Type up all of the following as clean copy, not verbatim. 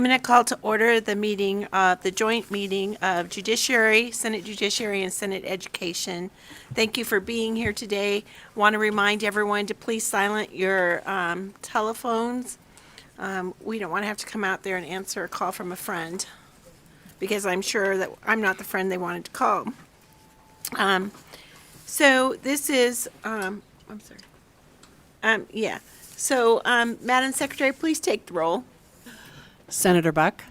I'm going to call to order the meeting, the joint meeting of Judiciary, Senate Judiciary, and Senate Education. Thank you for being here today. Want to remind everyone to please silent your telephones. We don't want to have to come out there and answer a call from a friend, because I'm sure that I'm not the friend they wanted to call. So this is, I'm sorry. So, Madam Secretary, please take the roll. Senator Buck,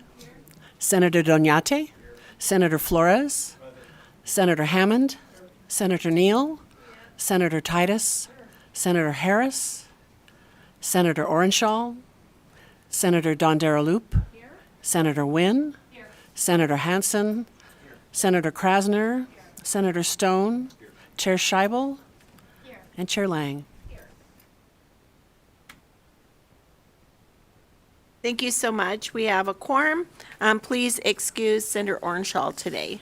Senator Doñate, Senator Flores, Senator Hammond, Senator Neal, Senator Titus, Senator Harris, Senator Orenshaw, Senator Dondera-Loop, Senator Wynn, Senator Hansen, Senator Krasner, Senator Stone, Chair Scheibel, and Chair Lang. Thank you so much. We have a quorum. Please excuse Senator Orenshaw today.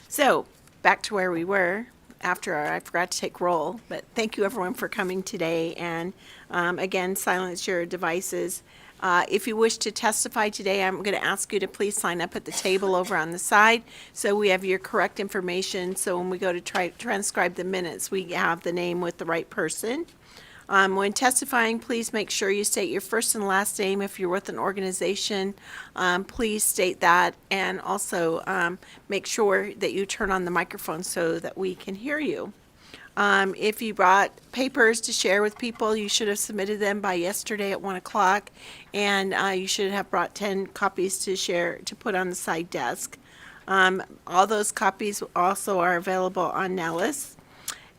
So, back to where we were after I forgot to take roll, but thank you everyone for coming today, and again, silence your devices. If you wish to testify today, I'm going to ask you to please sign up at the table over on the side so we have your correct information, so when we go to transcribe the minutes, we have the name with the right person. When testifying, please make sure you state your first and last name. If you're with an organization, please state that, and also make sure that you turn on the microphone so that we can hear you. If you brought papers to share with people, you should have submitted them by yesterday at 1 o'clock, and you should have brought 10 copies to share, to put on the side desk. All those copies also are available on Nellis.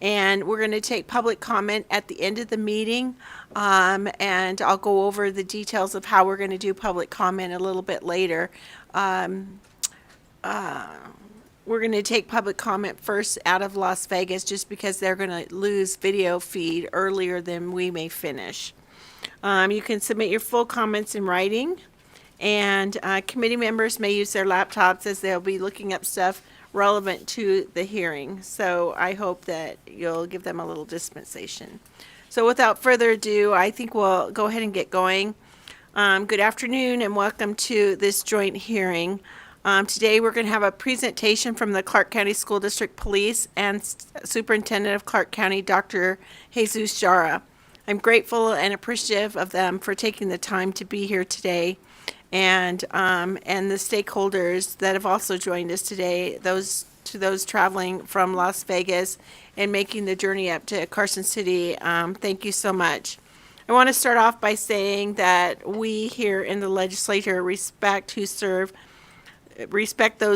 And we're going to take public comment at the end of the meeting, and I'll go over the details of how we're going to do public comment a little bit later. We're going to take public comment first out of Las Vegas, just because they're going to lose video feed earlier than we may finish. You can submit your full comments in writing, and committee members may use their laptops as they'll be looking up stuff relevant to the hearing. So I hope that you'll give them a little dispensation. So without further ado, I think we'll go ahead and get going. Good afternoon and welcome to this joint hearing. Today we're going to have a presentation from the Clark County School District Police and Superintendent of Clark County, Dr. Jesus Jara. I'm grateful and appreciative of them for taking the time to be here today, and the stakeholders that have also joined us today, those traveling from Las Vegas and making the journey up to Carson City. Thank you so much. I want to start off by saying that we here in the legislature respect those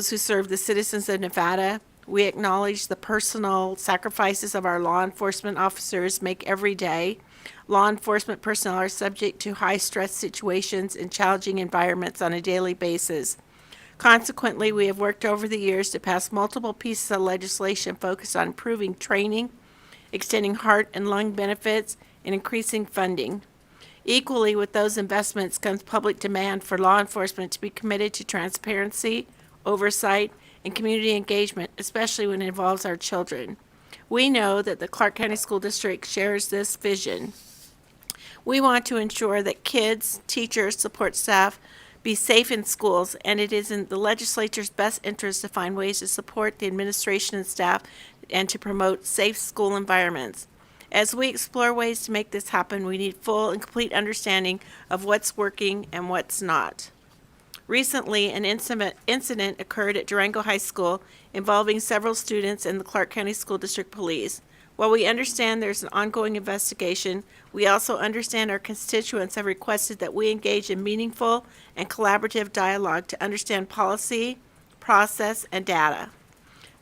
who serve the citizens of Nevada. We acknowledge the personal sacrifices of our law enforcement officers make every day. Law enforcement personnel are subject to high-stress situations and challenging environments on a daily basis. Consequently, we have worked over the years to pass multiple pieces of legislation focused on improving training, extending heart and lung benefits, and increasing funding. Equally with those investments comes public demand for law enforcement to be committed to transparency, oversight, and community engagement, especially when it involves our children. We know that the Clark County School District shares this vision. We want to ensure that kids, teachers, support staff be safe in schools, and it is in the legislature's best interest to find ways to support the administration and staff and to promote safe school environments. As we explore ways to make this happen, we need full and complete understanding of what's working and what's not. Recently, an incident occurred at Durango High School involving several students and the Clark County School District Police. While we understand there's an ongoing investigation, we also understand our constituents have requested that we engage in meaningful and collaborative dialogue to understand policy, process, and data.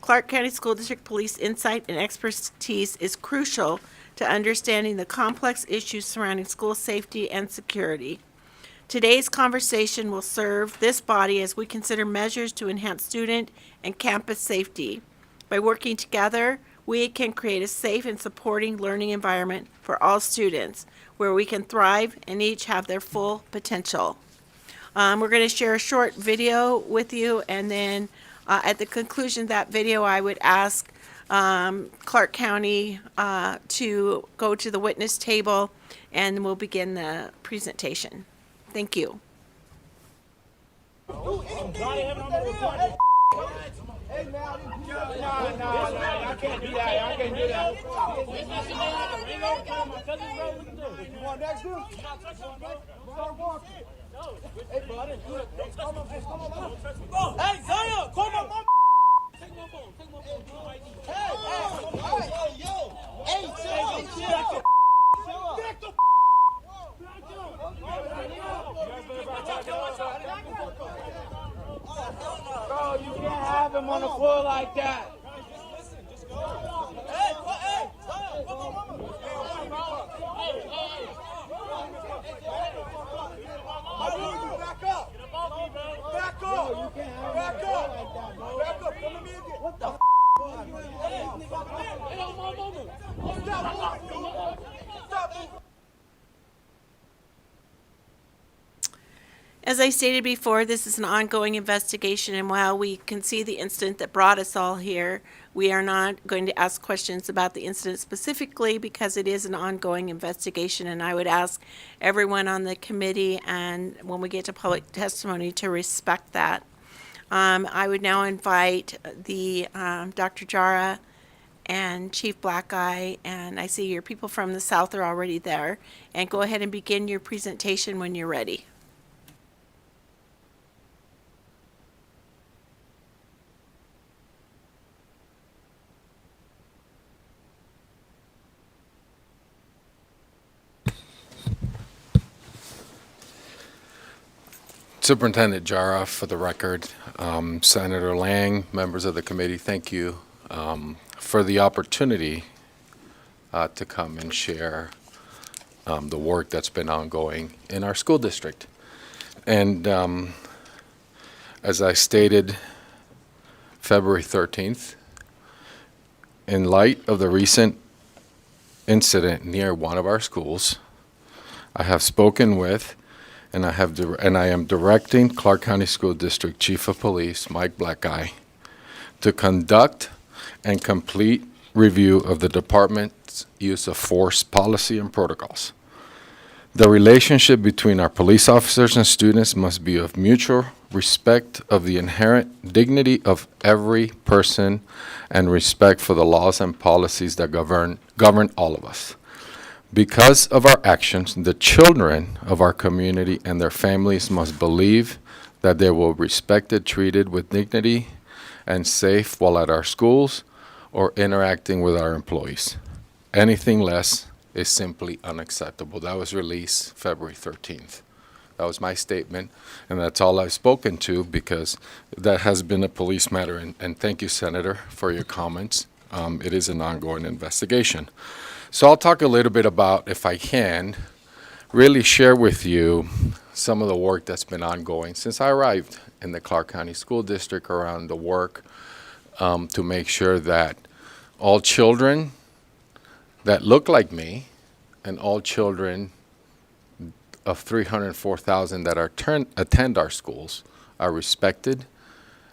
Clark County School District Police insight and expertise is crucial to understanding the complex issues surrounding school safety and security. Today's conversation will serve this body as we consider measures to enhance student and campus safety. By working together, we can create a safe and supporting learning environment for all students where we can thrive and each have their full potential. We're going to share a short video with you, and then at the conclusion of that video, I would ask Clark County to go to the witness table, and we'll begin the presentation. Thank you. Hey, man, I can't do that. I can't do that. You want next, dude? Hey, buddy. Come on. Hey, Zion, come on. Hey, yo. Hey, chill. Bro, you can't have him on the floor like that. Back up. Come to me again. What the As I stated before, this is an ongoing investigation, and while we can see the incident that brought us all here, we are not going to ask questions about the incident specifically because it is an ongoing investigation, and I would ask everyone on the committee and when we get to public testimony to respect that. I would now invite the Dr. Jara and Chief Blackeye, and I see your people from the south are already there, and go ahead and begin your presentation when you're ready. Superintendent Jara, for the record, Senator Lang, members of the committee, thank you for the opportunity to come and share the work that's been ongoing in our school district. And as I stated February 13th, in light of the recent incident near one of our schools, I have spoken with and I am directing Clark County School District Chief of Police Mike Blackeye to conduct and complete review of the department's use of force policy and protocols. The relationship between our police officers and students must be of mutual respect of the inherent dignity of every person and respect for the laws and policies that govern all of us. Because of our actions, the children of our community and their families must believe that they will be respected, treated with dignity, and safe while at our schools or interacting with our employees. Anything less is simply unacceptable. That was released February 13th. That was my statement, and that's all I've spoken to because that has been a police matter. And thank you, Senator, for your comments. It is an ongoing investigation. So I'll talk a little bit about, if I can, really share with you some of the work that's been ongoing since I arrived in the Clark County School District around the work to make sure that all children that look like me and all children of 304,000 that attend our schools are respected,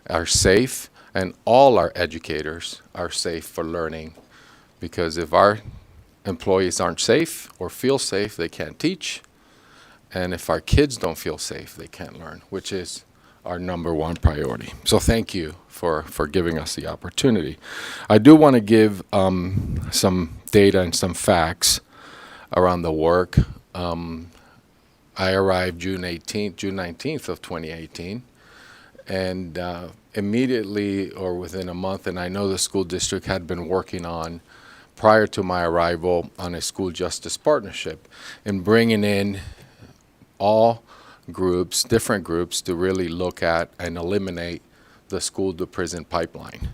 are safe, and all our educators are safe for learning. Because if our employees aren't safe or feel safe, they can't teach. And if our kids don't feel safe, they can't learn, which is our number one priority. So thank you for giving us the opportunity. I do want to give some data and some facts around the work. I arrived June 19th of 2018. And immediately or within a month, and I know the school district had been working on prior to my arrival on a school justice partnership and bringing in all groups, different groups, to really look at and eliminate the school to prison pipeline.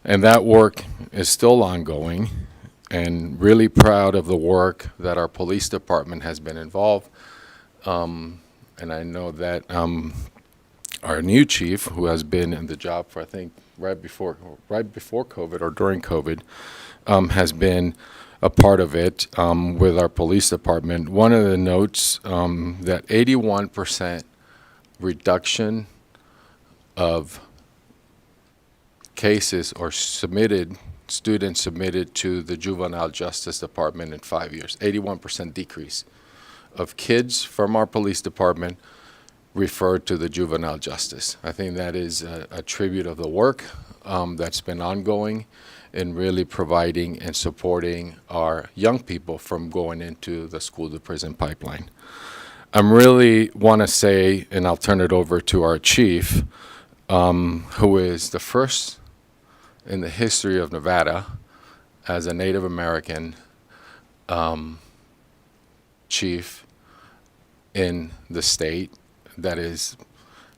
And that work is still ongoing, and really proud of the work that our police department has been involved. And I know that our new chief, who has been in the job for, I think, right before COVID or during COVID, has been a part of it with our police department. One of the notes that 81% reduction of cases or submitted students submitted to the Juvenile Justice Department in 5 years. 81% decrease of kids from our police department referred to the juvenile justice. I think that is a tribute of the work that's been ongoing in really providing and supporting our young people from going into the school to prison pipeline. I really want to say, and I'll turn it over to our chief, who is the first in the history of Nevada as a Native American chief in the state. That is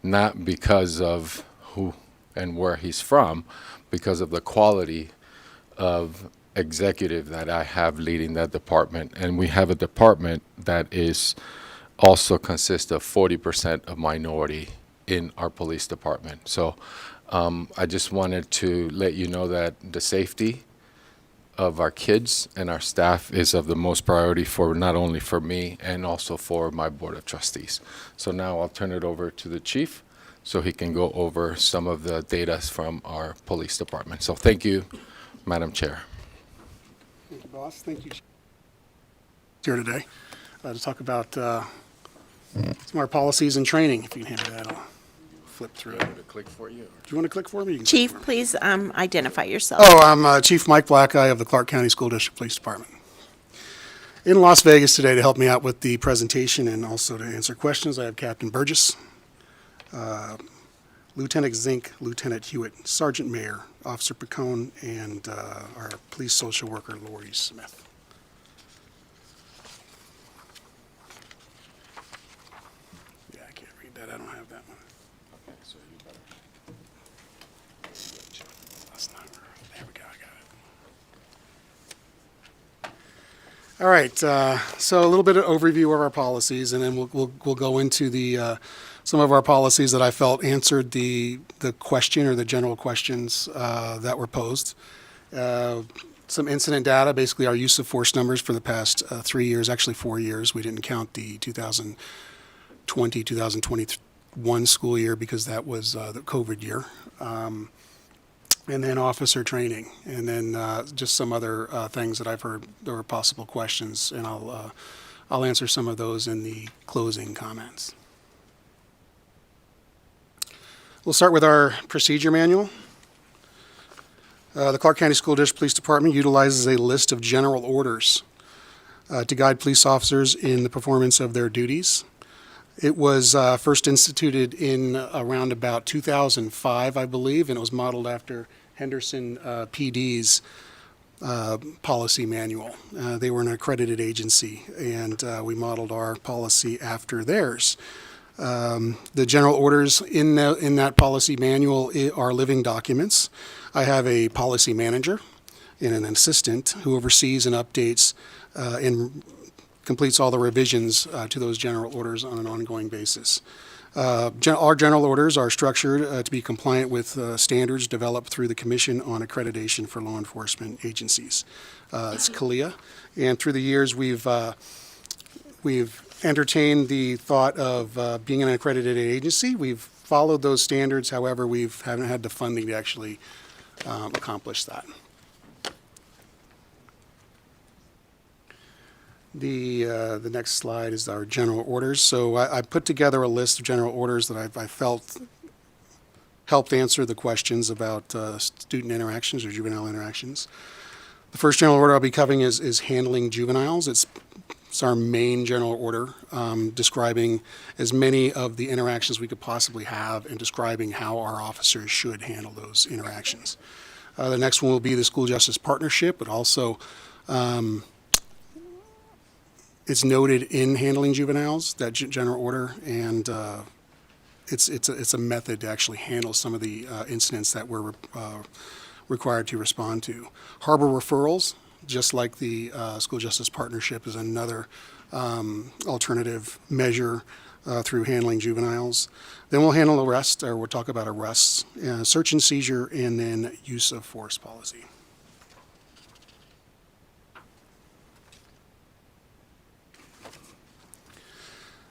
not because of who and where he's from, because of the quality of executive that I have leading that department. And we have a department that is also consists of 40% of minority in our police department. So I just wanted to let you know that the safety of our kids and our staff is of the most priority for not only for me and also for my board of trustees. So now I'll turn it over to the chief so he can go over some of the data from our police department. So thank you, Madam Chair. Thank you, boss. Thank you. Here today to talk about some of our policies and training. If you can handle that, I'll flip through it. To click for you. Do you want to click for me? You can click Chief, for me. please identify yourself. Oh, I'm Chief Mike Blackeye of the Clark County School District Police Department. In Las Vegas today to help me out with the presentation and also to answer questions, I have Captain Burgess, Lieutenant Zink, Lieutenant Hewitt, Sergeant Mayer, Officer Picone, and our police social worker, Lori Smith. Yeah, I can't read that. I don't have that one. Okay, so you better. That's not her. There we go. I got it. All right. So a little bit of overview of our policies, and then we'll go into the some of our policies that I felt answered the question or the general questions that were posed. Some incident data, basically our use of force numbers for the past 3 years, actually 4 years. We didn't count the 2020, 2021 school year because that was the COVID year. And then officer training, and then just some other things that I've heard there were possible questions, and I'll answer some of those in the closing comments. We'll start with our procedure manual. The Clark County School District Police Department utilizes a list of general orders to guide police officers in the performance of their duties. It was first instituted in around about 2005, I believe, and it was modeled after Henderson PD's policy manual. They were an accredited agency, and we modeled our policy after theirs. The general orders in that policy manual are living documents. I have a policy manager and an assistant who oversees and updates and completes all the revisions to those general orders on an ongoing basis. Our general orders are structured to be compliant with standards developed through the Commission on Accreditation for Law Enforcement Agencies. It's CALEA, and through the years we've entertained the thought of being an accredited agency. We've followed those standards, however, we haven't had the funding to actually accomplish that. The next slide is our general orders. So I put together a list of general orders that I felt helped answer the questions about student interactions or juvenile interactions. The first general order I'll be covering is handling juveniles. It's our main general order, describing as many of the interactions we could possibly have and describing how our officers should handle those interactions. The next one will be the school justice partnership, but also it's noted in handling juveniles, that general order, and it's a method to actually handle some of the incidents that we're required to respond to. Harbor referrals, just like the school justice partnership, is another alternative measure through handling juveniles. Then we'll handle arrest, or we'll talk about arrests, search and seizure, and then use of force policy.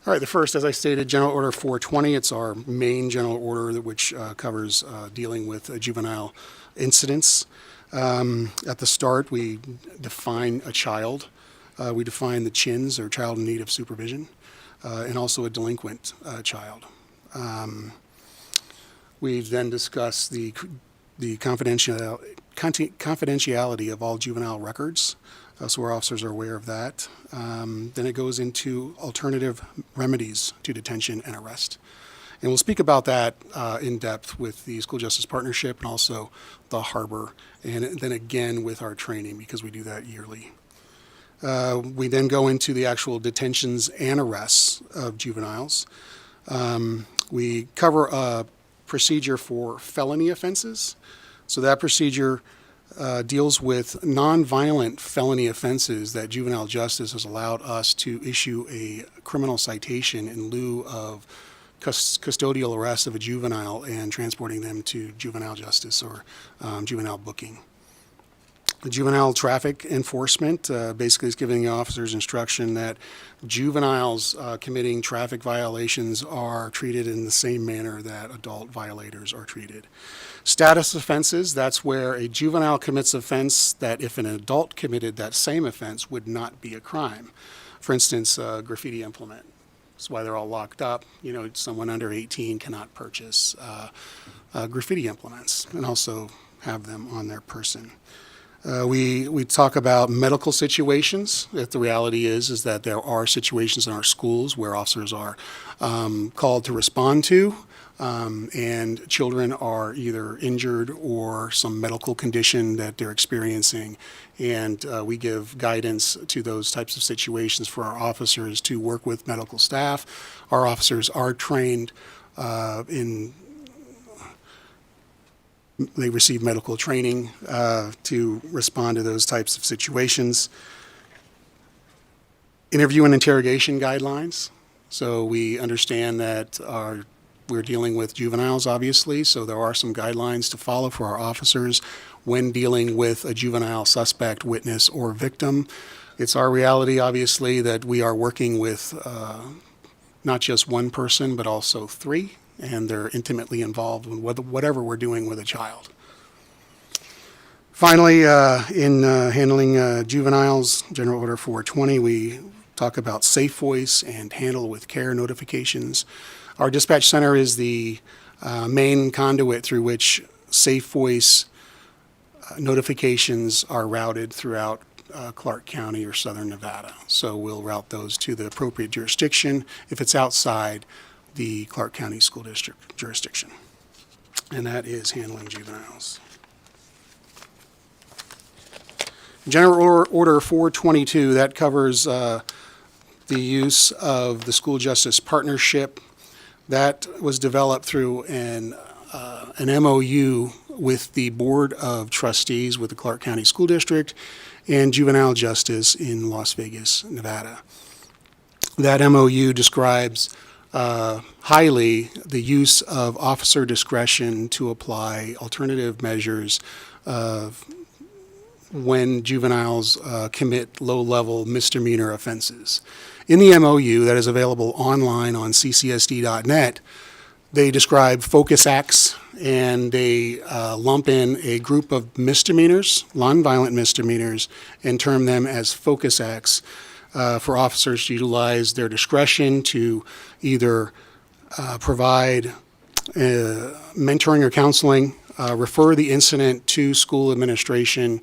All right, the first, as I stated, General Order 420. It's our main general order which covers dealing with juvenile incidents. At the start, we define a child. We define the CHINs, or child in need of supervision, and also a delinquent child. We then discuss the confidentiality of all juvenile records, so our officers are aware of that. Then it goes into alternative remedies to detention and arrest. And we'll speak about that in depth with the School Justice Partnership and also the Harbor, and then again with our training, because we do that yearly. We then go into the actual detentions and arrests of juveniles. We cover a procedure for felony offenses. So that procedure deals with nonviolent felony offenses that juvenile justice has allowed us to issue a criminal citation in lieu of custodial arrest of a juvenile and transporting them to juvenile justice or juvenile booking. The juvenile traffic enforcement basically is giving the officers instruction that juveniles committing traffic violations are treated in the same manner that adult violators are treated. Status offenses, that's where a juvenile commits offense that if an adult committed that same offense would not be a crime. For instance, graffiti implement. That's why they're all locked up. You know, someone under 18 cannot purchase graffiti implements and also have them on their person. We talk about medical situations. That the reality is that there are situations in our schools where officers are called to respond to, and children are either injured or some medical condition that they're experiencing, and we give guidance to those types of situations for our officers to work with medical staff. Our officers are trained they receive medical training to respond to those types of situations. Interview and interrogation guidelines. So we understand that we're dealing with juveniles, obviously, so there are some guidelines to follow for our officers when dealing with a juvenile suspect, witness, or victim. It's our reality, obviously, that we are working with not just one person, but also three, and they're intimately involved in whatever we're doing with a child. Finally, in handling juveniles, General Order 420, we talk about safe voice and handle with care notifications. Our dispatch center is the main conduit through which safe voice notifications are routed throughout Clark County or Southern Nevada. So we'll route those to the appropriate jurisdiction if it's outside the Clark County School District jurisdiction. And that is handling juveniles. General Order 422, that covers the use of the School Justice Partnership. That was developed through an MOU with the Board of Trustees with the Clark County School District and Juvenile Justice in Las Vegas, Nevada. That MOU describes highly the use of officer discretion to apply alternative measures when juveniles commit low-level misdemeanor offenses. In the MOU that is available online on ccsd.net, they describe focus acts, and they lump in a group of misdemeanors, nonviolent misdemeanors, and term them as focus acts for officers to utilize their discretion to either provide mentoring or counseling, refer the incident to school administration.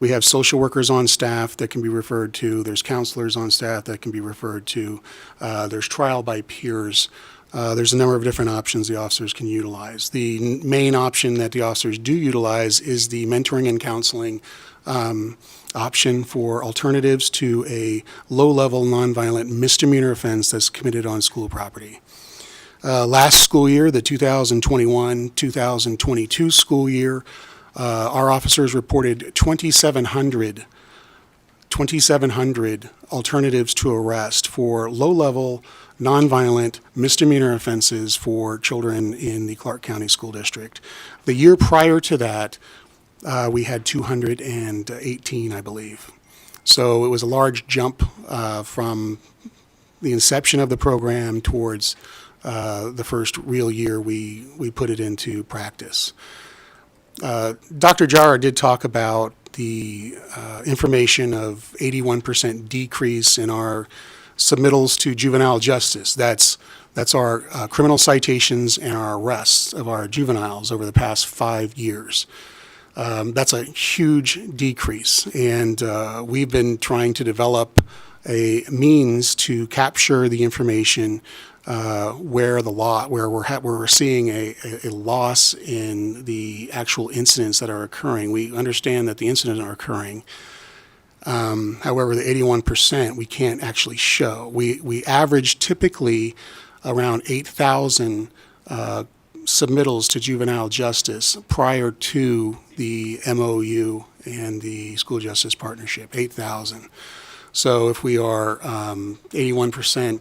We have social workers on staff that can be referred to. There's counselors on staff that can be referred to. There's trial by peers. There's a number of different options the officers can utilize. The main option that the officers do utilize is the mentoring and counseling option for alternatives to a low-level nonviolent misdemeanor offense that's committed on school property. Last school year, the 2021-2022 school year, our officers reported 2,700 alternatives to arrest for low-level, nonviolent misdemeanor offenses for children in the Clark County School District. The year prior to that, we had 218, I believe. So it was a large jump from the inception of the program towards the first real year we put it into practice. Dr. Jara did talk about the information of 81% decrease in our submittals to juvenile justice. That's our criminal citations and our arrests of our juveniles over the past 5 years. That's a huge decrease, and we've been trying to develop a means to capture the information where we're seeing a loss in the actual incidents that are occurring. We understand that the incidents are occurring. However, the 81% we can't actually show. We average typically around 8,000 submittals to juvenile justice prior to the MOU and the school justice partnership, 8,000. So if we are 81%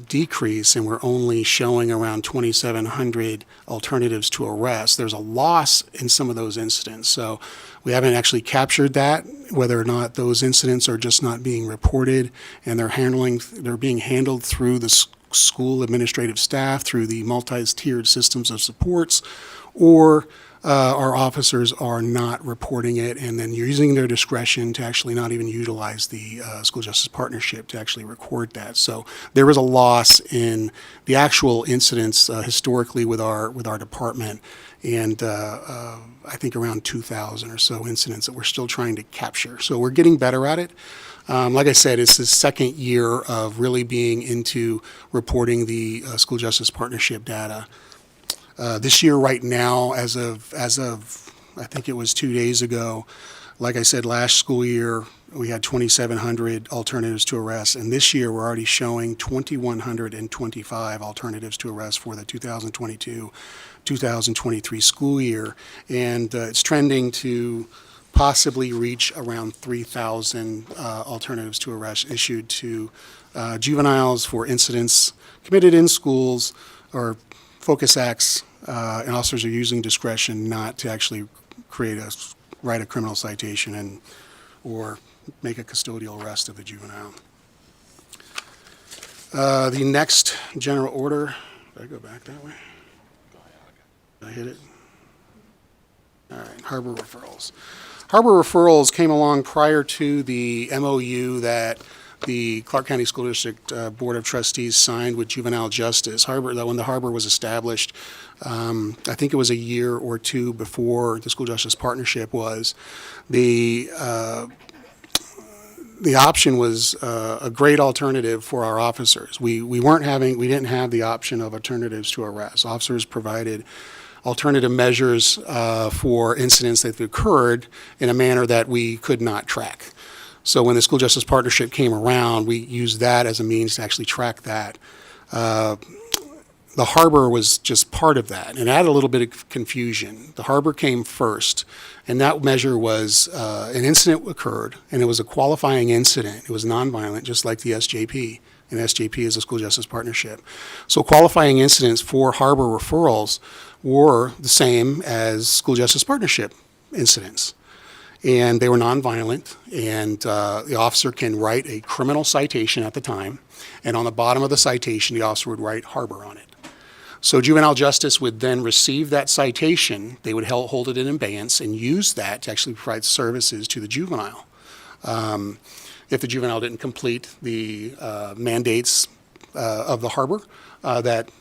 decrease and we're only showing around 2,700 alternatives to arrest, there's a loss in some of those incidents. So we haven't actually captured that, whether or not those incidents are just not being reported and they're being handled through the school administrative staff, through the multi-tiered systems of supports, or our officers are not reporting it and then using their discretion to actually not even utilize the school justice partnership to actually record that. So there was a loss in the actual incidents historically with our department, and I think around 2,000 or so incidents that we're still trying to capture. So we're getting better at it. Like I said, it's the second year of really being into reporting the school justice partnership data. This year, right now, as of I think it was 2 days ago, like I said, last school year we had 2,700 alternatives to arrest, and this year we're already showing 2,125 alternatives to arrest for the 2022-2023 school year, and it's trending to possibly reach around 3,000 alternatives to arrest issued to juveniles for incidents committed in schools or focus acts, and officers are using discretion not to actually write a criminal citation or make a custodial arrest of the juvenile. The next general order, did I go back that way? Did I hit it? All right, harbor referrals. Harbor referrals came along prior to the MOU that the Clark County School District Board of Trustees signed with Juvenile Justice. When the harbor was established, I think it was a year or two before the School Justice Partnership was. The option was a great alternative for our officers. We didn't have the option of alternatives to arrest. Officers provided alternative measures for incidents that occurred in a manner that we could not track. So when the School Justice Partnership came around, we used that as a means to actually track that. The harbor was just part of that, and it added a little bit of confusion. The harbor came first, and that measure was an incident occurred, and it was a qualifying incident. It was nonviolent, just like the SJP, and SJP is a School Justice Partnership. So qualifying incidents for harbor referrals were the same as School Justice Partnership incidents. And they were nonviolent, and the officer can write a criminal citation at the time, and on the bottom of the citation, the officer would write harbor on it. So juvenile justice would then receive that citation, they would hold it in abeyance, and use that to actually provide services to the juvenile. If the juvenile didn't complete the mandates of the harbor, that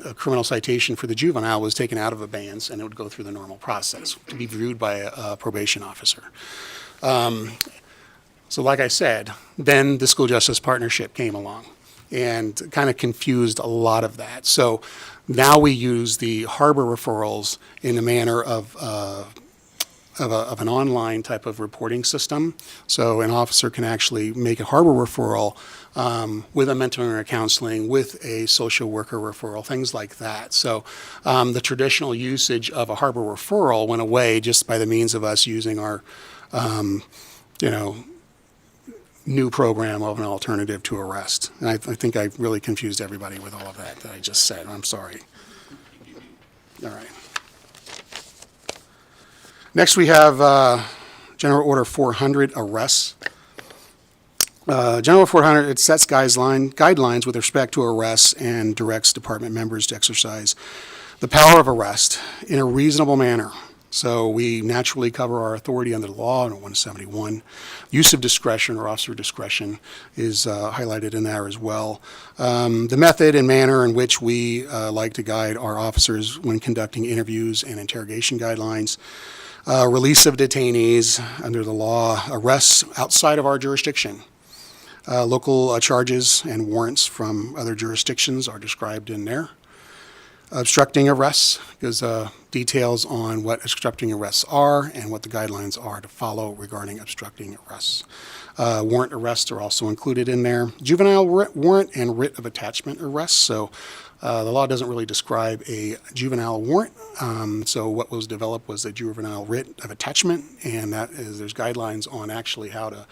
a criminal citation for the juvenile was taken out of abeyance, and it would go through the normal process to be viewed by a probation officer. So like I said, then the School Justice Partnership came along and kind of confused a lot of that. So now we use the harbor referrals in the manner of an online type of reporting system. So an officer can actually make a harbor referral with a mentoring or counseling, with a social worker referral, things like that. So the traditional usage of a harbor referral went away just by the means of us using our, new program of an alternative to arrest. And I think I really confused everybody with all of that I just said. I'm sorry. All right. Next we have General Order 400, arrests. General 400, it sets guidelines with respect to arrests and directs department members to exercise the power of arrest in a reasonable manner. So we naturally cover our authority under the law in 171. Use of discretion or officer discretion is highlighted in there as well. The method and manner in which we like to guide our officers when conducting interviews and interrogation guidelines. Release of detainees under the law, arrests outside of our jurisdiction. Local charges and warrants from other jurisdictions are described in there. Obstructing arrests gives details on what obstructing arrests are and what the guidelines are to follow regarding obstructing arrests. Warrant arrests are also included in there. Juvenile warrant and writ of attachment arrests. So the law doesn't really describe a juvenile warrant. So what was developed was a juvenile writ of attachment, and that is there's guidelines on actually how to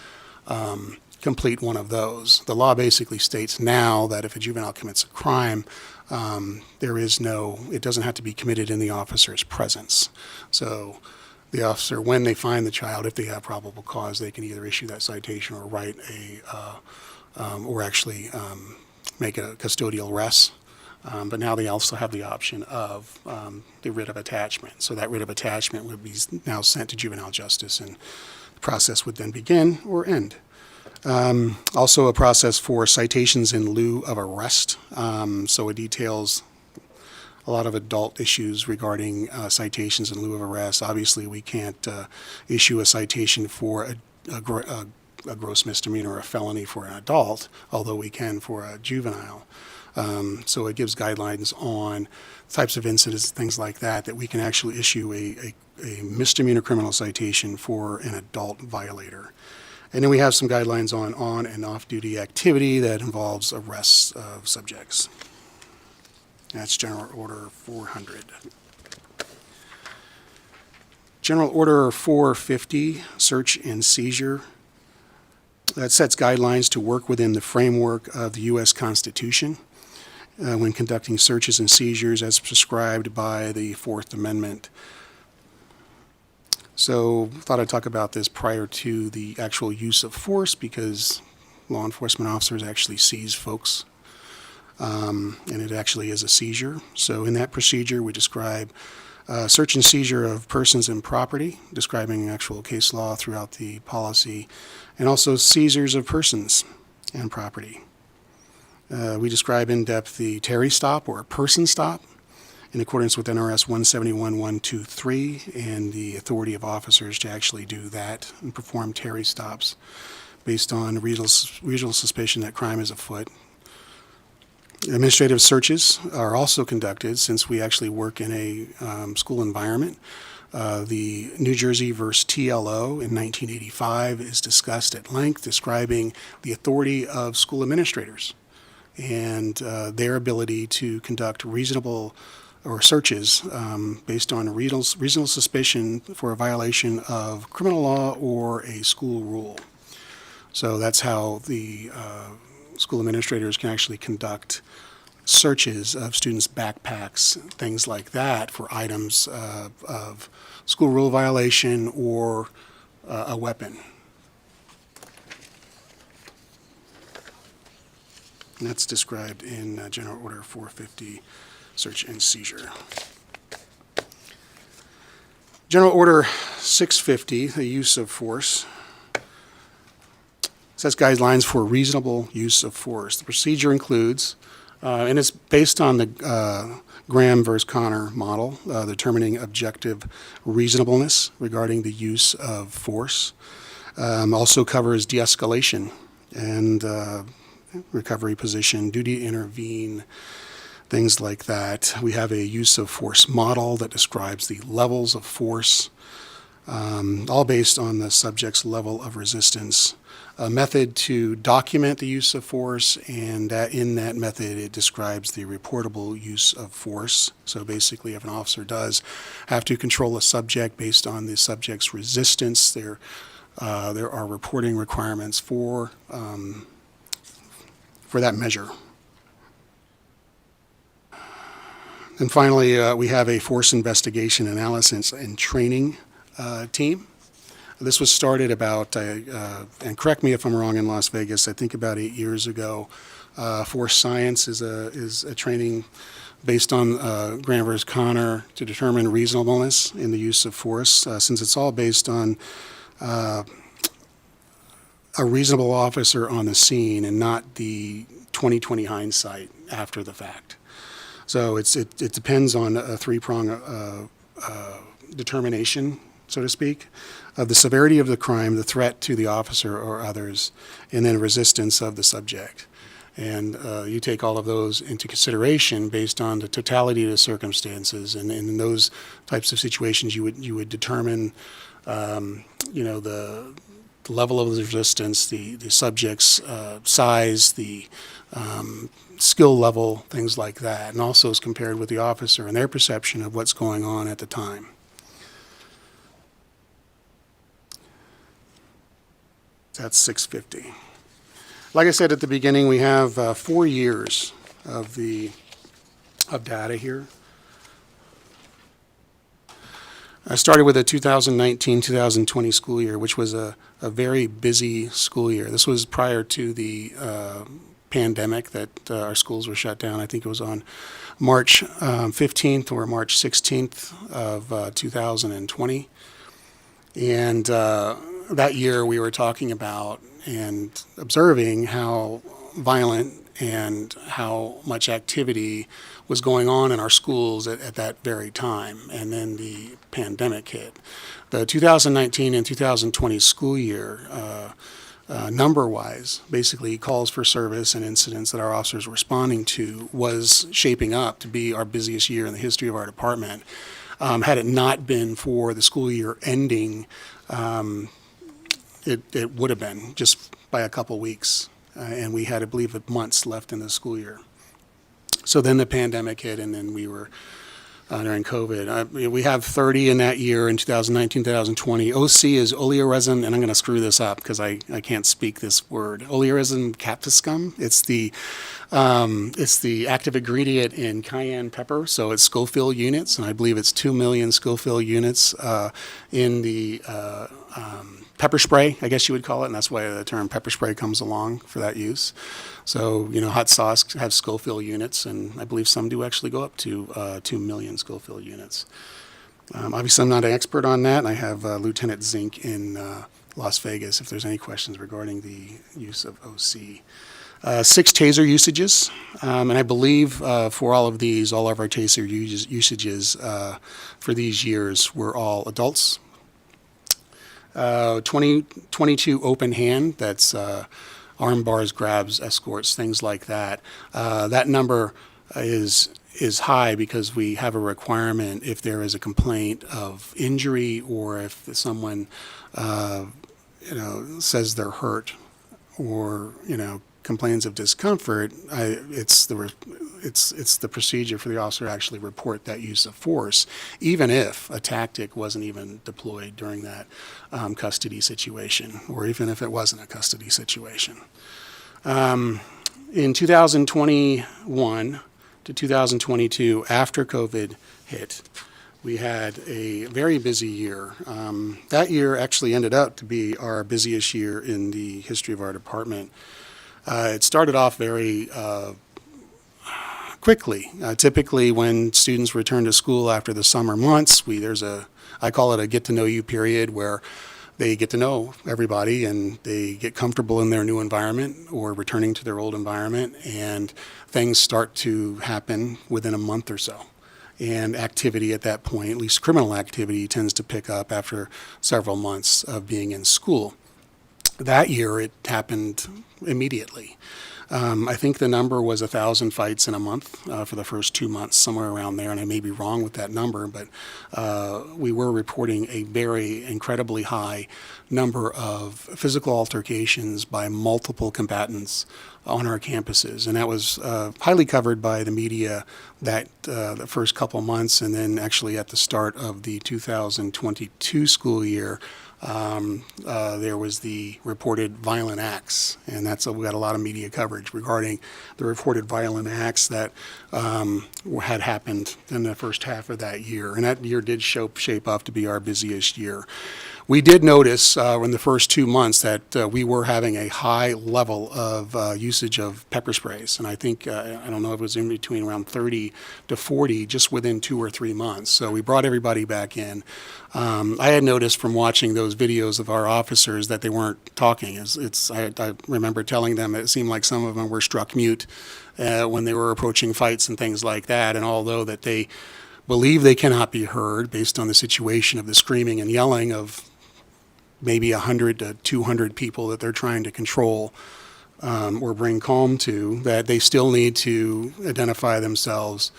complete one of those. The law basically states now that if a juvenile commits a crime, it doesn't have to be committed in the officer's presence. So the officer, when they find the child, if they have probable cause, they can either issue that citation or write make a custodial arrest. But now they also have the option of the writ of attachment. So that writ of attachment would be now sent to juvenile justice, and the process would then begin or end. Also a process for citations in lieu of arrest. So it details a lot of adult issues regarding citations in lieu of arrest. Obviously, we can't issue a citation for a gross misdemeanor or a felony for an adult, although we can for a juvenile. So it gives guidelines on types of incidents, things like that we can actually issue a misdemeanor criminal citation for an adult violator. And then we have some guidelines on and off-duty activity that involves arrests of subjects. That's General Order 400. General Order 450, search and seizure. That sets guidelines to work within the framework of the U.S. Constitution when conducting searches and seizures as prescribed by the Fourth Amendment. So thought I'd talk about this prior to the actual use of force, because law enforcement officers actually seize folks, and it actually is a seizure. So in that procedure, we describe search and seizure of persons and property, describing actual case law throughout the policy, and also seizures of persons and property. We describe in depth the Terry stop or person stop, in accordance with NRS 171.123 and the authority of officers to actually do that and perform Terry stops based on reasonable suspicion that crime is afoot. Administrative searches are also conducted since we actually work in a school environment. The New Jersey versus TLO in 1985 is discussed at length, describing the authority of school administrators and their ability to conduct reasonable or searches based on reasonable suspicion for a violation of criminal law or a school rule. So that's how the school administrators can actually conduct searches of students' backpacks, things like that, for items of school rule violation or a weapon. And that's described in General Order 450. Search and seizure. General Order 650, the use of force, sets guidelines for reasonable use of force. The procedure includes, and it's based on the Graham versus Connor model, determining objective reasonableness regarding the use of force. Also covers de-escalation and recovery position, duty to intervene, things like that. We have a use of force model that describes the levels of force, all based on the subject's level of resistance. A method to document the use of force, and in that method it describes the reportable use of force. So basically, if an officer does have to control a subject based on the subject's resistance, there are reporting requirements for that measure. And finally, we have a force investigation analysis and training team. This was started about, and correct me if I'm wrong, in Las Vegas, I think about 8 years ago. Force science is a training based on Grant versus Connor to determine reasonableness in the use of force, since it's all based on a reasonable officer on the scene and not the 20/20 hindsight after the fact. So it depends on a three-prong determination, so to speak, of the severity of the crime, the threat to the officer or others, and then resistance of the subject. And you take all of those into consideration based on the totality of the circumstances, and in those types of situations, you would determine, the level of the resistance, the subject's size, the skill level, things like that, and also as compared with the officer and their perception of what's going on at the time. That's 650. Like I said at the beginning, we have 4 years of data here. I started with the 2019-2020 school year, which was a very busy school year. This was prior to the pandemic that our schools were shut down. I think it was on March 15th or March 16th of 2020. And that year we were talking about and observing how violent and how much activity was going on in our schools at that very time. And then the pandemic hit. The 2019 and 2020 school year, number-wise, basically calls for service and incidents that our officers were responding to, was shaping up to be our busiest year in the history of our department. Had it not been for the school year ending, it would have been just by a couple weeks, and we had, I believe, months left in the school year. So then the pandemic hit, and then we were during COVID. We have 30 in that year in 2019, 2020. OC is oleoresin, and I'm going to screw this up because I can't speak this word. Oleoresin capsicum. It's the active ingredient in cayenne pepper, so it's Scoville units, and I believe it's 2 million Scoville units in the pepper spray, I guess you would call it, and that's why the term pepper spray comes along for that use. So, hot sauce have Scoville units, and I believe some do actually go up to 2 million Scoville units. Obviously, I'm not an expert on that, and I have Lieutenant Zink in Las Vegas if there's any questions regarding the use of OC. 6 taser usages, and I believe for all of these, all of our taser usages for these years were all adults. 22 open hand, that's arm bars, grabs, escorts, things like that. That number is high because we have a requirement if there is a complaint of injury or if someone says they're hurt or complains of discomfort, it's the procedure for the officer to actually report that use of force, even if a tactic wasn't even deployed during that custody situation, or even if it wasn't a custody situation. In 2021 to 2022, after COVID hit, we had a very busy year. That year actually ended up to be our busiest year in the history of our department. It started off very quickly. Typically, when students return to school after the summer months, I call it a get-to-know-you period where they get to know everybody and they get comfortable in their new environment or returning to their old environment, and things start to happen within a month or so. And activity at that point, at least criminal activity, tends to pick up after several months of being in school. That year, it happened immediately. I think the number was 1,000 fights in a month for the first 2 months, somewhere around there, and I may be wrong with that number, but we were reporting a very incredibly high number of physical altercations by multiple combatants on our campuses, and that was highly covered by the media that the first couple months, and then actually at the start of the 2022 school year, there was the reported violent acts, and we got a lot of media coverage regarding the reported violent acts that had happened in the first half of that year, and that year did shape up to be our busiest year. We did notice in the first 2 months that we were having a high level of usage of pepper sprays. And I think, I don't know if it was in between around 30 to 40 just within 2 or 3 months. So we brought everybody back in. I had noticed from watching those videos of our officers that they weren't talking. I remember telling them it seemed like some of them were struck mute when they were approaching fights and things like that. And although that they believe they cannot be heard based on the situation of the screaming and yelling of maybe 100 to 200 people that they're trying to control or bring calm to, that they still need to identify themselves,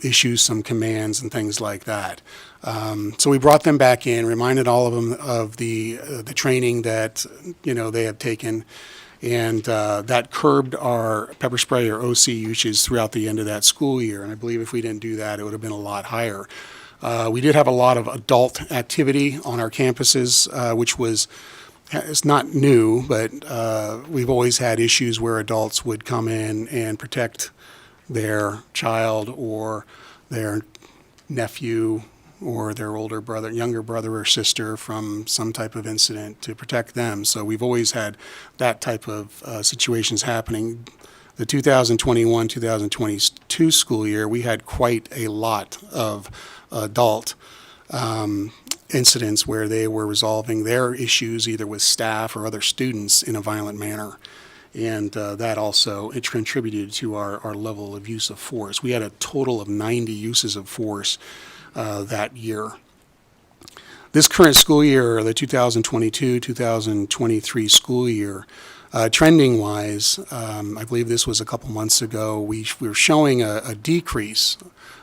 issue some commands and things like that. So we brought them back in, reminded all of them of the training that they have taken, and that curbed our pepper spray or OC usage throughout the end of that school year. And I believe if we didn't do that, it would have been a lot higher. We did have a lot of adult activity on our campuses, which it's not new, but we've always had issues where adults would come in and protect their child or their nephew or their older brother, younger brother or sister from some type of incident to protect them. So we've always had that type of situations happening. The 2021-2022 school year, we had quite a lot of adult incidents where they were resolving their issues either with staff or other students in a violent manner. And that also, it contributed to our level of use of force. We had a total of 90 uses of force that year. This current school year, the 2022-2023 school year, trending-wise, I believe this was a couple months ago, we were showing a decrease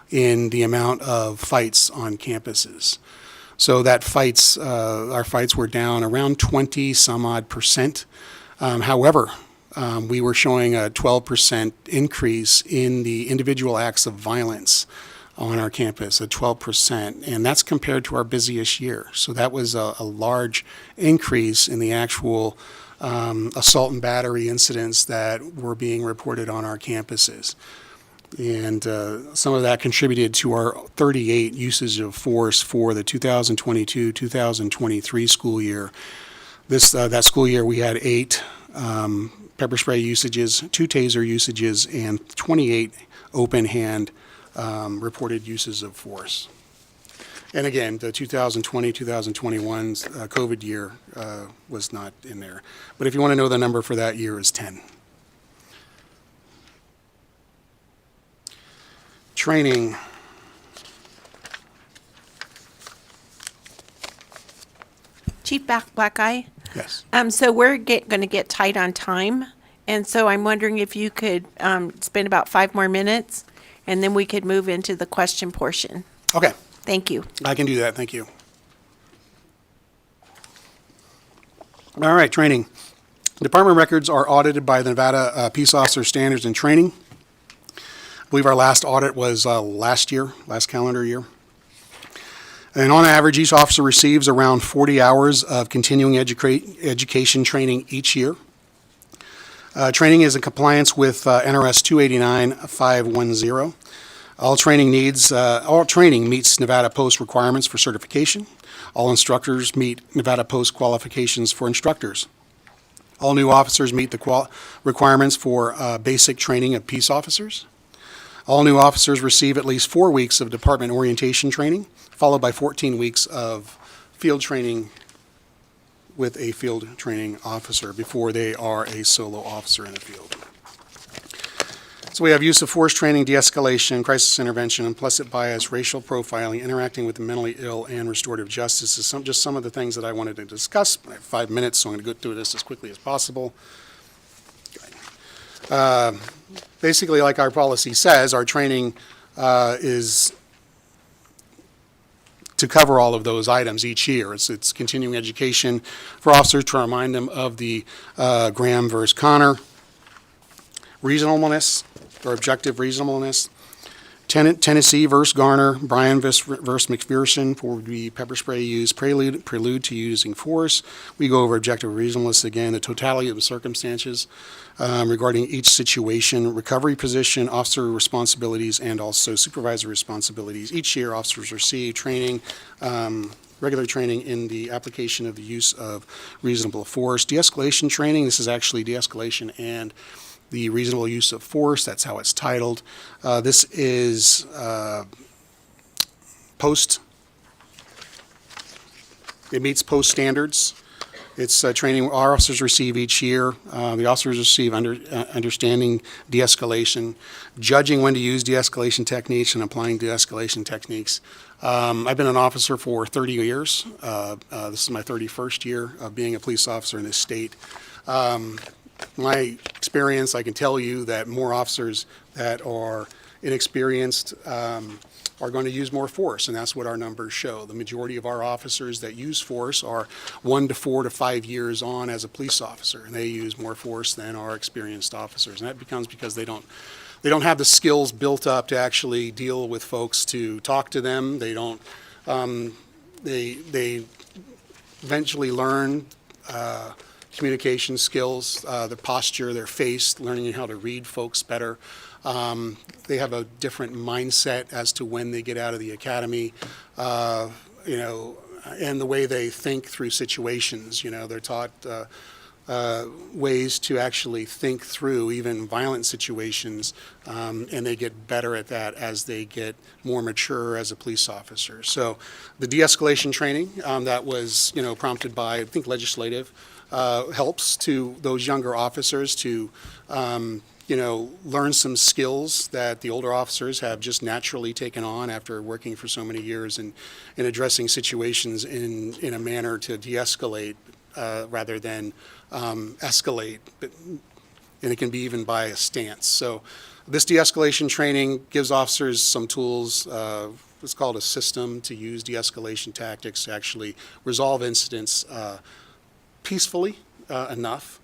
in the amount of fights on campuses. So that our fights were down around 20 some odd percent. However, we were showing a 12% increase in the individual acts of violence on our campus, a 12%, and that's compared to our busiest year. So that was a large increase in the actual assault and battery incidents that were being reported on our campuses. And some of that contributed to our 38 usage of force for the 2022-2023 school year. That school year we had 8 pepper spray usages, 2 taser usages, and 28 open hand reported uses of force. And again, the 2020-2021 COVID year was not in there. But if you want to know the number for that year is 10. Training. Chief Black Eye? Yes. So we're going to get tight on time, and so I'm wondering if you could spend about 5 more minutes, and then we could move into the question portion. Okay. Thank you. I can do that. Thank you. All right, training. Department records are audited by the Nevada Peace Officer Standards and Training. I believe our last audit was last calendar year. And on average, each officer receives around 40 hours of continuing education training each year. Training is in compliance with NRS 289-510. All training meets Nevada Post requirements for certification. All instructors meet Nevada Post qualifications for instructors. All new officers meet the requirements for basic training of peace officers. All new officers receive at least 4 weeks of department orientation training, followed by 14 weeks of field training with a field training officer before they are a solo officer in the field. So we have use of force training, de-escalation, crisis intervention, implicit bias, racial profiling, interacting with the mentally ill, and restorative justice. This is just some of the things that I wanted to discuss. I have 5 minutes, so I'm going to go through this as quickly as possible. Basically, like our policy says, our training is to cover all of those items each year. It's continuing education for officers to remind them of the Graham versus Connor reasonableness or objective reasonableness. Tennessee versus Garner, Bryan versus McPherson for the pepper spray use, prelude to using force. We go over objective reasonableness again, the totality of the circumstances regarding each situation, recovery position, officer responsibilities, and also supervisor responsibilities. Each year, officers receive training regular training in the application of the use of reasonable force. De-escalation training, this is actually de-escalation and the reasonable use of force. That's how it's titled. This is it meets post standards. It's training our officers receive each year. The officers receive understanding de-escalation, judging when to use de-escalation techniques, and applying de-escalation techniques. I've been an officer for 30 years. This is my 31st year of being a police officer in this state. My experience, I can tell you that more officers that are inexperienced are going to use more force, and that's what our numbers show. The majority of our officers that use force are 1 to 4 to 5 years on as a police officer, and they use more force than our experienced officers. And that becomes because they don't have the skills built up to actually deal with folks, to talk to them. They don't. They eventually learn communication skills, their posture, their face, learning how to read folks better. They have a different mindset as to when they get out of the academy, and the way they think through situations. They're taught ways to actually think through even violent situations, and they get better at that as they get more mature as a police officer. So the de-escalation training that was, prompted by, I think, legislative, helps to those younger officers to learn some skills that the older officers have just naturally taken on after working for so many years in addressing situations in a manner to de-escalate rather than escalate. And it can be even by a stance. So this de-escalation training gives officers some tools. It's called a system to use de-escalation tactics to actually resolve incidents peacefully enough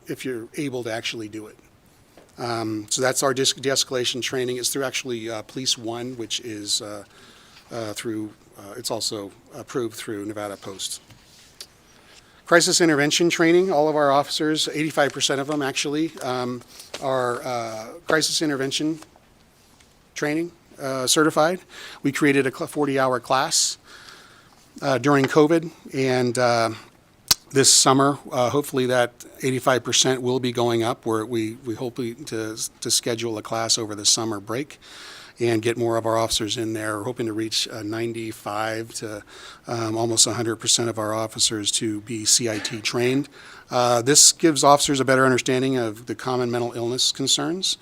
if you're able to actually do it. So that's our de-escalation training. It's through actually Police One, which is it's also approved through Nevada Post. Crisis intervention training, all of our officers, 85% of them actually, are crisis intervention training certified. We created a 40-hour class during COVID, and this summer, hopefully that 85% will be going up, where we hope to schedule a class over the summer break and get more of our officers in there. We're hoping to reach 95 to almost 100% of our officers to be CIT trained. This gives officers a better understanding of the common mental illness concerns.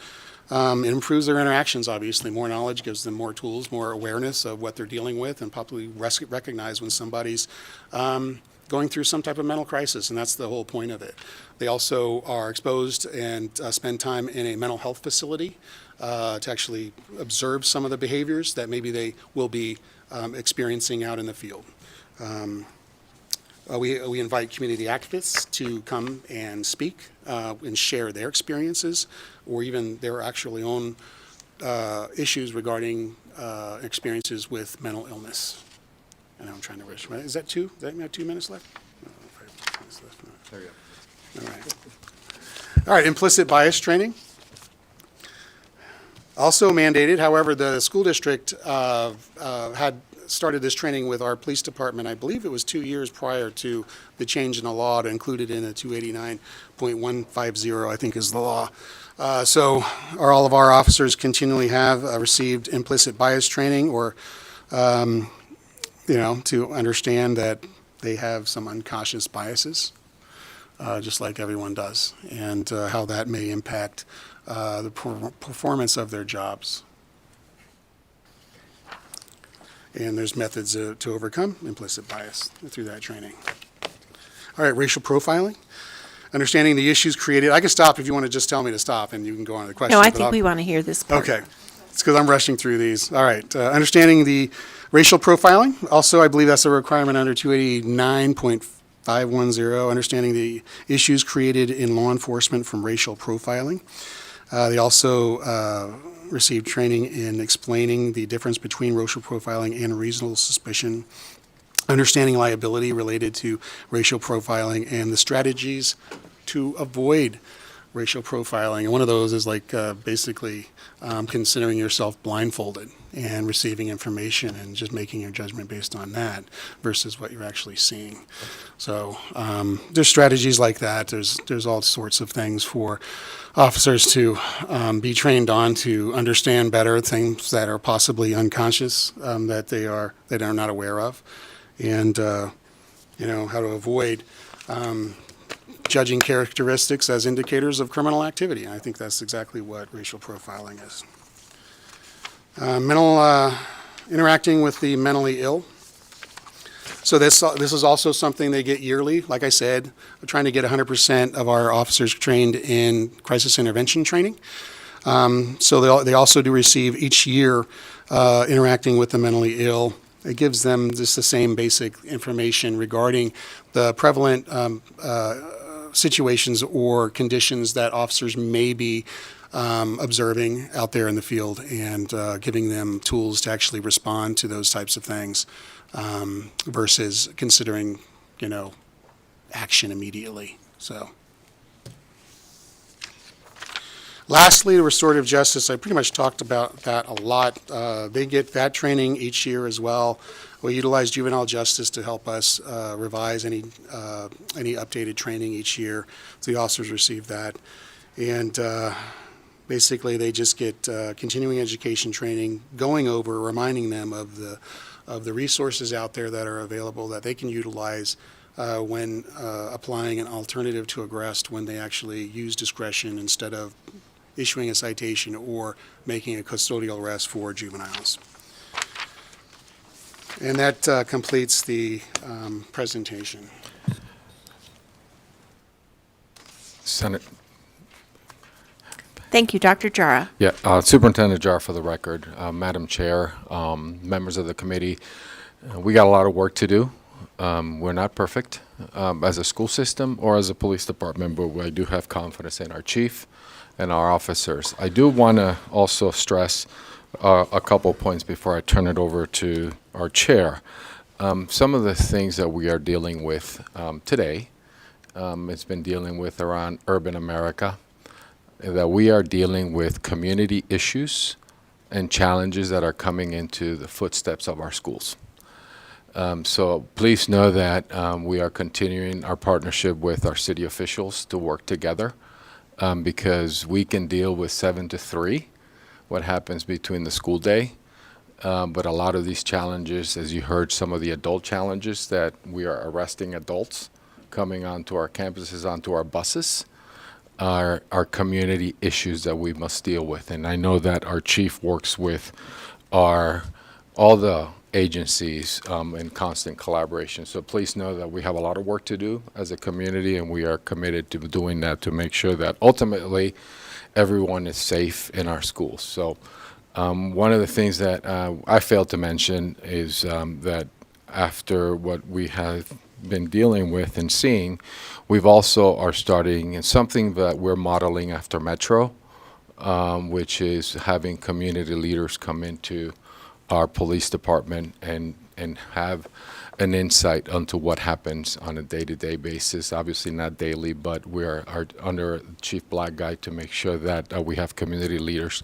It improves their interactions, obviously. More knowledge gives them more tools, more awareness of what they're dealing with, and probably recognize when somebody's going through some type of mental crisis, and that's the whole point of it. They also are exposed and spend time in a mental health facility to actually observe some of the behaviors that maybe they will be experiencing out in the field. We invite community activists to come and speak and share their experiences, or even their actually own issues regarding experiences with mental illness. And I'm trying to rush. Is that two? Does that have 2 minutes left? No, 5 minutes left. There you go. All right. All right, implicit bias training. Also mandated, however, the school district had started this training with our police department. I believe it was 2 years prior to the change in the law to include it in a 289.150, I think is the law. So all of our officers continually have received implicit bias training, or to understand that they have some unconscious biases, just like everyone does, and how that may impact the performance of their jobs. And there's methods to overcome implicit bias through that training. All right, racial profiling. Understanding the issues created. I can stop if you want to just tell me to stop, and you can go on to the question. No, I think we want to hear this part. Okay. It's because I'm rushing through these. All right. Understanding the racial profiling. Also, I believe that's a requirement under 289.510. Understanding the issues created in law enforcement from racial profiling. They also received training in explaining the difference between racial profiling and reasonable suspicion. Understanding liability related to racial profiling and the strategies to avoid racial profiling. And one of those is like basically considering yourself blindfolded and receiving information and just making your judgment based on that versus what you're actually seeing. So there's strategies like that. There's all sorts of things for officers to be trained on to understand better things that are possibly unconscious that they are not aware of, and how to avoid judging characteristics as indicators of criminal activity. And I think that's exactly what racial profiling is. Interacting with the mentally ill. So this is also something they get yearly. Like I said, we're trying to get 100% of our officers trained in crisis intervention training. So they also do receive each year interacting with the mentally ill. It gives them just the same basic information regarding the prevalent situations or conditions that officers may be observing out there in the field, and giving them tools to actually respond to those types of things versus considering, action immediately. So. Lastly, restorative justice. I pretty much talked about that a lot. They get that training each year as well. We utilize juvenile justice to help us revise any updated training each year. So the officers receive that. And basically they just get continuing education training, going over, reminding them of the resources out there that are available that they can utilize when applying an alternative to arrest, when they actually use discretion instead of issuing a citation or making a custodial arrest for juveniles. And that completes the presentation. Senate. Thank you, Dr. Jara. Yeah, Superintendent Jar for the record. Madam Chair, members of the committee, we got a lot of work to do. We're not perfect as a school system or as a police department, but I do have confidence in our chief and our officers. I do want to also stress a couple points before I turn it over to our chair. Some of the things that we are dealing with today, it's been dealing with around urban America, that we are dealing with community issues and challenges that are coming into the footsteps of our schools. So please know that we are continuing our partnership with our city officials to work together because we can deal with 7 to 3, what happens between the school day. But a lot of these challenges, as you heard, some of the adult challenges that we are arresting adults coming onto our campuses, onto our buses, are community issues that we must deal with. And I know that our chief works with all the agencies in constant collaboration. So please know that we have a lot of work to do as a community, and we are committed to doing that to make sure that ultimately everyone is safe in our schools. So one of the things that I failed to mention is that after what we have been dealing with and seeing, we've also are starting in something that we're modeling after Metro, which is having community leaders come into our police department and have an insight onto what happens on a day-to-day basis. Obviously not daily, but we are under Chief Black Guy to make sure that we have community leaders,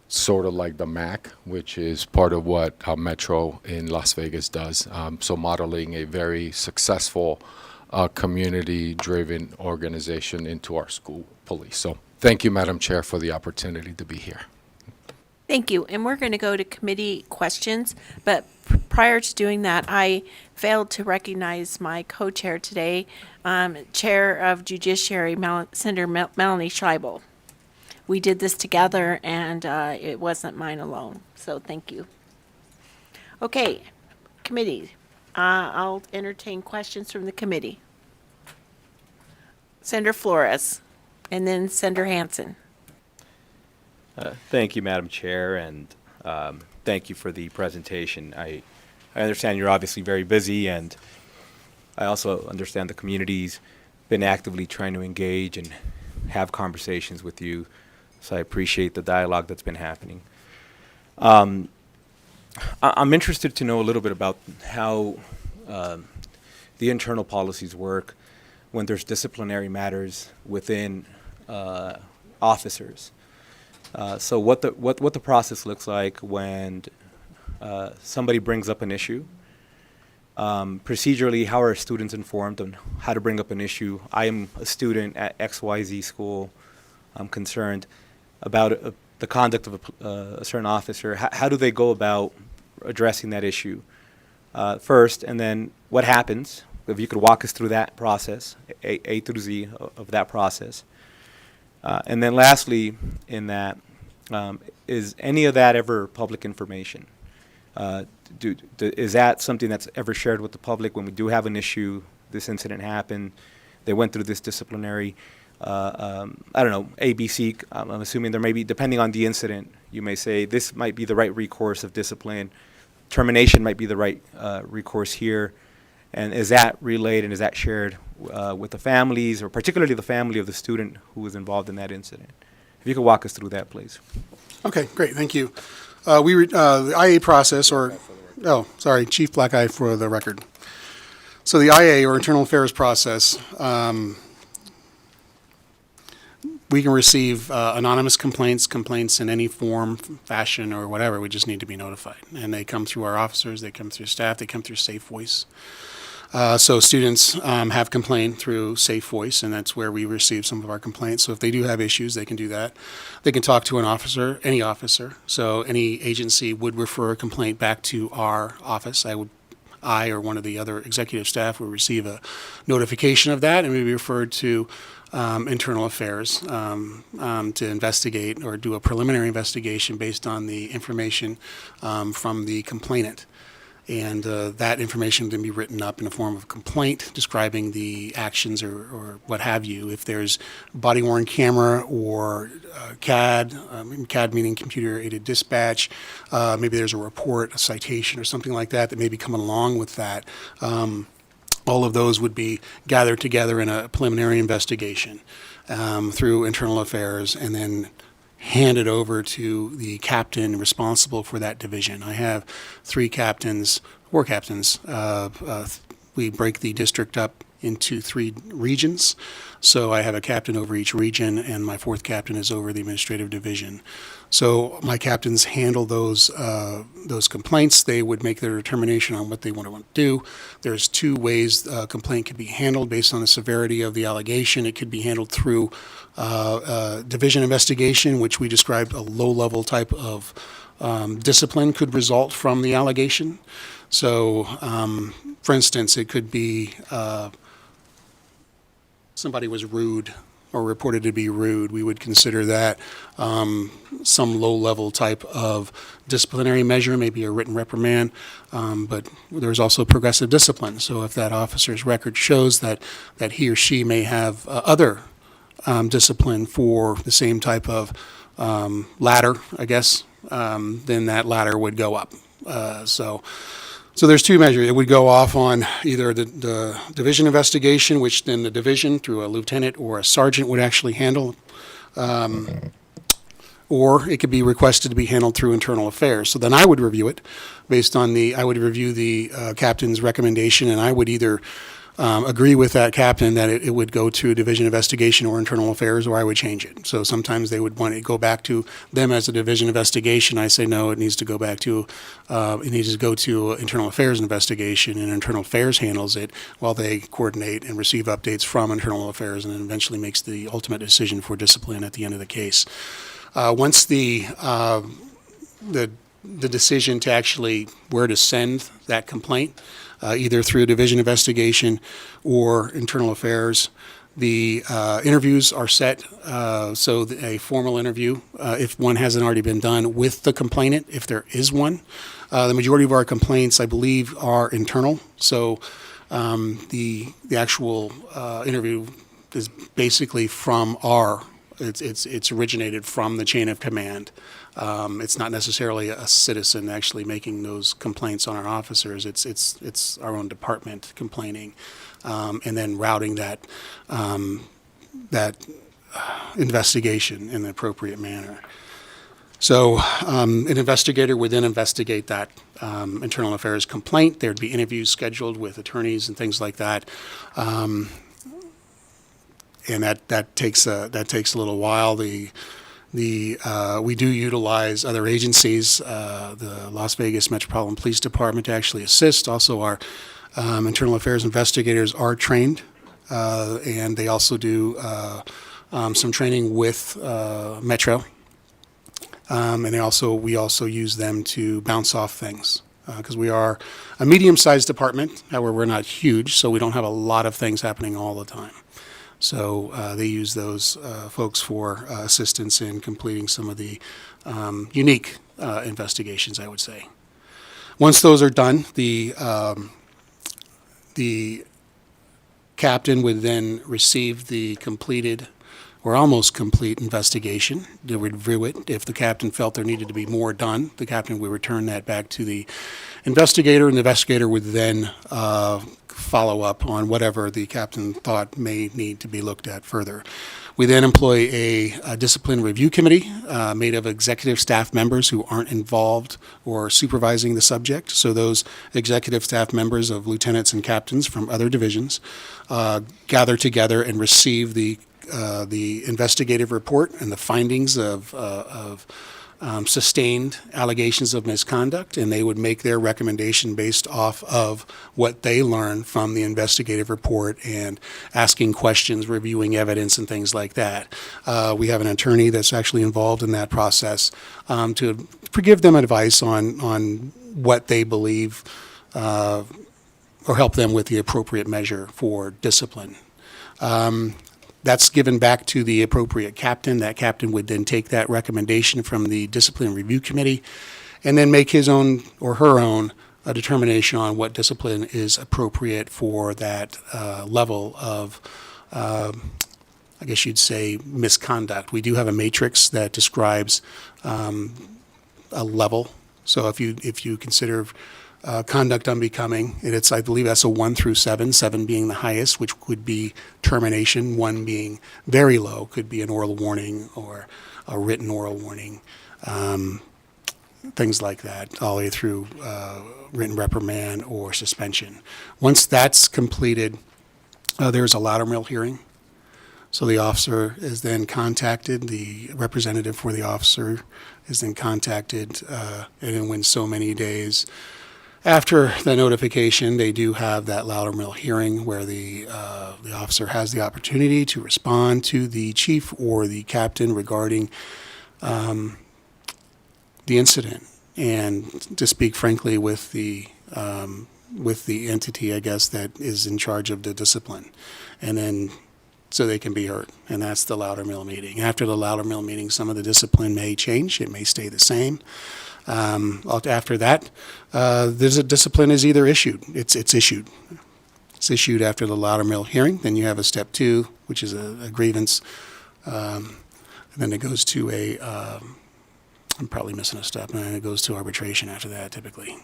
sort of like the MAC, which is part of what Metro in Las Vegas does. So modeling a very successful community-driven organization into our school police. So thank you, Madam Chair, for the opportunity to be here. Thank you. And we're going to go to committee questions. But prior to doing that, I failed to recognize my co-chair today, Chair of Judiciary, Senator Melanie Scheibel. We did this together, and it wasn't mine alone. So thank you. Okay, committee. I'll entertain questions from the committee. Senator Flores, and then Senator Hansen. Thank you, Madam Chair, and thank you for the presentation. I understand you're obviously very busy, and I also understand the community's been actively trying to engage and have conversations with you, so I appreciate the dialogue that's been happening. I'm interested to know a little bit about how the internal policies work when there's disciplinary matters within officers. So what the process looks like when somebody brings up an issue. Procedurally, how are students informed on how to bring up an issue? I am a student at XYZ school. I'm concerned about the conduct of a certain officer. How do they go about addressing that issue first, and then what happens? If you could walk us through that process, A through Z of that process. And then lastly, in that, is any of that ever public information? Is that something that's ever shared with the public when we do have an issue? This incident happened. They went through this disciplinary, I don't know, ABC. I'm assuming there may be, depending on the incident, you may say this might be the right recourse of discipline. Termination might be the right recourse here. And is that relayed and is that shared with the families, or particularly the family of the student who was involved in that incident? If you could walk us through that, please. Okay, great, thank you. The IA process, Chief Black Eye for the record. So the IA, or Internal Affairs process, we can receive anonymous complaints in any form, fashion, or whatever. We just need to be notified. And they come through our officers, they come through staff, they come through Safe Voice. So students have complained through Safe Voice, and that's where we receive some of our complaints. So if they do have issues, they can do that. They can talk to an officer, any officer. So any agency would refer a complaint back to our office. I or one of the other executive staff would receive a notification of that, and we'd be referred to Internal Affairs to investigate or do a preliminary investigation based on the information from the complainant. And that information can be written up in a form of complaint describing the actions or what have you. If there's body-worn camera or CAD, CAD meaning computer-aided dispatch, maybe there's a report, a citation, or something like that that may be coming along with that. All of those would be gathered together in a preliminary investigation through Internal Affairs, and then handed over to the captain responsible for that division. I have four captains. We break the district up into 3 regions. So I have a captain over each region, and my 4th captain is over the administrative division. So my captains handle those complaints. They would make their determination on what they want to do. There's 2 ways a complaint could be handled based on the severity of the allegation. It could be handled through division investigation, which we described a low-level type of discipline could result from the allegation. So, for instance, it could be somebody was rude or reported to be rude. We would consider that some low-level type of disciplinary measure, maybe a written reprimand, but there's also progressive discipline. So if that officer's record shows that he or she may have other discipline for the same type of ladder, I guess, then that ladder would go up. So there's 2 measures. It would go off on either the division investigation, which then the division through a lieutenant or a sergeant would actually handle, or it could be requested to be handled through Internal Affairs. So then I would review it based on I would review the captain's recommendation, and I would either agree with that captain that it would go to division investigation or Internal Affairs, or I would change it. So sometimes they would want it to go back to them as a division investigation. I say no, it needs to go back to Internal Affairs investigation, and Internal Affairs handles it while they coordinate and receive updates from Internal Affairs, and then eventually makes the ultimate decision for discipline at the end of the case. Once the decision to actually where to send that complaint, either through a division investigation or Internal Affairs, the interviews are set, so a formal interview, if one hasn't already been done, with the complainant, if there is one. The majority of our complaints, I believe, are internal, so the actual interview is basically from it's originated from the chain of command. It's not necessarily a citizen actually making those complaints on our officers. It's our own department complaining, and then routing that investigation in the appropriate manner. So an investigator would then investigate that Internal Affairs complaint. There'd be interviews scheduled with attorneys and things like that. and that takes a little while. We do utilize other agencies, the Las Vegas Metropolitan Police Department to actually assist. Also, our internal affairs investigators are trained, and they also do some training with Metro. And we also use them to bounce off things because we are a medium-sized department. However, we're not huge, so we don't have a lot of things happening all the time. So they use those folks for assistance in completing some of the unique investigations, I would say. Once those are done, the captain would then receive the completed or almost complete investigation. They would review it. If the captain felt there needed to be more done, the captain would return that back to the investigator, and the investigator would then follow up on whatever the captain thought may need to be looked at further. We then employ a discipline review committee made of executive staff members who aren't involved or supervising the subject. So those executive staff members of lieutenants and captains from other divisions gather together and receive the investigative report and the findings of sustained allegations of misconduct, and they would make their recommendation based off of what they learned from the investigative report and asking questions, reviewing evidence, and things like that. We have an attorney that's actually involved in that process to give them advice on what they believe or help them with the appropriate measure for discipline. That's given back to the appropriate captain. That captain would then take that recommendation from the discipline review committee and then make his own or her own determination on what discipline is appropriate for that level of, I guess you'd say, misconduct. We do have a matrix that describes a level. So if you consider conduct unbecoming, and I believe that's a 1 through 7, 7 being the highest, which could be termination, 1 being very low, could be an oral warning or a written oral warning, things like that, all the way through written reprimand or suspension. Once that's completed, there's a Loudermill hearing. So the officer is then contacted, the representative for the officer is then contacted, and then when so many days after the notification, they do have that Loudermill hearing where the officer has the opportunity to respond to the chief or the captain regarding the incident and to speak frankly with the entity, I guess, that is in charge of the discipline, and then so they can be heard. And that's the Loudermill meeting. After the Loudermill meeting, some of the discipline may change. It may stay the same. After that, there's a discipline is either issued. It's issued. It's issued after the Loudermill hearing. Then you have a step 2, which is a grievance. And then it goes to I'm probably missing a step, and then it goes to arbitration after that, typically.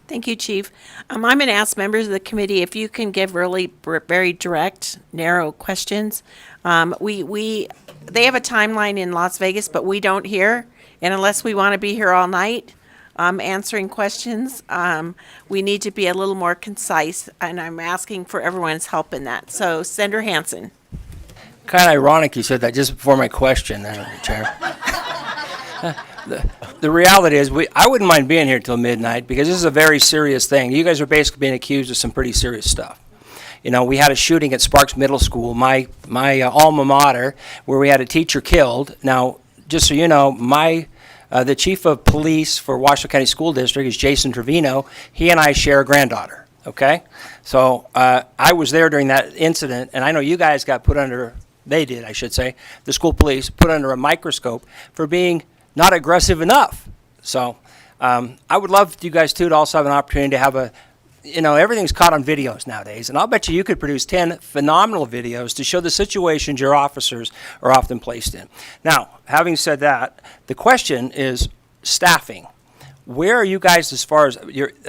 Thank you, Chief. I'm going to ask members of the committee if you can give really very direct, narrow questions. They have a timeline in Las Vegas, but we don't here. And unless we want to be here all night answering questions, we need to be a little more concise, and I'm asking for everyone's help in that. So, Senator Hansen. Kind of ironic you said that just before my question, Chair. The reality is, I wouldn't mind being here till midnight because this is a very serious thing. You guys are basically being accused of some pretty serious stuff. You know, we had a shooting at Sparks Middle School, my alma mater, where we had a teacher killed. Now, just so you know, the chief of police for Washoe County School District is Jason Trevino. He and I share a granddaughter, okay? So I was there during that incident, and I know you guys got put under, they did, I should say, the school police put under a microscope for being not aggressive enough. So I would love you guys, too, to also have an opportunity to have everything's caught on videos nowadays, and I'll bet you could produce 10 phenomenal videos to show the situations your officers are often placed in. Now, having said that, the question is staffing. Where are you guys as far as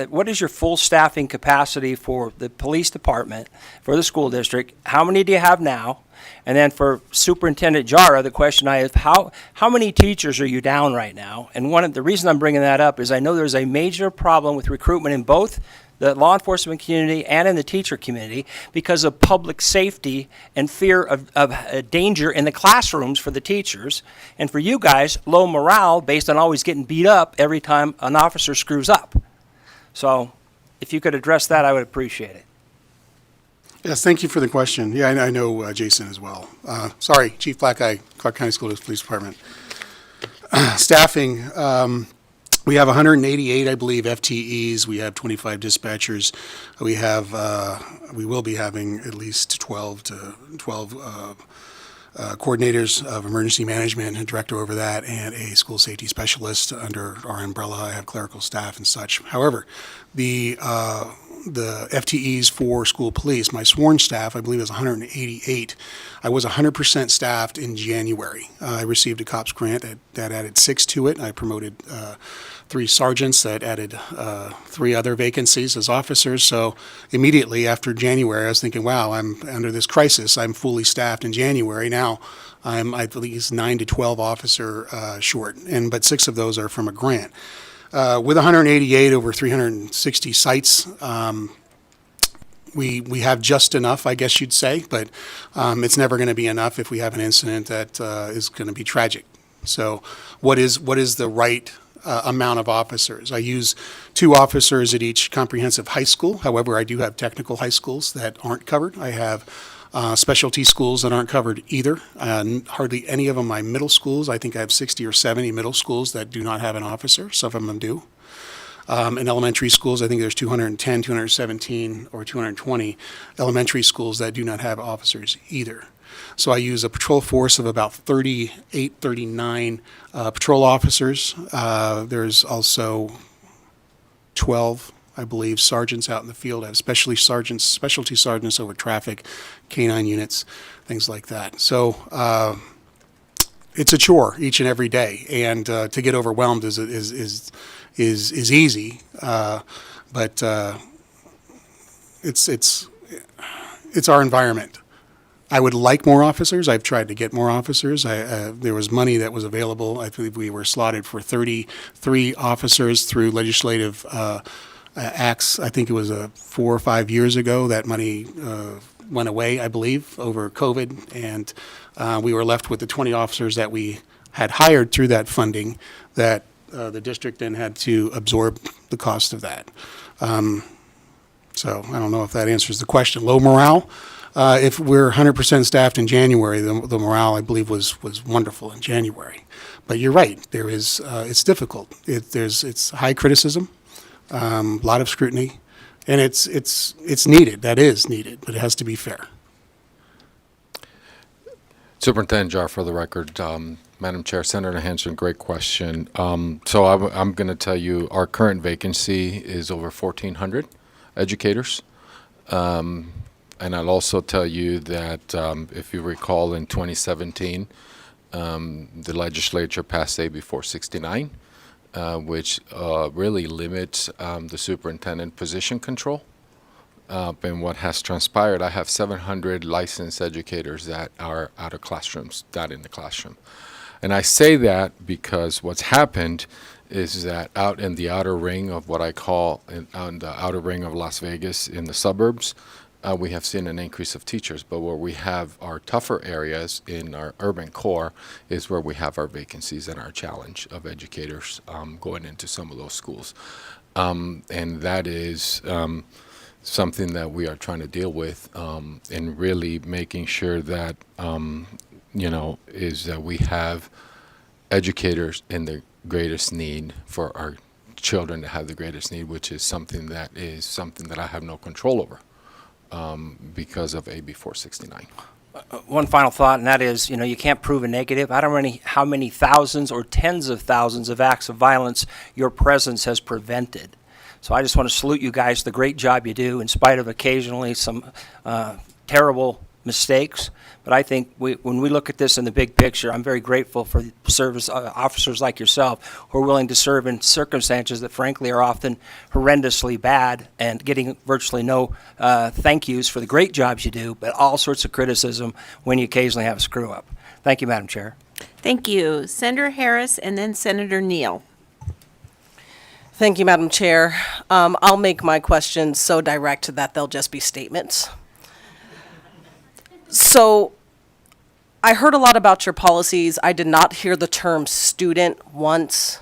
what is your full staffing capacity for the police department, for the school district? How many do you have now? And then for Superintendent Jara, the question I have, how many teachers are you down right now? And the reason I'm bringing that up is I know there's a major problem with recruitment in both the law enforcement community and in the teacher community because of public safety and fear of danger in the classrooms for the teachers. And for you guys, low morale based on always getting beat up every time an officer screws up. So if you could address that, I would appreciate it. Yes, thank you for the question. Yeah, I know Jason as well. Sorry, Chief Blackeye, Clark County School Police Department. Staffing, we have 188, I believe, FTEs. We have 25 dispatchers. We will be having at least 12 coordinators of emergency management, a director over that, and a school safety specialist under our umbrella. I have clerical staff and such. However, the FTEs for school police, my sworn staff, I believe, is 188. I was 100% staffed in January. I received a COPS grant that added 6 to it. I promoted 3 sergeants that added 3 other vacancies as officers. So immediately after January, I was thinking, wow, I'm under this crisis. I'm fully staffed in January. Now I'm at least 9 to 12 officer short, but 6 of those are from a grant. With 188 over 360 sites, we have just enough, I guess you'd say, but it's never going to be enough if we have an incident that is going to be tragic. So what is the right amount of officers? I use 2 officers at each comprehensive high school. However, I do have technical high schools that aren't covered. I have specialty schools that aren't covered either. Hardly any of them are middle schools. I think I have 60 or 70 middle schools that do not have an officer. Some of them do. In elementary schools, I think there's 210, 217, or 220 elementary schools that do not have officers either. So I use a patrol force of about 38, 39 patrol officers. There's also 12, I believe, sergeants out in the field. I have specialty sergeants over traffic, canine units, things like that. So it's a chore each and every day, and to get overwhelmed is easy, but it's our environment. I would like more officers. I've tried to get more officers. There was money that was available. I believe we were slotted for 33 officers through legislative acts. I think it was 4 or 5 years ago. That money went away, I believe, over COVID, and we were left with the 20 officers that we had hired through that funding that the district then had to absorb the cost of that. So I don't know if that answers the question. Low morale. If we're 100% staffed in January, the morale, I believe, was wonderful in January. But you're right. There is it's difficult. It's high criticism, a lot of scrutiny, and it's needed. That is needed, but it has to be fair. Superintendent Jar, for the record, Madam Chair, Senator Hanson, great question. So I'm going to tell you our current vacancy is over 1,400 educators. And I'll also tell you that if you recall in 2017, the legislature passed AB 469, which really limits the superintendent position control. And what has transpired, I have 700 licensed educators that are out of classrooms, not in the classroom. And I say that because what's happened is that out in the outer ring of what I call on the outer ring of Las Vegas in the suburbs, we have seen an increase of teachers, but where we have our tougher areas in our urban core is where we have our vacancies and our challenge of educators going into some of those schools. And that is something that we are trying to deal with in really making sure that, is that we have educators in the greatest need for our children to have the greatest need, which is something that I have no control over. Because of AB 469. One final thought, and that is, you can't prove a negative. I don't know how many thousands or tens of thousands of acts of violence your presence has prevented. So I just want to salute you guys, the great job you do, in spite of occasionally some terrible mistakes. But I think when we look at this in the big picture, I'm very grateful for service officers like yourself who are willing to serve in circumstances that frankly are often horrendously bad and getting virtually no thank yous for the great jobs you do, but all sorts of criticism when you occasionally have a screw up. Thank you, Madam Chair. Thank you. Senator Harris and then Senator Neal. Thank you, Madam Chair. I'll make my questions so direct that they'll just be statements. So I heard a lot about your policies. I did not hear the term student once.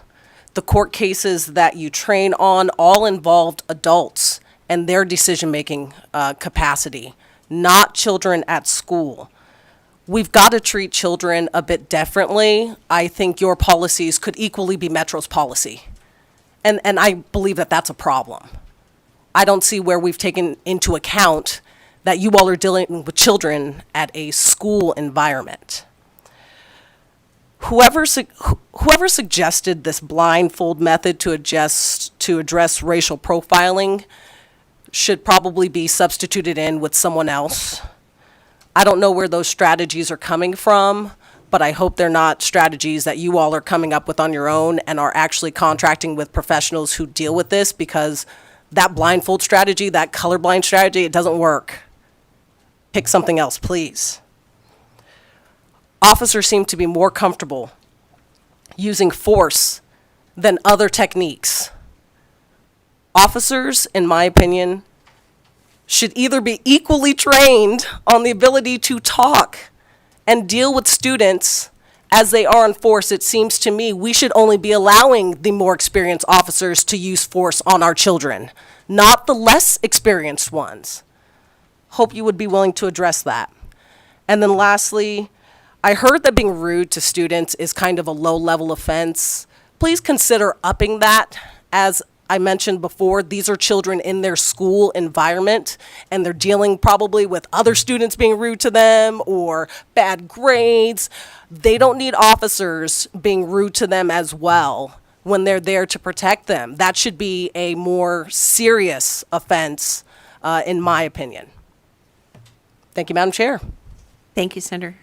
The court cases that you train on all involved adults and their decision-making capacity, not children at school. We've got to treat children a bit differently. I think your policies could equally be Metro's policy. And I believe that that's a problem. I don't see where we've taken into account that you all are dealing with children at a school environment. Whoever suggested this blindfold method to address racial profiling should probably be substituted in with someone else. I don't know where those strategies are coming from, but I hope they're not strategies that you all are coming up with on your own and are actually contracting with professionals who deal with this, because that blindfold strategy, that colorblind strategy, it doesn't work. Pick something else, please. Officers seem to be more comfortable using force than other techniques. Officers, in my opinion, should either be equally trained on the ability to talk and deal with students as they are in force. It seems to me we should only be allowing the more experienced officers to use force on our children, not the less experienced ones. Hope you would be willing to address that. And then lastly, I heard that being rude to students is kind of a low-level offense. Please consider upping that. As I mentioned before, these are children in their school environment, and they're dealing probably with other students being rude to them or bad grades. They don't need officers being rude to them as well when they're there to protect them. That should be a more serious offense, in my opinion. Thank you, Madam Chair. Thank you, Senator.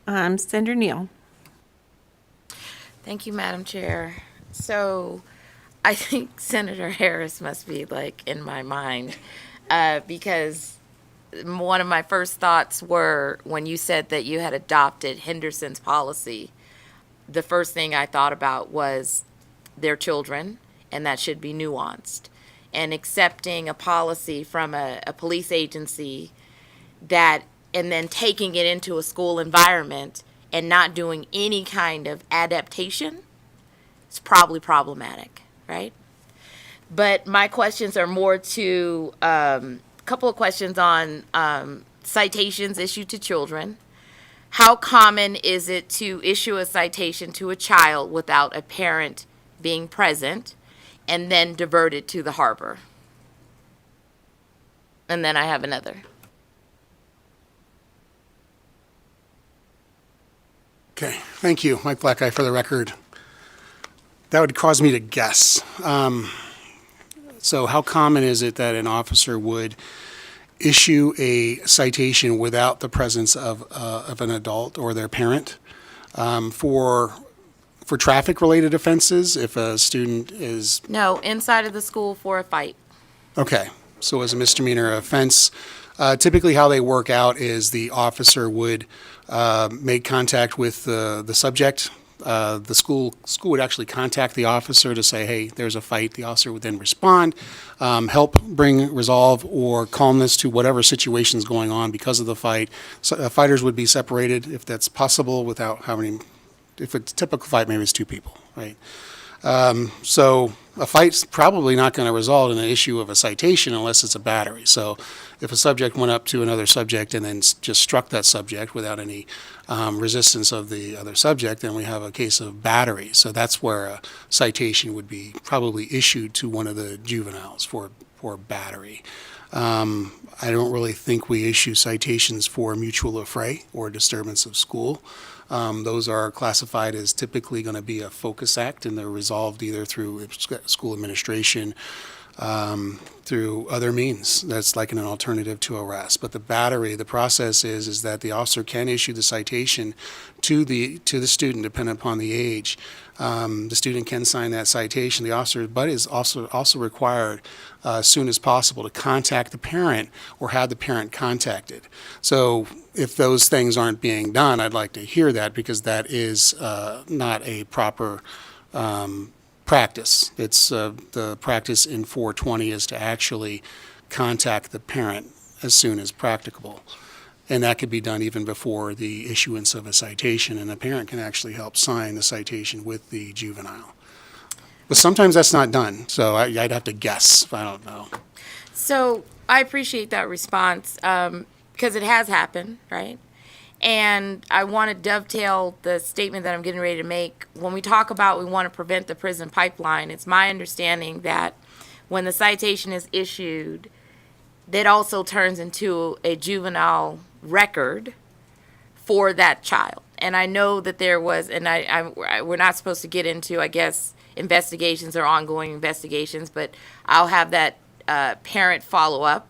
Senator Neal. Thank you, Madam Chair. So I think Senator Harris must be like in my mind, because one of my first thoughts were when you said that you had adopted Henderson's policy, the first thing I thought about was their children, and that should be nuanced. And accepting a policy from a police agency that, and then taking it into a school environment and not doing any kind of adaptation, it's probably problematic, right? But my questions are more to a couple of questions on citations issued to children. How common is it to issue a citation to a child without a parent being present and then divert it to the harbor? And then I have another. Okay, thank you, Mike Blackeye, for the record. That would cause me to guess. So how common is it that an officer would issue a citation without the presence of an adult or their parent? For traffic-related offenses, if a student is... No, inside of the school for a fight. Okay, so as a misdemeanor offense, typically how they work out is the officer would make contact with the subject. The school would actually contact the officer to say, hey, there's a fight. The officer would then respond, help bring resolve or calmness to whatever situation's going on because of the fight. So, fighters would be separated if that's possible without having, if it's a typical fight, maybe it's two people, right? So a fight's probably not going to result in an issue of a citation unless it's a battery. So if a subject went up to another subject and then just struck that subject without any resistance of the other subject, then we have a case of battery. So that's where a citation would be probably issued to one of the juveniles for battery. I don't really think we issue citations for mutual affray or disturbance of school. Those are classified as typically going to be a focus act, and they're resolved either through school administration, through other means. That's like an alternative to arrest. But the battery, the process is that the officer can issue the citation to the student, depending upon the age. The student can sign that citation. The officer, but is also required as soon as possible to contact the parent or have the parent contacted. So if those things aren't being done, I'd like to hear that, because that is not a proper practice. It's the practice in 420 is to actually contact the parent as soon as practicable. And that could be done even before the issuance of a citation, and the parent can actually help sign the citation with the juvenile. But sometimes that's not done, so I'd have to guess. I don't know. So I appreciate that response because it has happened, right? And I want to dovetail the statement that I'm getting ready to make. When we talk about we want to prevent the prison pipeline, it's my understanding that when the citation is issued, that also turns into a juvenile record for that child. And I know that there was, and we're not supposed to get into, I guess, investigations or ongoing investigations, but I'll have that parent follow up.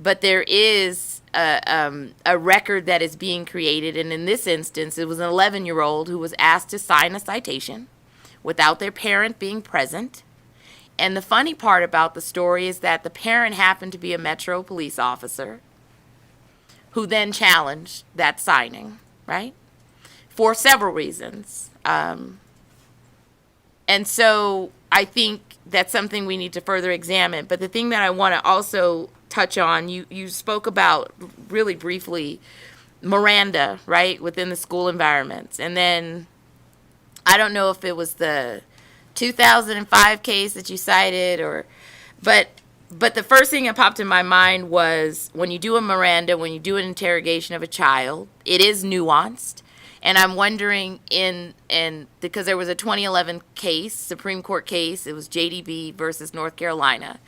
But there is a record that is being created, and in this instance, it was an 11-year-old who was asked to sign a citation without their parent being present. And the funny part about the story is that the parent happened to be a Metro police officer who then challenged that signing, right? For several reasons. And so I think that's something we need to further examine. But the thing that I want to also touch on, you spoke about really briefly Miranda, right, within the school environments. And then I don't know if it was the 2005 case that you cited but the first thing that popped in my mind was when you do a Miranda, when you do an interrogation of a child, it is nuanced. And I'm wondering because there was a 2011 case, Supreme Court case, it was JDB versus North Carolina.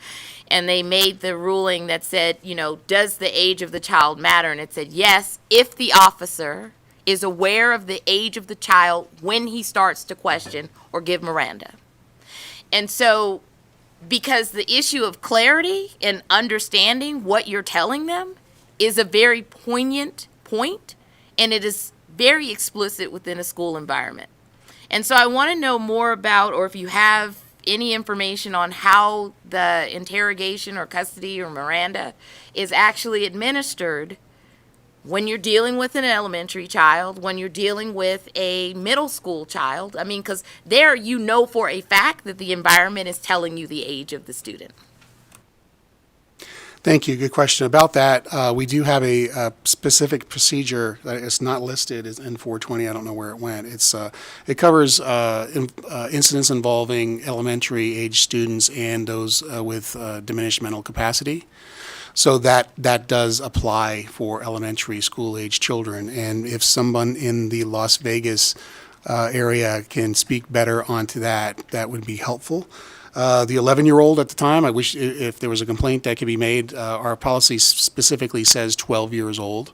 And they made the ruling that said, does the age of the child matter? And it said, yes, if the officer is aware of the age of the child when he starts to question or give Miranda. And so, because the issue of clarity and understanding what you're telling them is a very poignant point, and it is very explicit within a school environment. And so I want to know more about, or if you have any information on how the interrogation or custody or Miranda is actually administered when you're dealing with an elementary child, when you're dealing with a middle school child. I mean, because there for a fact that the environment is telling you the age of the student. Thank you. Good question. About that, we do have a specific procedure that is not listed as in 420. I don't know where it went. It covers incidents involving elementary age students and those with diminished mental capacity. So that does apply for elementary school age children. And if someone in the Las Vegas area can speak better onto that, that would be helpful. The 11-year-old at the time, I wish if there was a complaint that could be made, our policy specifically says 12 years old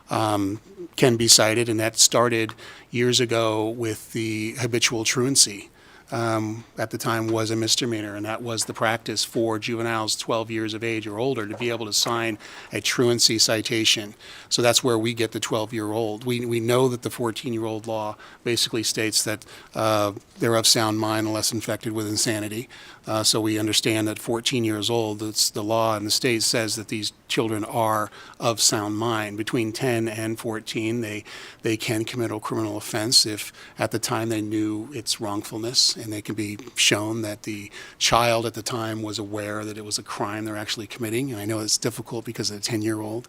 can be cited, and that started years ago with the habitual truancy. At the time was a misdemeanor, and that was the practice for juveniles 12 years of age or older to be able to sign a truancy citation. So that's where we get the 12-year-old. We know that the 14-year-old law basically states that they're of sound mind unless infected with insanity. So we understand that 14 years old, it's the law in the state says that these children are of sound mind. Between 10 and 14, they can commit a criminal offense if at the time they knew its wrongfulness, and they can be shown that the child at the time was aware that it was a crime they're actually committing. And I know it's difficult because of the 10-year-old.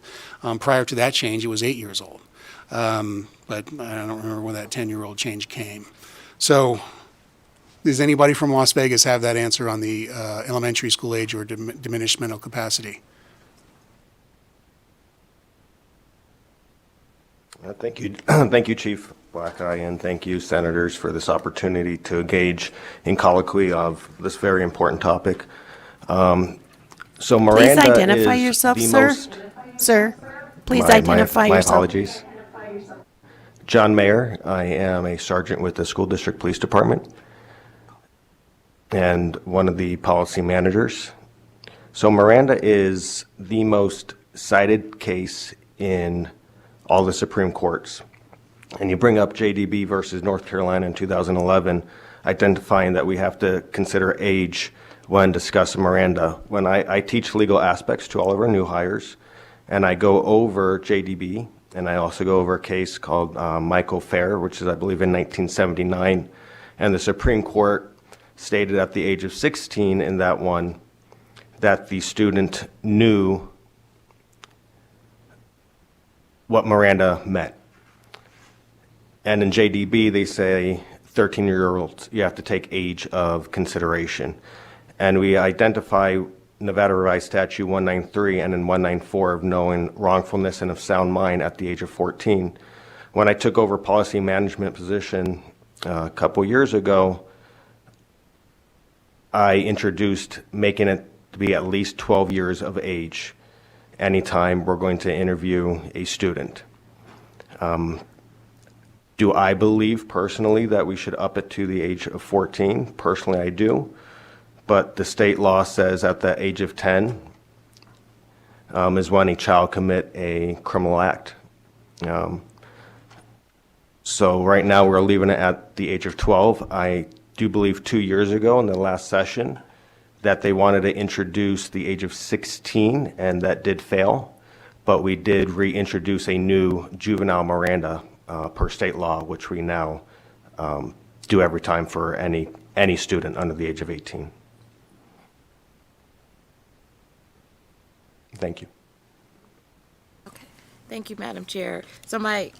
Prior to that change, it was 8 years old. But I don't remember when that 10-year-old change came. So does anybody from Las Vegas have that answer on the elementary school age or diminished mental capacity? Thank you, thank you, Chief Blackeye, and thank you, senators, for this opportunity to engage in colloquy of this very important topic. So Miranda Please identify is yourself, the sir. most- Sir, please My identify yourself. apologies. John Mayer. I am a sergeant with the School District Police Department and one of the policy managers. So Miranda is the most cited case in all the Supreme Courts. And you bring up JDB versus North Carolina in 2011, identifying that we have to consider age when discussing Miranda. When I teach legal aspects to all of our new hires, and I go over JDB, and I also go over a case called Michael Fair, which is, I believe, in 1979. And the Supreme Court stated at the age of 16 in that one that the student knew what Miranda meant. And in JDB, they say 13-year-olds, you have to take age of consideration. And we identify Nevada Revised Statute 193 and in 194 of knowing wrongfulness and of sound mind at the age of 14. When I took over policy management position a couple years ago, I introduced making it to be at least 12 years of age anytime we're going to interview a student. Do I believe personally that we should up it to the age of 14? Personally, I do. But the state law says at the age of 10 is when a child commit a criminal act. So right now we're leaving it at the age of 12. I do believe 2 years ago in the last session that they wanted to introduce the age of 16, and that did fail. But we did reintroduce a new juvenile Miranda per state law, which we now do every time for any student under the age of 18. Thank you. Okay, thank you, Madam Chair. So my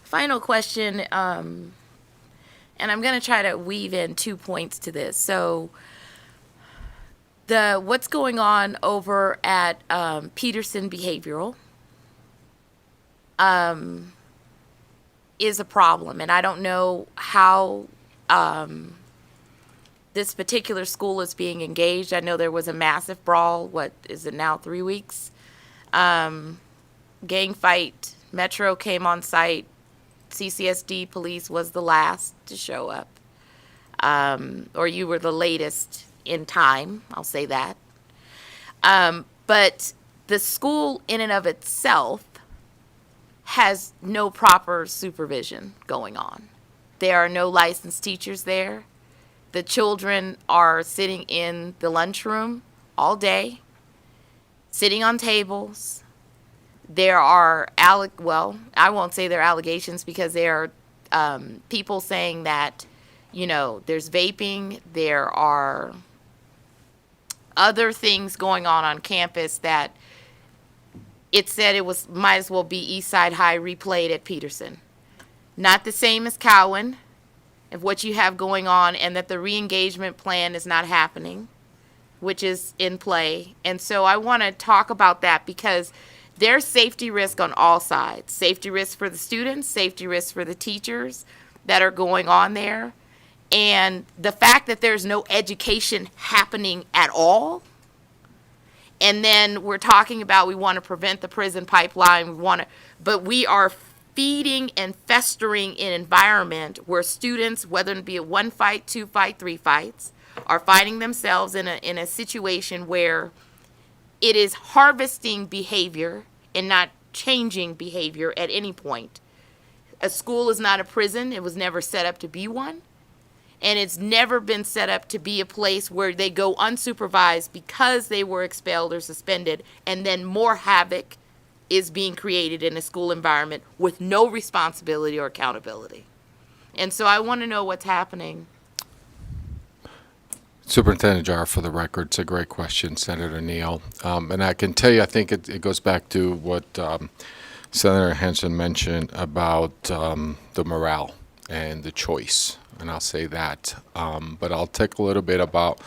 final question, and I'm going to try to weave in 2 points to this. So what's going on over at Peterson Behavioral is a problem, and I don't know how this particular school is being engaged. I know there was a massive brawl. What is it now? 3 weeks. Gang fight. Metro came on site. CCSD police was the last to show up, or you were the latest in time. I'll say that. But the school, in and of itself, has no proper supervision going on. There are no licensed teachers there. The children are sitting in the lunchroom all day, sitting on tables. There are, well, I won't say they're allegations because there are people saying that, you know, there's vaping, there are other things going on campus that it said it was might as well be East Side High replayed at Peterson. Not the same as Cowan, of what you have going on, and that the re-engagement plan is not happening, which is in play. And so I want to talk about that because there's safety risk on all sides. Safety risk for the students, safety risk for the teachers that are going on there. And the fact that there's no education happening at all. And then we're talking about we want to prevent the prison pipeline, but we are feeding and festering an environment where students, whether it be a 1 fight, 2 fight, 3 fights, are finding themselves in a situation where it is harvesting behavior and not changing behavior at any point. A school is not a prison. It was never set up to be one. And it's never been set up to be a place where they go unsupervised because they were expelled or suspended, and then more havoc is being created in a school environment with no responsibility or accountability. And so I want to know what's happening. Superintendent Jar, for the record, it's a great question, Senator Neal. And I can tell you, I think it goes back to what Senator Hansen mentioned about the morale and the choice. And I'll say that. But I'll take a little bit about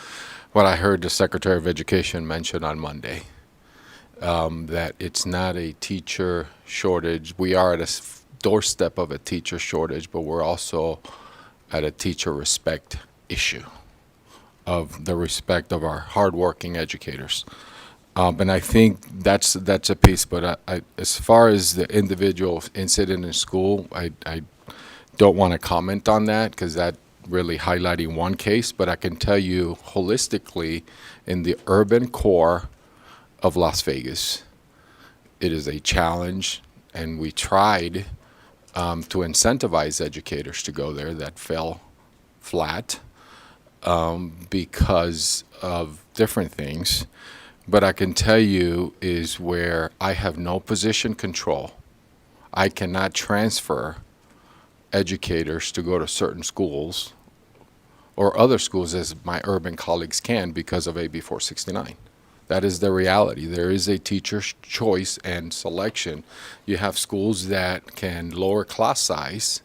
what I heard the Secretary of Education mention on Monday. That it's not a teacher shortage. We are at a doorstep of a teacher shortage, but we're also at a teacher respect issue, of the respect of our hardworking educators. And I think that's a piece, but I, as far as the individual incident in school, I don't want to comment on that because that really highlighting one case, but I can tell you holistically in the urban core of Las Vegas, it is a challenge, and we tried to incentivize educators to go there. That fell flat because of different things. But I can tell you is where I have no position control. I cannot transfer educators to go to certain schools or other schools as my urban colleagues can because of AB 469. That is the reality. There is a teacher's choice and selection. You have schools that can lower class size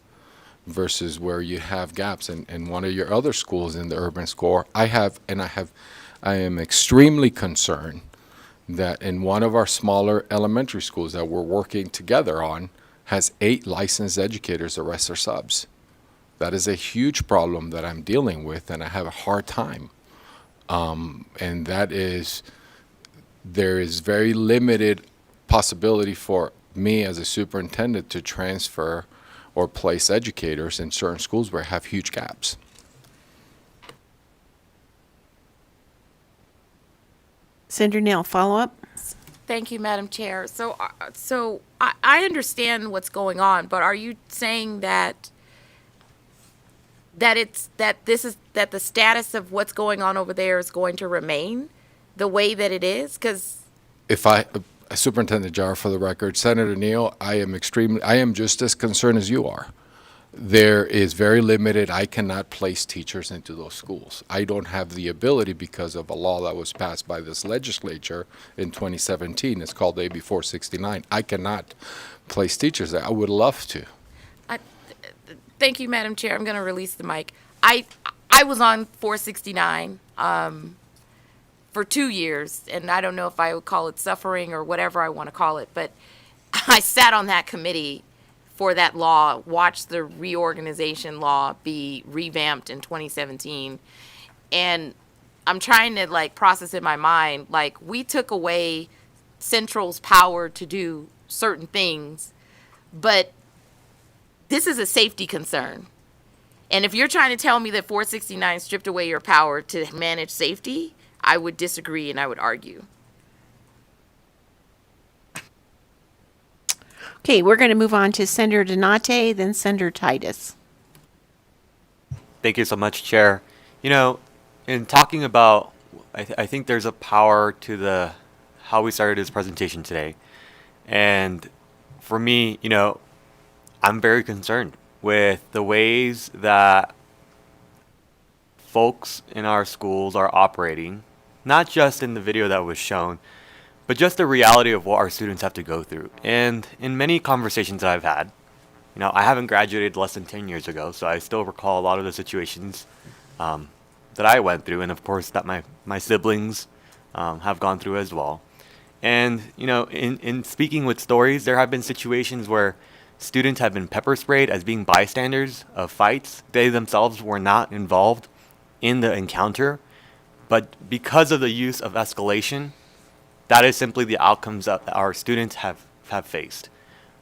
versus where you have gaps. And one of your other schools in the urban core, I am extremely concerned that in one of our smaller elementary schools that we're working together on has 8 licensed educators, the rest are subs. That is a huge problem that I'm dealing with, and I have a hard time. And that is, there is very limited possibility for me as a superintendent to transfer or place educators in certain schools where I have huge gaps. Senator Neal, follow up? Thank you, Madam Chair. So I understand what's going on, but are you saying that the status of what's going on over there is going to remain the way that it is? Because Superintendent Jar, for the record, Senator Neal, I am just as concerned as you are. There is very limited, I cannot place teachers into those schools. I don't have the ability because of a law that was passed by this legislature in 2017. It's called AB 469. I cannot place teachers there. I would love to. Thank you, Madam Chair. I'm going to release the mic. I was on 469 for 2 years, and I don't know if I would call it suffering or whatever I want to call it, but I sat on that committee for that law, watched the reorganization law be revamped in 2017, and I'm trying to like process in my mind, like we took away Central's power to do certain things, but this is a safety concern. And if you're trying to tell me that 469 stripped away your power to manage safety, I would disagree and I would argue. Okay, we're going to move on to Senator Donate, then Senator Titus. Thank you so much, Chair. You know, in talking about, I think there's a power to how we started this presentation today. And for me, you know, I'm very concerned with the ways that folks in our schools are operating, not just in the video that was shown, but just the reality of what our students have to go through. And in many conversations that I've had, you know, I haven't graduated less than 10 years ago, so I still recall a lot of the situations that I went through, and of course that my siblings have gone through as well. And, you know, in speaking with stories, there have been situations where students have been pepper sprayed as being bystanders of fights. They themselves were not involved in the encounter, but because of the use of escalation, that is simply the outcomes that our students have faced.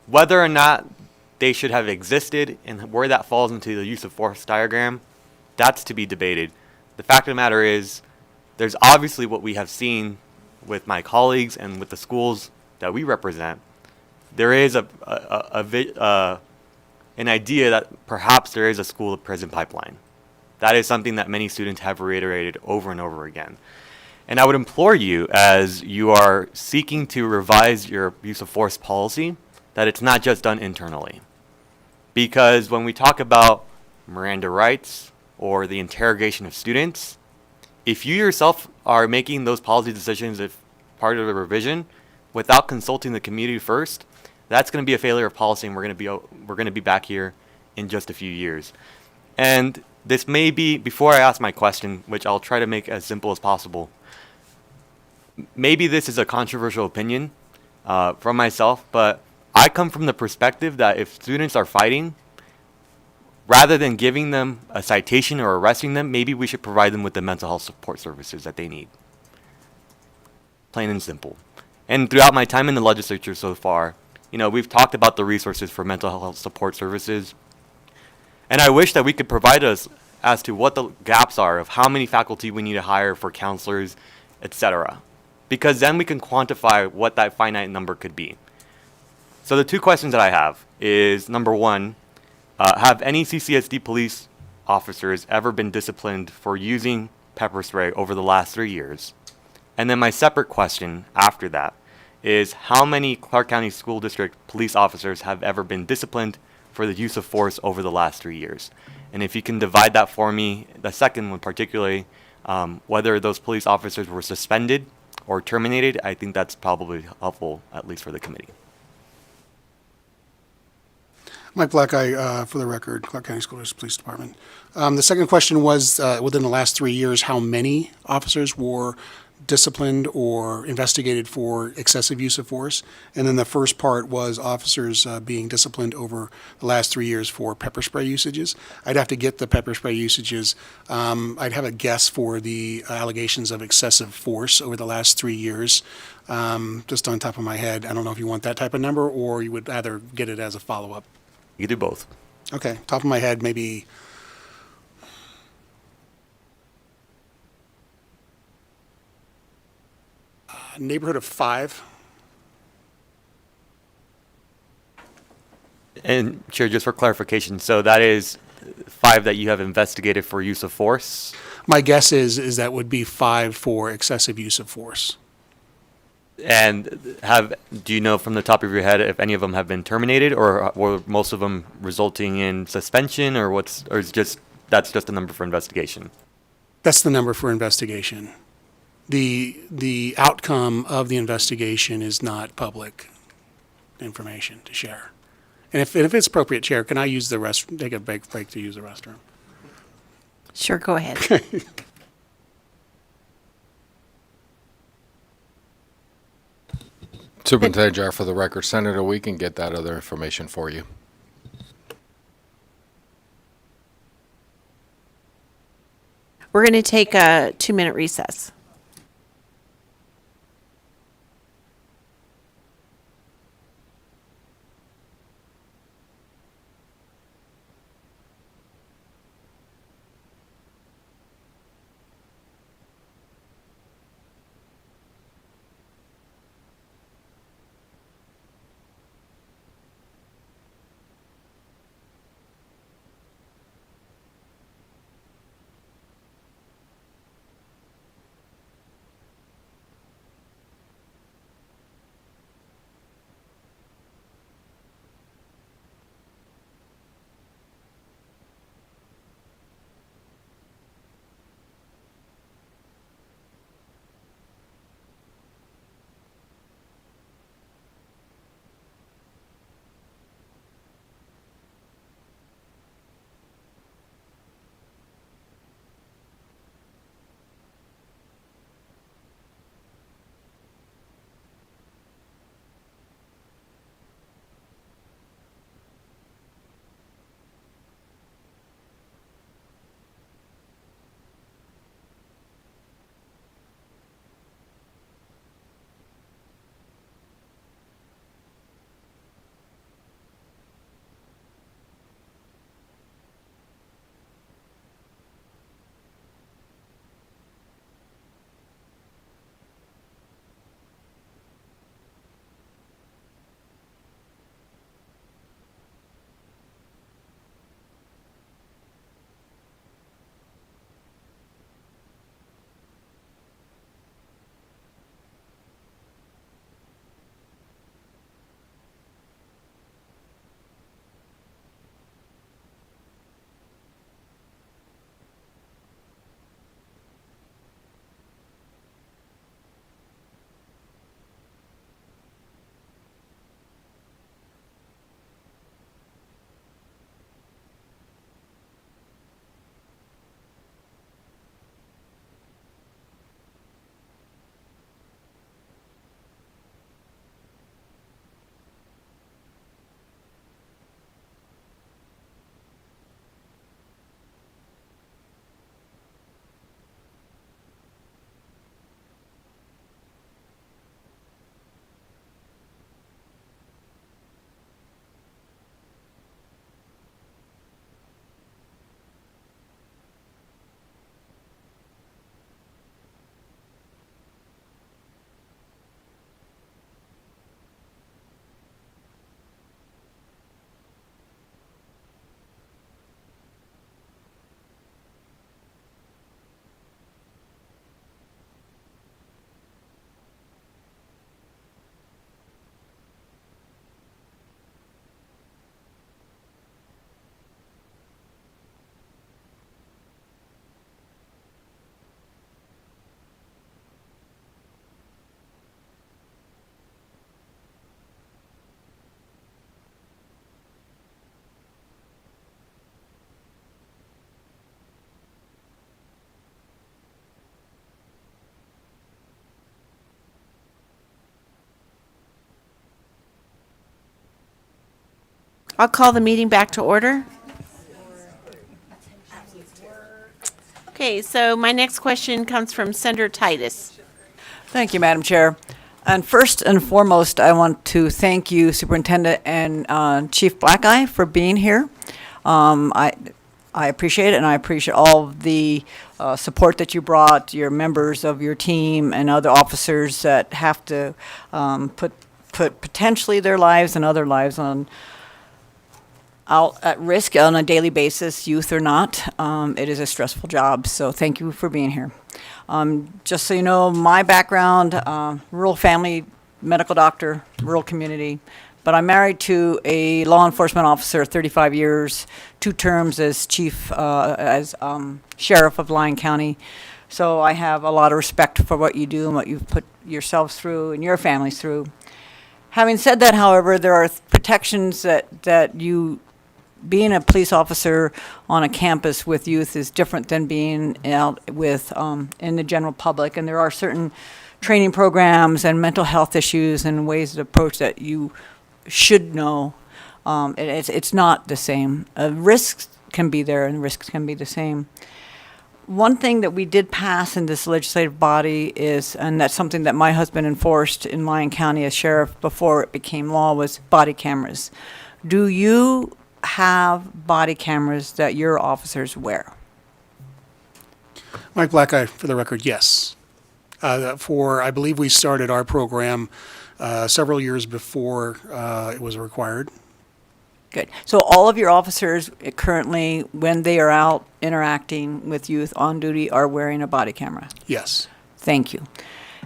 Whether or not they should have existed and where that falls into the use of force diagram, that's to be debated. The fact of the matter is, there's obviously what we have seen with my colleagues and with the schools that we represent. There is an idea that perhaps there is a school to prison pipeline. That is something that many students have reiterated over and over again. And I would implore you, as you are seeking to revise your use of force policy, that it's not just done internally. Because when we talk about Miranda rights or the interrogation of students, if you yourself are making those policy decisions as part of the revision without consulting the community first, that's going to be a failure of policy, and we're going to be back here in just a few years. And this may be, before I ask my question, which I'll try to make as simple as possible, maybe this is a controversial opinion from myself, but I come from the perspective that if students are fighting, rather than giving them a citation or arresting them, maybe we should provide them with the mental health support services that they need. Plain and simple. And throughout my time in the legislature so far, you know, we've talked about the resources for mental health support services. And I wish that we could provide us as to what the gaps are of how many faculty we need to hire for counselors, etc. Because then we can quantify what that finite number could be. So the two questions that I have is, number one, have any CCSD police officers ever been disciplined for using pepper spray over the last 3 years? And then my separate question after that is, how many Clark County School District police officers have ever been disciplined for the use of force over the last 3 years? And if you can divide that for me, the second one particularly, whether those police officers were suspended or terminated, I think that's probably helpful, at least for the committee. Mike Blackeye, for the record, Clark County School District Police Department. The second question was, within the last 3 years, how many officers were disciplined or investigated for excessive use of force? And then the first part was officers being disciplined over the last 3 years for pepper spray usages. I'd have to get the pepper spray usages. I'd have a guess for the allegations of excessive force over the last 3 years. Just on top of my head, I don't know if you want that type of number or you would rather get it as a follow-up. You can do both. Okay, top of my head, maybe neighborhood of 5. And Chair, just for clarification, so that is 5 that you have investigated for use of force? My guess is that would be 5 for excessive use of force. And do you know from the top of your head if any of them have been terminated, or were most of them resulting in suspension, or is that's just a number for investigation? That's the number for investigation. The outcome of the investigation is not public information to share. And if it's appropriate, Chair, can I use the take a break to use the restroom? Sure, go ahead. Superintendent Jar, for the record, Senator, we can get that other information for you. We're going to take a 2-minute recess. I'll call the meeting back to order. Okay, so my next question comes from Senator Titus. Thank you, Madam Chair. And first and foremost, I want to thank you, Superintendent and Chief Blackeye, for being here. I appreciate it, and I appreciate all of the support that you brought, your members of your team and other officers that have to put potentially their lives and other lives out at risk on a daily basis, youth or not. It is a stressful job, so thank you for being here. Just so you know, my background, rural family, medical doctor, rural community, but I'm married to a law enforcement officer, 35 years, 2 terms as sheriff of Lyon County. So I have a lot of respect for what you do and what you've put yourselves through and your families through. Having said that, however, there are protections that you, being a police officer on a campus with youth is different than being out with in the general public, and there are certain training programs and mental health issues and ways to approach that you should know. It's not the same. Risks can be there, and risks can be the same. One thing that we did pass in this legislative body is, and that's something that my husband enforced in Lyon County as sheriff before it became law, was body cameras. Do you have body cameras that your officers wear? Mike Blackeye, for the record, yes. I believe we started our program several years before it was required. Good. So all of your officers currently, when they are out interacting with youth on duty, are wearing a body camera? Yes. Thank you.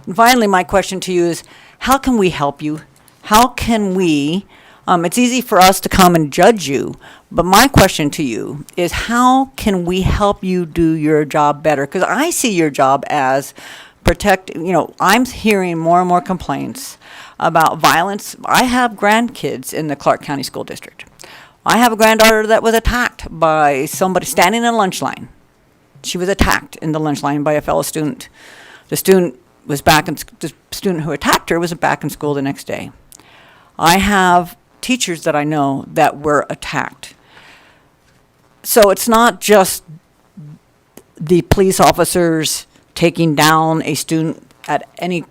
And finally, my question to you is, how can we help you? How can we, it's easy for us to come and judge you, but my question to you is, how can we help you do your job better? Because I see your job as I'm hearing more and more complaints about violence. I have grandkids in the Clark County School District. I have a granddaughter that was attacked by somebody standing in a lunch line. She was attacked in the lunch line by a fellow student. The student who attacked her was back in school the next day. I have teachers that I know that were attacked. So it's not just the police officers taking down a student at any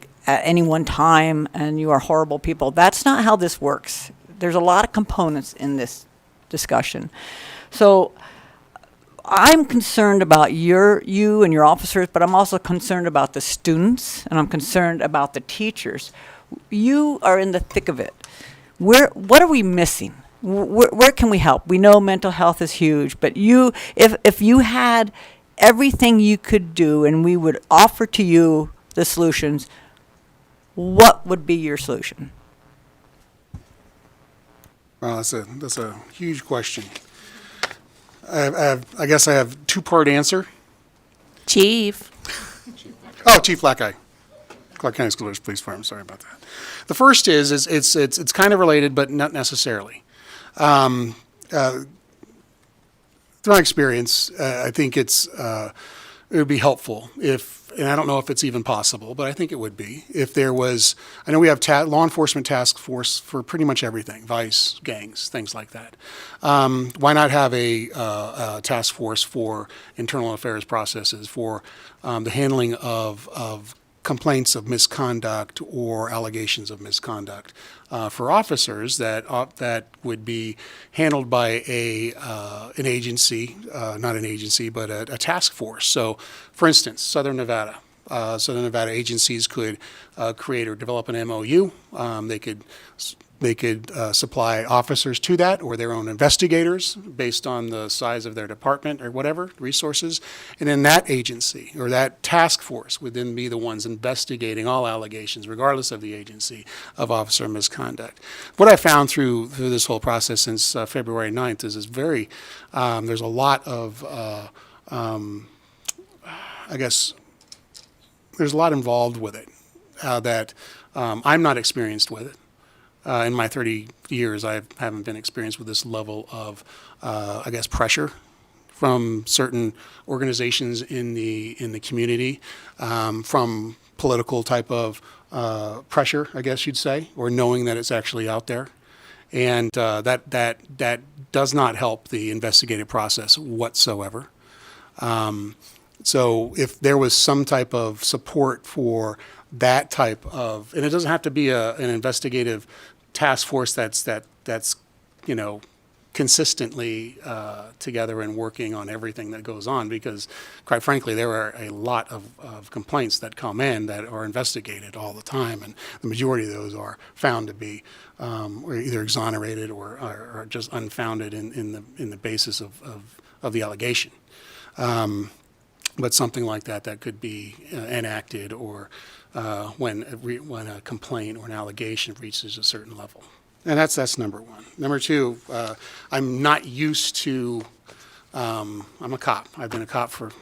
one time and you are horrible people. That's not how this works. There's a lot of components in this discussion. So I'm concerned about you and your officers, but I'm also concerned about the students, and I'm concerned about the teachers. You are in the thick of it. What are we missing? Where can we help? We know mental health is huge, but if you had everything you could do and we would offer to you the solutions, what would be your solution? Well, that's a huge question. I guess I have 2-part answer. Chief. Oh, Chief Blackeye, Clark County School District Police Department. Sorry about that. The first is it's kind of related, but not necessarily. Through my experience, I think it would be helpful if, and I don't know if it's even possible, but I think it would be, if there was, I know we have law enforcement task force for pretty much everything, vice, gangs, things like that. Why not have a task force for internal affairs processes, for the handling of complaints of misconduct or allegations of misconduct for officers that would be handled by an agency, not an agency, but a task force. So, for instance, Southern Nevada agencies could create or develop an MOU. They could supply officers to that, or their own investigators based on the size of their department or whatever, resources. And then that agency or that task force would then be the ones investigating all allegations, regardless of the agency, of officer misconduct. What I found through this whole process since February 9th is there's a lot of, I guess, there's a lot involved with it that I'm not experienced with it. In my 30 years, I haven't been experienced with this level of, I guess, pressure from certain organizations in the community, from political type of pressure, I guess you'd say, or knowing that it's actually out there. And that does not help the investigative process whatsoever. So if there was some type of support for that type of, and it doesn't have to be an investigative task force that's consistently together and working on everything that goes on, because quite frankly, there are a lot of complaints that come in that are investigated all the time, and the majority of those are found to be or either exonerated or just unfounded in the basis of the allegation. But something like that could be enacted or when a complaint or an allegation reaches a certain level. And that's number one. Number two, I'm not used to, I'm a cop. I've been a cop for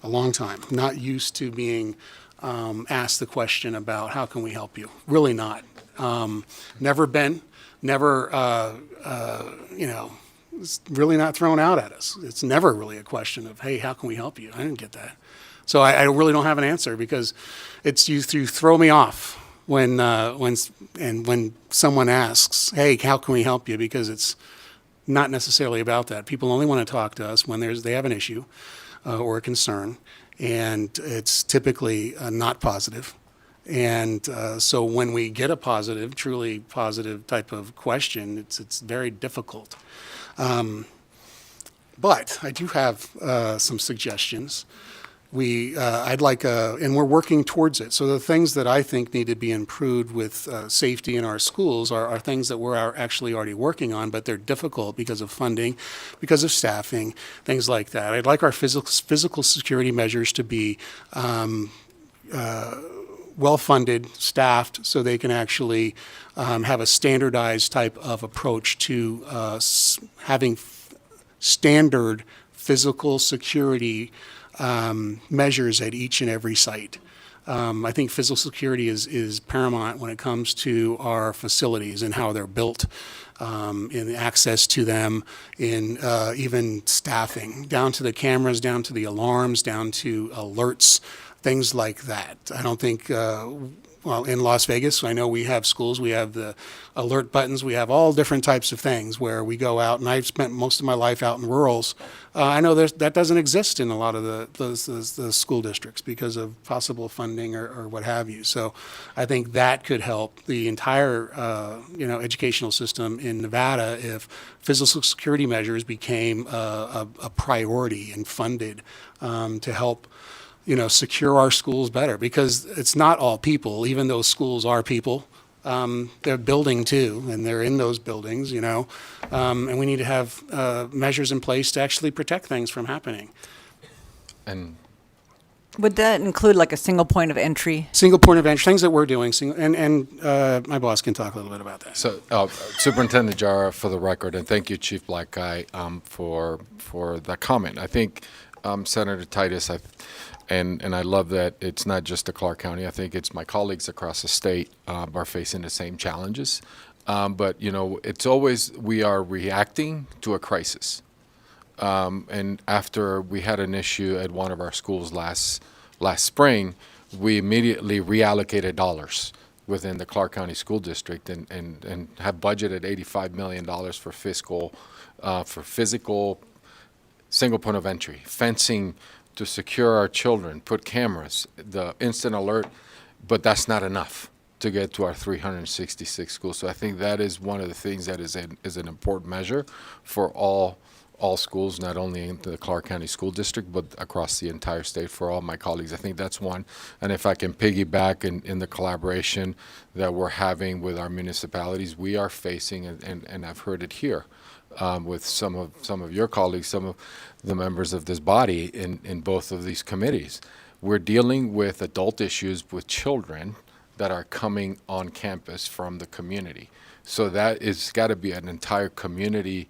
a long time. Not used to being asked the question about how can we help you? Really not. Never been, never, it's really not thrown out at us. It's never really a question of, hey, how can we help you? I didn't get that. So I really don't have an answer, because it's you throw me off when someone asks, hey, how can we help you? Because it's not necessarily about that. People only want to talk to us when they have an issue or a concern, and it's typically not positive. And so when we get a positive, truly positive type of question, it's very difficult. But I do have some suggestions. I'd like, and we're working towards it. So the things that I think need to be improved with safety in our schools are things that we're actually already working on, but they're difficult because of funding, because of staffing, things like that. I'd like our physical security measures to be well-funded, staffed, so they can actually have a standardized type of approach to having standard physical security measures at each and every site. I think physical security is paramount when it comes to our facilities and how they're built, in access to them, in even staffing, down to the cameras, down to the alarms, down to alerts, things like that. I don't think, well, in Las Vegas, I know we have schools, we have the alert buttons, we have all different types of things where we go out, and I've spent most of my life out in rurals. I know that doesn't exist in a lot of the school districts because of possible funding or what have you. So I think that could help the entire, educational system in Nevada if physical security measures became a priority and funded to help secure our schools better, because it's not all people, even though schools are people. They're building too, and they're in those buildings, and we need to have measures in place to actually protect things from happening. And Would that include like a single point of entry? Single point of entry, things that we're doing, and my boss can talk a little bit about that. so, Superintendent Jara, for the record, and thank you, Chief Black Guy, for that comment. I think Senator Titus, and I love that it's not just the Clark County. I think it's my colleagues across the state are facing the same challenges. But, it's always we are reacting to a crisis. And after we had an issue at one of our schools last spring, we immediately reallocated dollars within the Clark County School District and have budgeted $85 million for physical single point of entry, fencing to secure our children, put cameras, the instant alert, but that's not enough to get to our 366 schools. So I think that is one of the things that is an important measure for all schools, not only in the Clark County School District, but across the entire state for all my colleagues. I think that's one. And if I can piggyback in the collaboration that we're having with our municipalities, we are facing, and I've heard it here, with some of your colleagues, some of the members of this body in both of these committees. We're dealing with adult issues with children that are coming on campus from the community. So that is got to be an entire community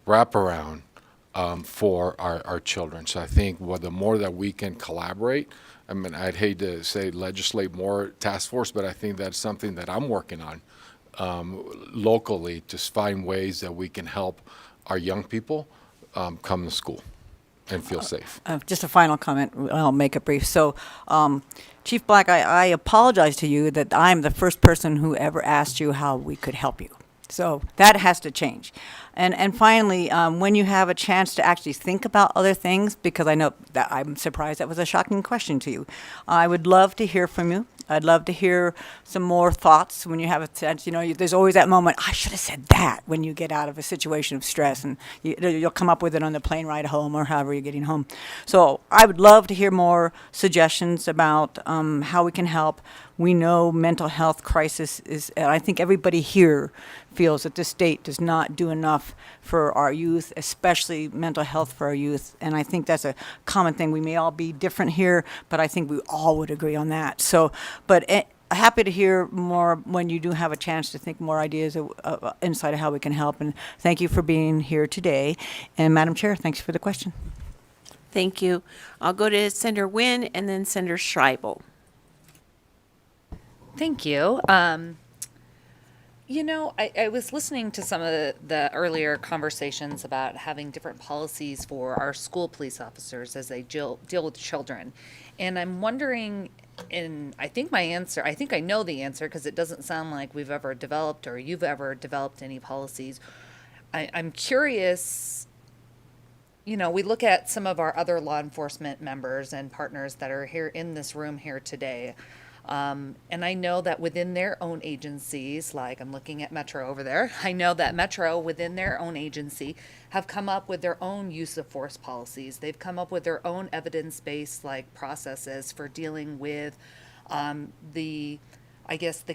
wraparound for our children. So I think the more that we can collaborate, I mean, I'd hate to say legislate more task force, but I think that's something that I'm working on locally to find ways that we can help our young people come to school and feel safe. Just a final comment. I'll make it brief. So, Chief Black, I apologize to you that I'm the first person who ever asked you how we could help you. So that has to change. And finally, when you have a chance to actually think about other things, because I know that I'm surprised that was a shocking question to you, I would love to hear from you. I'd love to hear some more thoughts when you have a chance. There's always that moment, I should have said that, when you get out of a situation of stress, and you'll come up with it on the plane ride home or however you're getting home. So I would love to hear more suggestions about how we can help. We know mental health crisis is, and I think everybody here feels that the state does not do enough for our youth, especially mental health for our youth. And I think that's a common thing. We may all be different here, but I think we all would agree on that. So, but happy to hear more when you do have a chance to think more ideas inside of how we can help. And thank you for being here today. And Madam Chair, thanks for the question. Thank you. I'll go to Senator Nguyen and then Senator Schreibel. Thank you. I was listening to some of the earlier conversations about having different policies for our school police officers as they deal with children. And I'm wondering, and I think I know the answer because it doesn't sound like we've ever developed or you've ever developed any policies. I'm curious, we look at some of our other law enforcement members and partners that are here in this room here today. And I know that within their own agencies, like I'm looking at Metro over there, I know that Metro within their own agency have come up with their own use of force policies. They've come up with their own evidence-based processes for dealing with the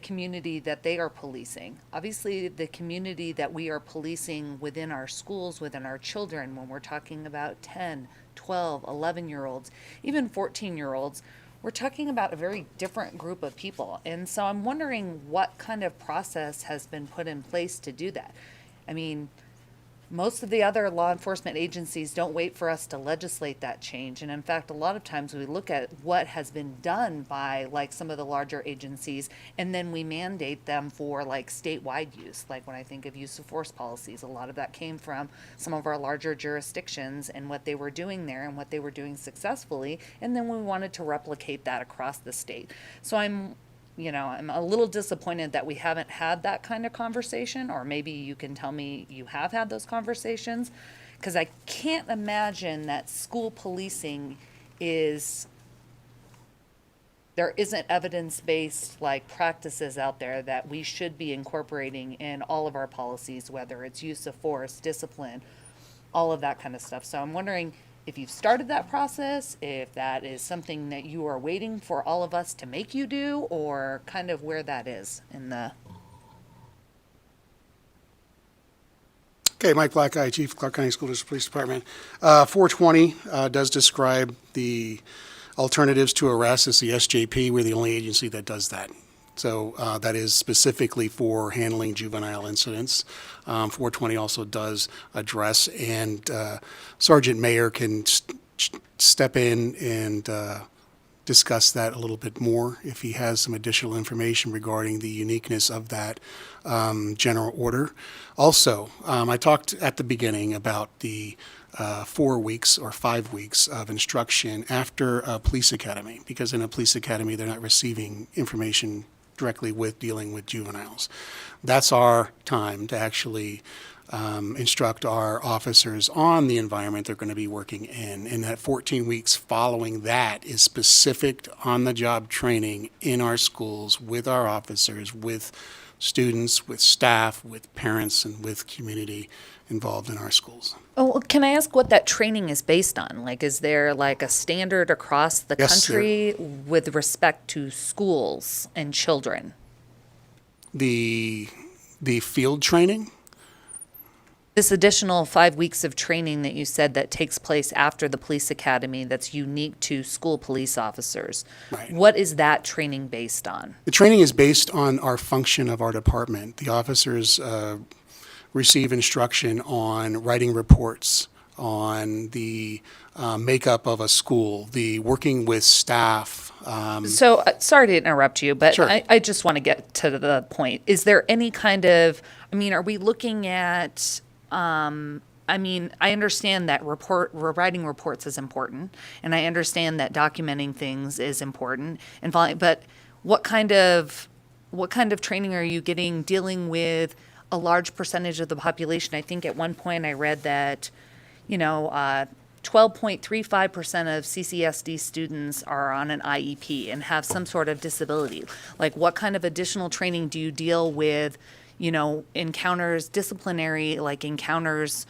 community that they are policing. Obviously, the community that we are policing within our schools, within our children, when we're talking about 10, 12, 11-year-olds, even 14-year-olds, we're talking about a very different group of people. And so I'm wondering what kind of process has been put in place to do that. I mean, most of the other law enforcement agencies don't wait for us to legislate that change. And in fact, a lot of times we look at what has been done by some of the larger agencies, and then we mandate them for statewide use. Like when I think of use of force policies, a lot of that came from some of our larger jurisdictions and what they were doing there and what they were doing successfully. And then we wanted to replicate that across the state. So I'm a little disappointed that we haven't had that kind of conversation, or maybe you can tell me you have had those conversations, because I can't imagine that school policing there isn't evidence-based practices out there that we should be incorporating in all of our policies, whether it's use of force, discipline, all of that kind of stuff. So I'm wondering if you've started that process, if that is something that you are waiting for all of us to make you do, or kind of where that is in the... Okay, Mike Blackeye, Chief of Clark County School District Police Department. 420 does describe the alternatives to arrest. It's the SJP. We're the only agency that does that. So that is specifically for handling juvenile incidents. 420 also does address, and Sergeant Mayer can step in and discuss that a little bit more if he has some additional information regarding the uniqueness of that general order. Also, I talked at the beginning about the 4 weeks or 5 weeks of instruction after a police academy, because in a police academy they're not receiving information directly with dealing with juveniles. That's our time to actually instruct our officers on the environment they're going to be working in. And that 14 weeks following that is specific on-the-job training in our schools with our officers, with students, with staff, with parents, and with community involved in our schools. Oh, can I ask what that training is based on? Is there a standard across the country with respect to schools and children? The field training? This additional 5 weeks of training that you said that takes place after the police academy that's unique to school police officers. Right. What is that training based on? The training is based on our function of our department. The officers receive instruction on writing reports, on the makeup of a school, the working with staff. So, sorry to interrupt you, but Sure. I just want to get to the point. Is there any kind of, are we looking at, I understand that writing reports is important, and I understand that documenting things is important, but what kind of training are you getting dealing with a large percentage of the population. I think at one point I read that, 12.35% of CCSD students are on an IEP and have some sort of disability. Like, what kind of additional training do you deal with, encounters, disciplinary, like encounters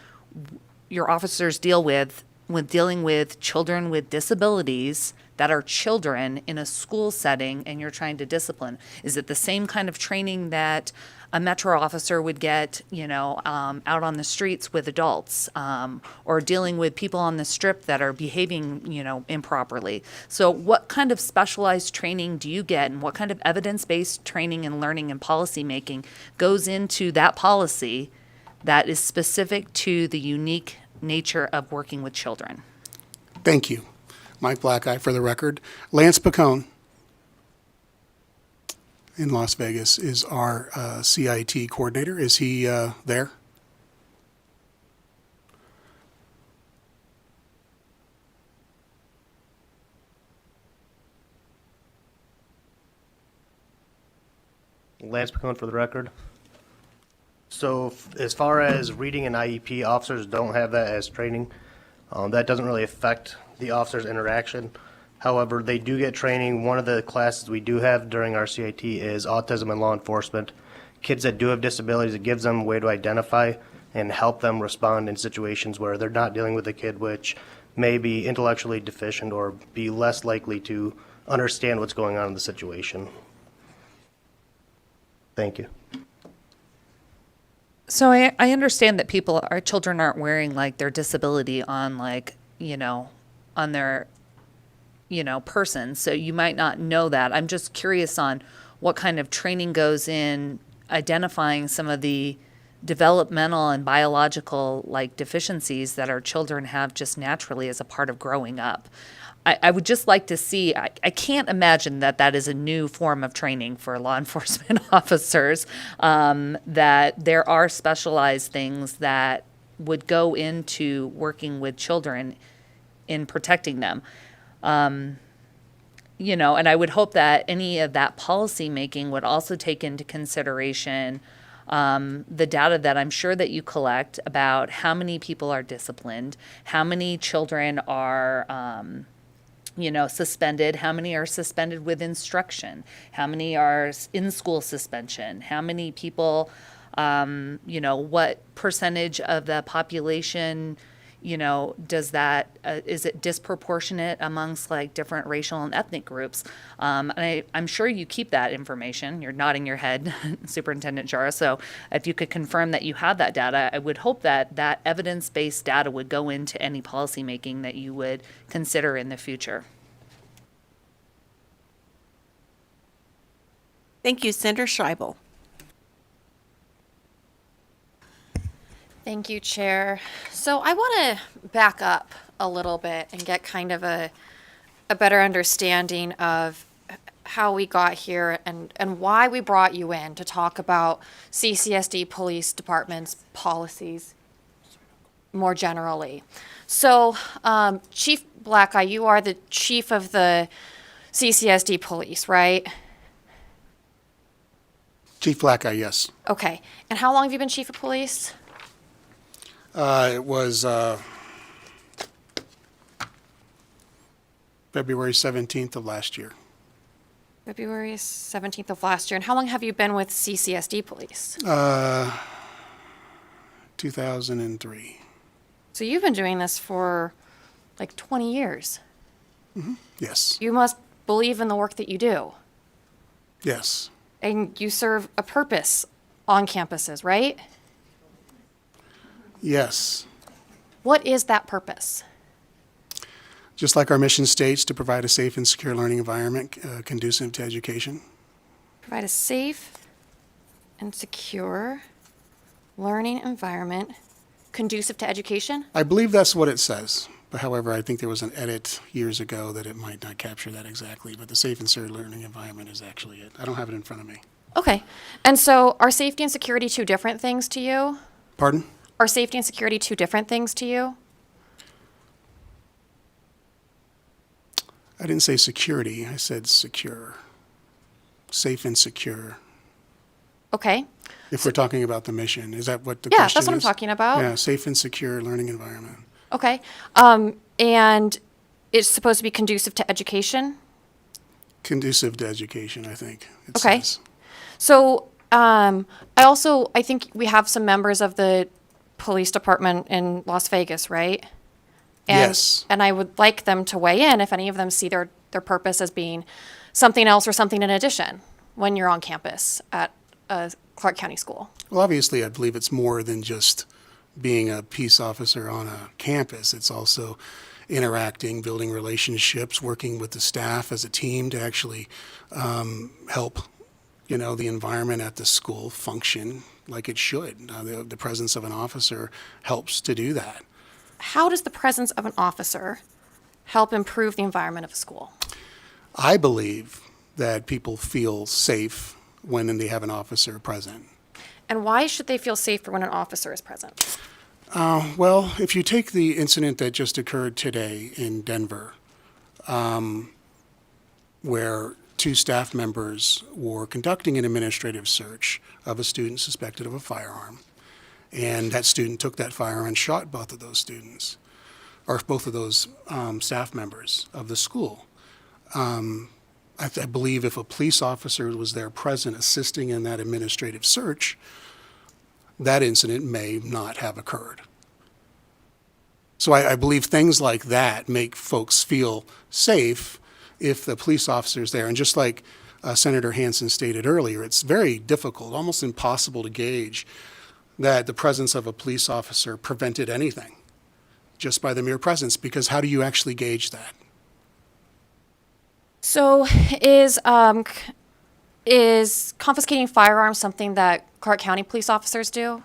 your officers deal with dealing with children with disabilities that are children in a school setting and you're trying to discipline? Is it the same kind of training that a Metro officer would get, out on the streets with adults, or dealing with people on the strip that are behaving, improperly? So what kind of specialized training do you get, and what kind of evidence-based training and learning and policy making goes into that policy that is specific to the unique nature of working with children? Thank you. Mike Blackeye for the record. Lance Pacone in Las Vegas is our CIT coordinator. Is he there? Lance Pacone for the record. So as far as reading an IEP, officers don't have that as training. That doesn't really affect the officer's interaction. However, they do get training. One of the classes we do have during our CIT is autism and law enforcement. Kids that do have disabilities, it gives them a way to identify and help them respond in situations where they're not dealing with a kid which may be intellectually deficient or be less likely to understand what's going on in the situation. Thank you. So I understand that our children aren't wearing like their disability on on their, person. So you might not know that. I'm just curious on what kind of training goes in identifying some of the developmental and biological deficiencies that our children have just naturally as a part of growing up. I would just like to see, I can't imagine that is a new form of training for law enforcement officers, that there are specialized things that would go into working with children in protecting them. And I would hope that any of that policy making would also take into consideration the data that I'm sure that you collect about how many people are disciplined, how many children are suspended, how many are suspended with instruction, how many are in school suspension, how many people, what percentage of the population, does that, is it disproportionate amongst different racial and ethnic groups? And I'm sure you keep that information. You're nodding your head, Superintendent Jara. So if you could confirm that you have that data, I would hope that that evidence-based data would go into any policymaking that you would consider in the future. Thank you, Senator Scheibel. Thank you, Chair. So I want to back up a little bit and get kind of a better understanding of how we got here and why we brought you in to talk about CCSD Police Department's policies more generally. So, Chief Blackeye, you are the chief of the CCSD Police, right? Chief Blackeye, yes. Okay. And how long have you been chief of police? It was February 17th of last year. February 17th of last year. And how long have you been with CCSD Police? 2003. So you've been doing this for 20 years. Mm-hmm. Yes. You must believe in the work that you do. Yes. And you serve a purpose on campuses, right? Yes. What is that purpose? Just like our mission states, to provide a safe and secure learning environment conducive to education. Provide a safe and secure learning environment conducive to education? I believe that's what it says. But however, I think there was an edit years ago that it might not capture that exactly. But the safe and secure learning environment is actually it. I don't have it in front of me. Okay. And so are safety and security two different things to you? Pardon? Are safety and security two different things to you? I didn't say security. I said secure. Safe and secure. Okay. If we're talking about the mission, is that what the Yeah, question is? that's what I'm talking about. Yeah, safe and secure learning environment. Okay. And it's supposed to be conducive to education? Conducive to education, I think it Okay. says. So, I think we have some members of the police department in Las Vegas, right? And, Yes. And I would like them to weigh in if any of them see their purpose as being something else or something in addition when you're on campus at a Clark County school. Well, obviously, I believe it's more than just being a peace officer on a campus. It's also interacting, building relationships, working with the staff as a team to actually help, the environment at the school function like it should. The presence of an officer helps to do that. How does the presence of an officer help improve the environment of a school? I believe that people feel safe when they have an officer present. And why should they feel safer when an officer is present? Well, if you take the incident that just occurred today in Denver, where two staff members were conducting an administrative search of a student suspected of a firearm, and that student took that firearm and shot both of those students, or both of those staff members of the school. I believe if a police officer was there present assisting in that administrative search, that incident may not have occurred. So I believe things like that make folks feel safe if the police officer's there. And just like Senator Hansen stated earlier, it's very difficult, almost impossible to gauge that the presence of a police officer prevented anything just by the mere presence, because how do you actually gauge that? So is confiscating firearms something that Clark County police officers do?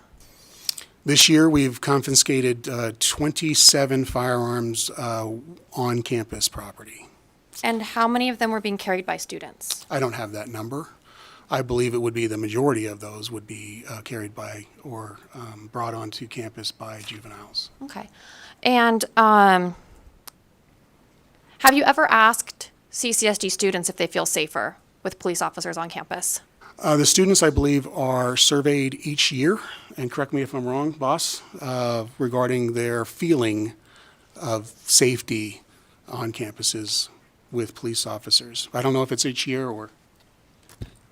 This year, we've confiscated 27 firearms on campus property. And how many of them were being carried by students? I don't have that number. I believe it would be the majority of those would be carried by or brought onto campus by juveniles. Okay. And have you ever asked CCSD students if they feel safer with police officers on campus? The students, I believe, are surveyed each year, and correct me if I'm wrong, boss, regarding their feeling of safety on campuses with police officers. I don't know if it's each year or...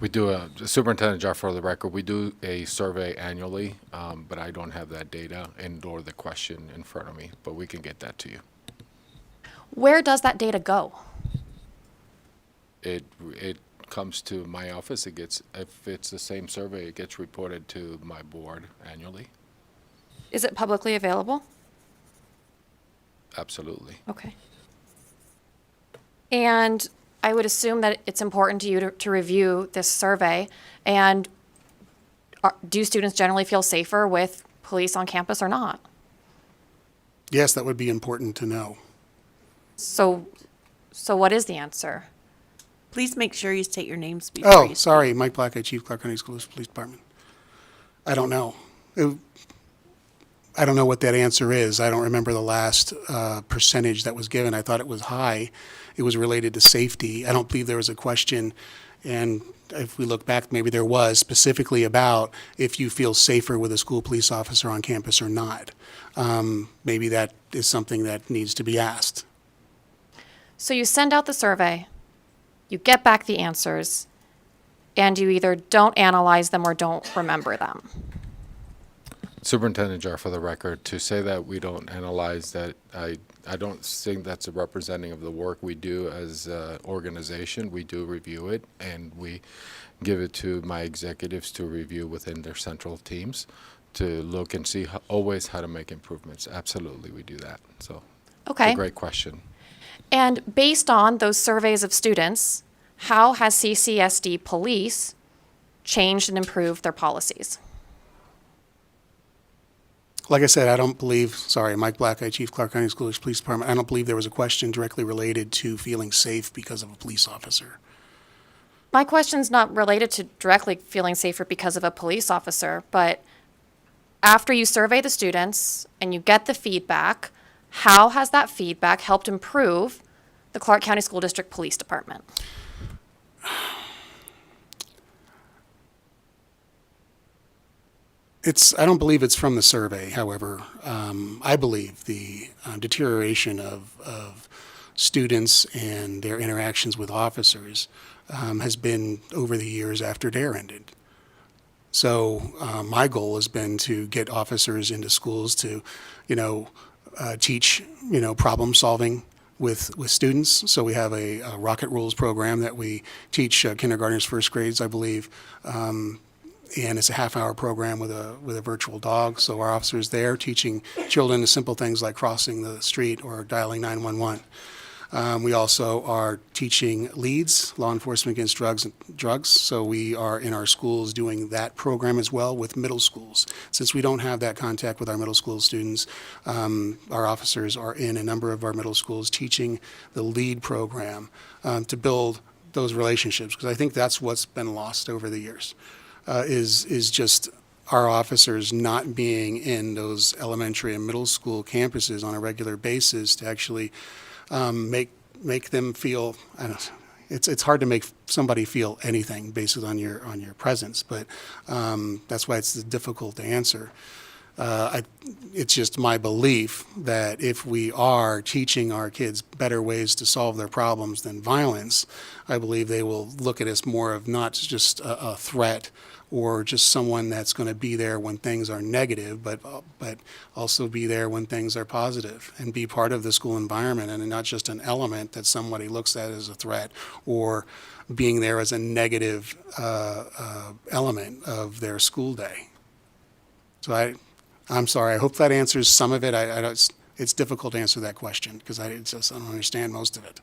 We do Superintendent Jar, for the record, we do a survey annually, but I don't have that data or the question in front of me, but we can get that to you. Where does that data go? It comes to my office. If it's the same survey, it gets reported to my board annually. Is it publicly available? Absolutely. Okay. And I would assume that it's important to you to review this survey. And do students generally feel safer with police on campus or not? Yes, that would be important to know. So what is the answer? Please make sure you state your names before you speak. Sorry, Mike Blackeye, Chief Clark County Schools Police Department. I don't know. I don't know what that answer is. I don't remember the last percentage that was given. I thought it was high. It was related to safety. I don't believe there was a question, and if we look back, maybe there was, specifically about if you feel safer with a school police officer on campus or not. Maybe that is something that needs to be asked. So you send out the survey, you get back the answers, and you either don't analyze them or don't remember them. Superintendent Jar, for the record, to say that we don't analyze that, I don't think that's a representing of the work we do as an organization. We do review it, and we give it to my executives to review within their central teams to look and see always how to make improvements. Absolutely, we do that. So, Okay. It's a great question. And based on those surveys of students, how has CCSD police changed and improved their policies? Like I said, I don't believe, sorry, Mike Blackeye, Chief Clark County Schools Police Department, I don't believe there was a question directly related to feeling safe because of a police officer. My question's not related to directly feeling safer because of a police officer, but after you survey the students and you get the feedback, how has that feedback helped improve the Clark County School District Police Department? I don't believe it's from the survey, however. I believe the deterioration of students and their interactions with officers has been over the years after DARE ended. So my goal has been to get officers into schools to, teach, problem solving with students. So we have a Rocket Rules program that we teach kindergartners, first grades, I believe. And it's a half-hour program with a virtual dog. So our officers there teaching children the simple things like crossing the street or dialing 911. We also are teaching LEADS, Law Enforcement Against Drugs. So we are in our schools doing that program as well with middle schools. Since we don't have that contact with our middle school students, our officers are in a number of our middle schools teaching the LEAD program to build those relationships, because I think that's what's been lost over the years, is just our officers not being in those elementary and middle school campuses on a regular basis to actually make them feel. I don't know, it's hard to make somebody feel anything based on your presence, but that's why it's difficult to answer. It's just my belief that if we are teaching our kids better ways to solve their problems than violence, I believe they will look at us more of not just a threat or just someone that's going to be there when things are negative, but also be there when things are positive and be part of the school environment and not just an element that somebody looks at as a threat or being there as a negative element of their school day. So I'm sorry. I hope that answers some of it. I don't, it's difficult to answer that question because I don't understand most of it.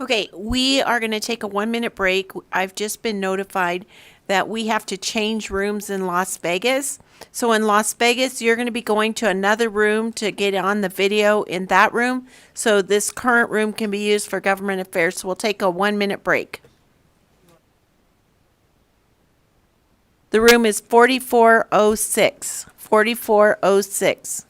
Okay, we are going to take a 1-minute break. I've just been notified that we have to change rooms in Las Vegas. So in Las Vegas, you're going to be going to another room to get on the video in that room. So this current room can be used for government affairs. So we'll take a 1-minute break. The room is 4406. 4406.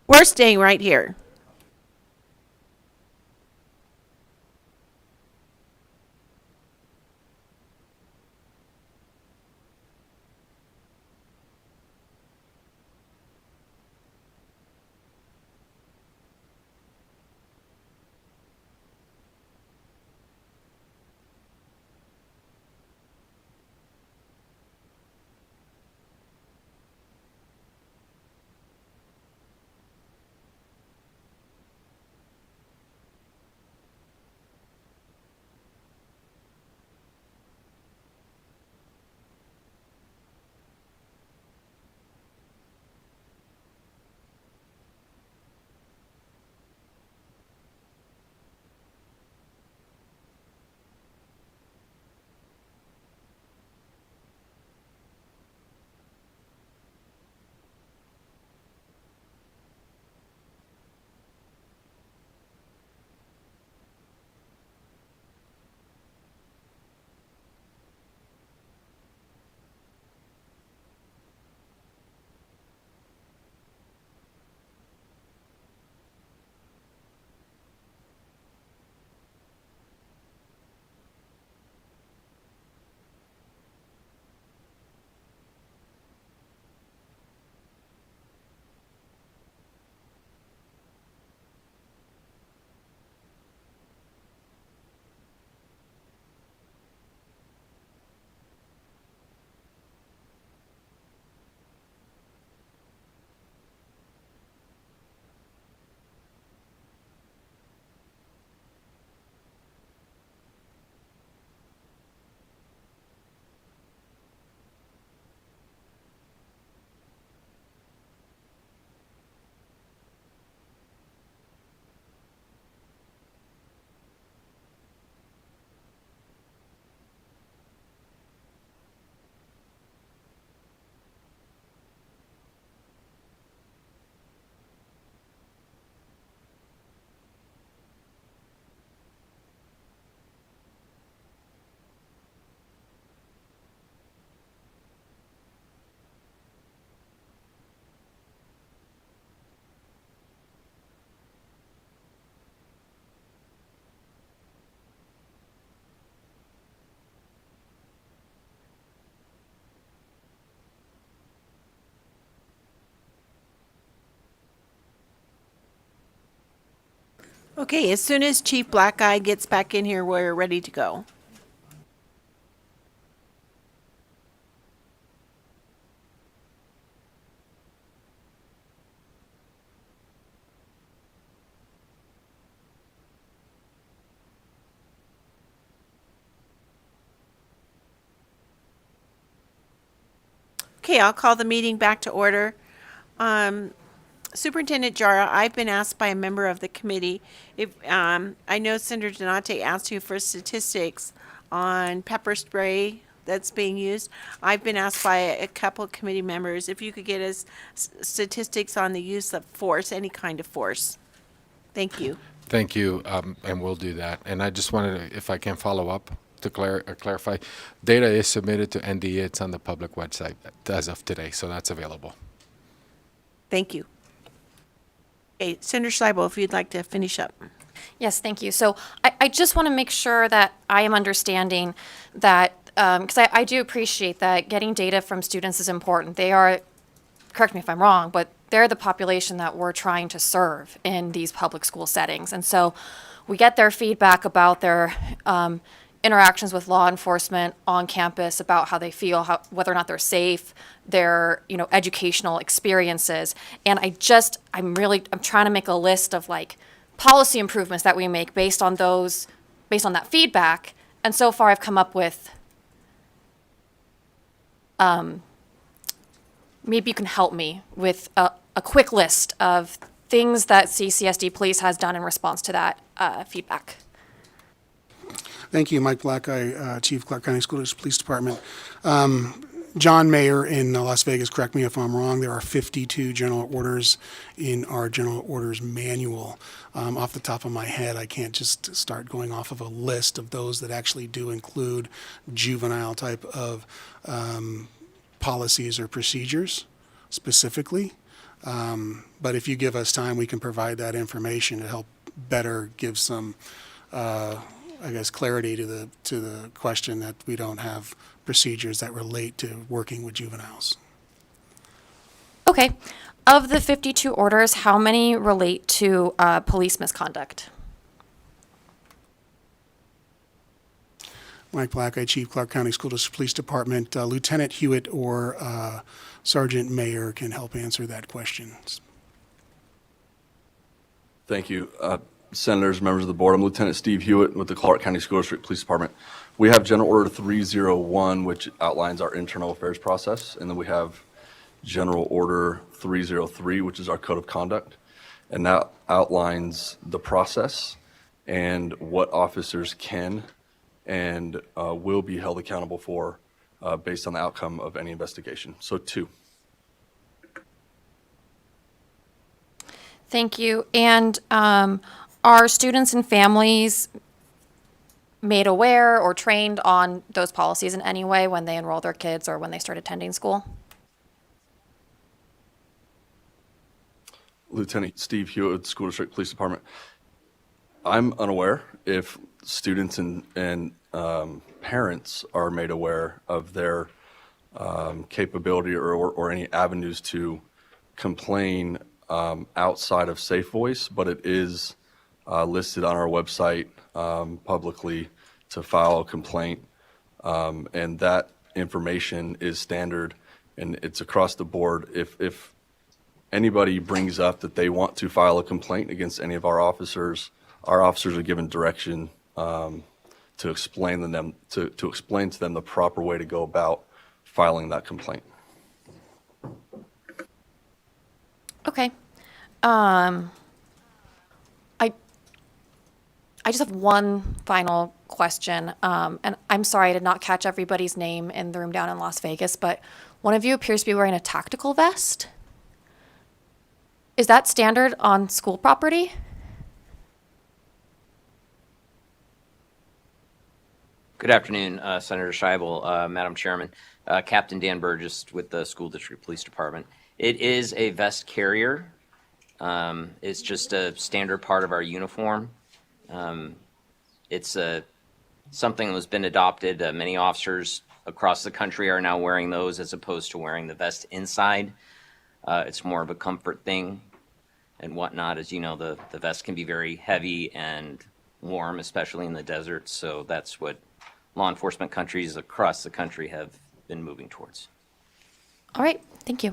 We're staying right here. Okay, as soon as Chief Black Eye gets back in here, we're ready to go. Okay, I'll call the meeting back to order. Superintendent Jara, I've been asked by a member of the committee if, I know Senator Donate asked you for statistics on pepper spray that's being used. I've been asked by a couple of committee members if you could get us statistics on the use of force, any kind of force. Thank you. Thank you, and we'll do that. And I just wanted to, if I can follow up to clarify, data is submitted to ND. It's on the public website as of today, so that's available. Thank you. Okay, Senator Scheibel, if you'd like to finish up. Yes, thank you. So I just want to make sure that I am understanding that, because I do appreciate that getting data from students is important. They are, correct me if I'm wrong, but they're the population that we're trying to serve in these public school settings. And so we get their feedback about their interactions with law enforcement on campus, about how they feel, whether or not they're safe, their educational experiences. And I'm trying to make a list of like policy improvements that we make based on that feedback. And so far I've come up with, maybe you can help me with a quick list of things that CCSD Police has done in response to that feedback. Thank you, Mike Blackeye, Chief Clark County School District Police Department. John Mayer in Las Vegas, correct me if I'm wrong, there are 52 general orders in our general orders manual. Off the top of my head, I can't just start going off of a list of those that actually do include juvenile type of policies or procedures specifically. But if you give us time, we can provide that information to help better give some clarity to the question that we don't have procedures that relate to working with juveniles. Okay. Of the 52 orders, how many relate to police misconduct? Mike Blackeye, Chief Clark County School District Police Department. Lieutenant Hewitt or Sergeant Mayer can help answer that question. Thank you. Senators, members of the board, I'm Lieutenant Steve Hewitt with the Clark County School District Police Department. We have General Order 301, which outlines our internal affairs process, and then we have General Order 303, which is our code of conduct, and that outlines the process and what officers can and will be held accountable for based on the outcome of any investigation. So 2. Thank you. And are students and families made aware or trained on those policies in any way when they enroll their kids or when they start attending school? Lieutenant Steve Hewitt, School District Police Department. I'm unaware if students and parents are made aware of their capability or any avenues to complain outside of Safe Voice, but it is listed on our website publicly to file a complaint, and that information is standard and it's across the board. If anybody brings up that they want to file a complaint against any of our officers are given direction to explain to them the proper way to go about filing that complaint. Okay. I just have one final question, and I'm sorry I did not catch everybody's name in the room down in Las Vegas, but one of you appears to be wearing a tactical vest. Is that standard on school property? Good afternoon, Senator Scheibel, Madam Chairman, Captain Dan Burgess with the School District Police Department. It is a vest carrier. It's just a standard part of our uniform. It's something that has been adopted. Many officers across the country are now wearing those as opposed to wearing the vest inside. It's more of a comfort thing. and whatnot. As you know, the vest can be very heavy and warm, especially in the desert. So that's what law enforcement countries across the country have been moving towards. All right, thank you.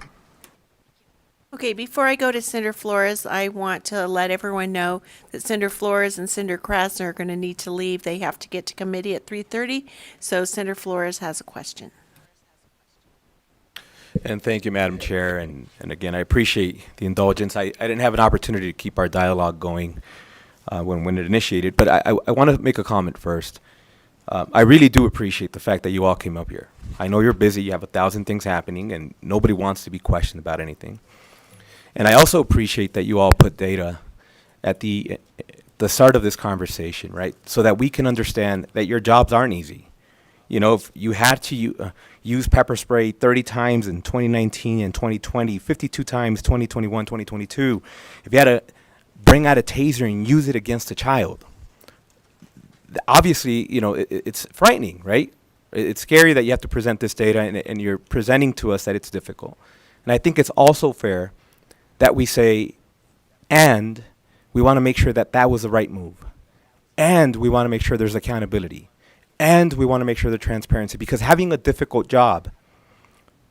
Okay, before I go to Senator Flores, I want to let everyone know that Senator Flores and Senator Krasner are going to need to leave. They have to get to committee at 3:30. So Senator Flores has a question. And thank you, Madam Chair. And again, I appreciate the indulgence. I didn't have an opportunity to keep our dialogue going when it initiated, but I want to make a comment first. I really do appreciate the fact that you all came up here. I know you're busy, you have 1,000 things happening, and nobody wants to be questioned about anything. And I also appreciate that you all put data at the start of this conversation, right? So that we can understand that your jobs aren't easy. You know, if you had to use pepper spray 30 times in 2019 and 2020, 52 times 2021, 2022, if you had to bring out a taser and use it against a child, obviously, you know, it's frightening, right? It's scary that you have to present this data and you're presenting to us that it's difficult. And I think it's also fair that we say, and we want to make sure that that was the right move. And we want to make sure there's accountability. And we want to make sure there's transparency, because having a difficult job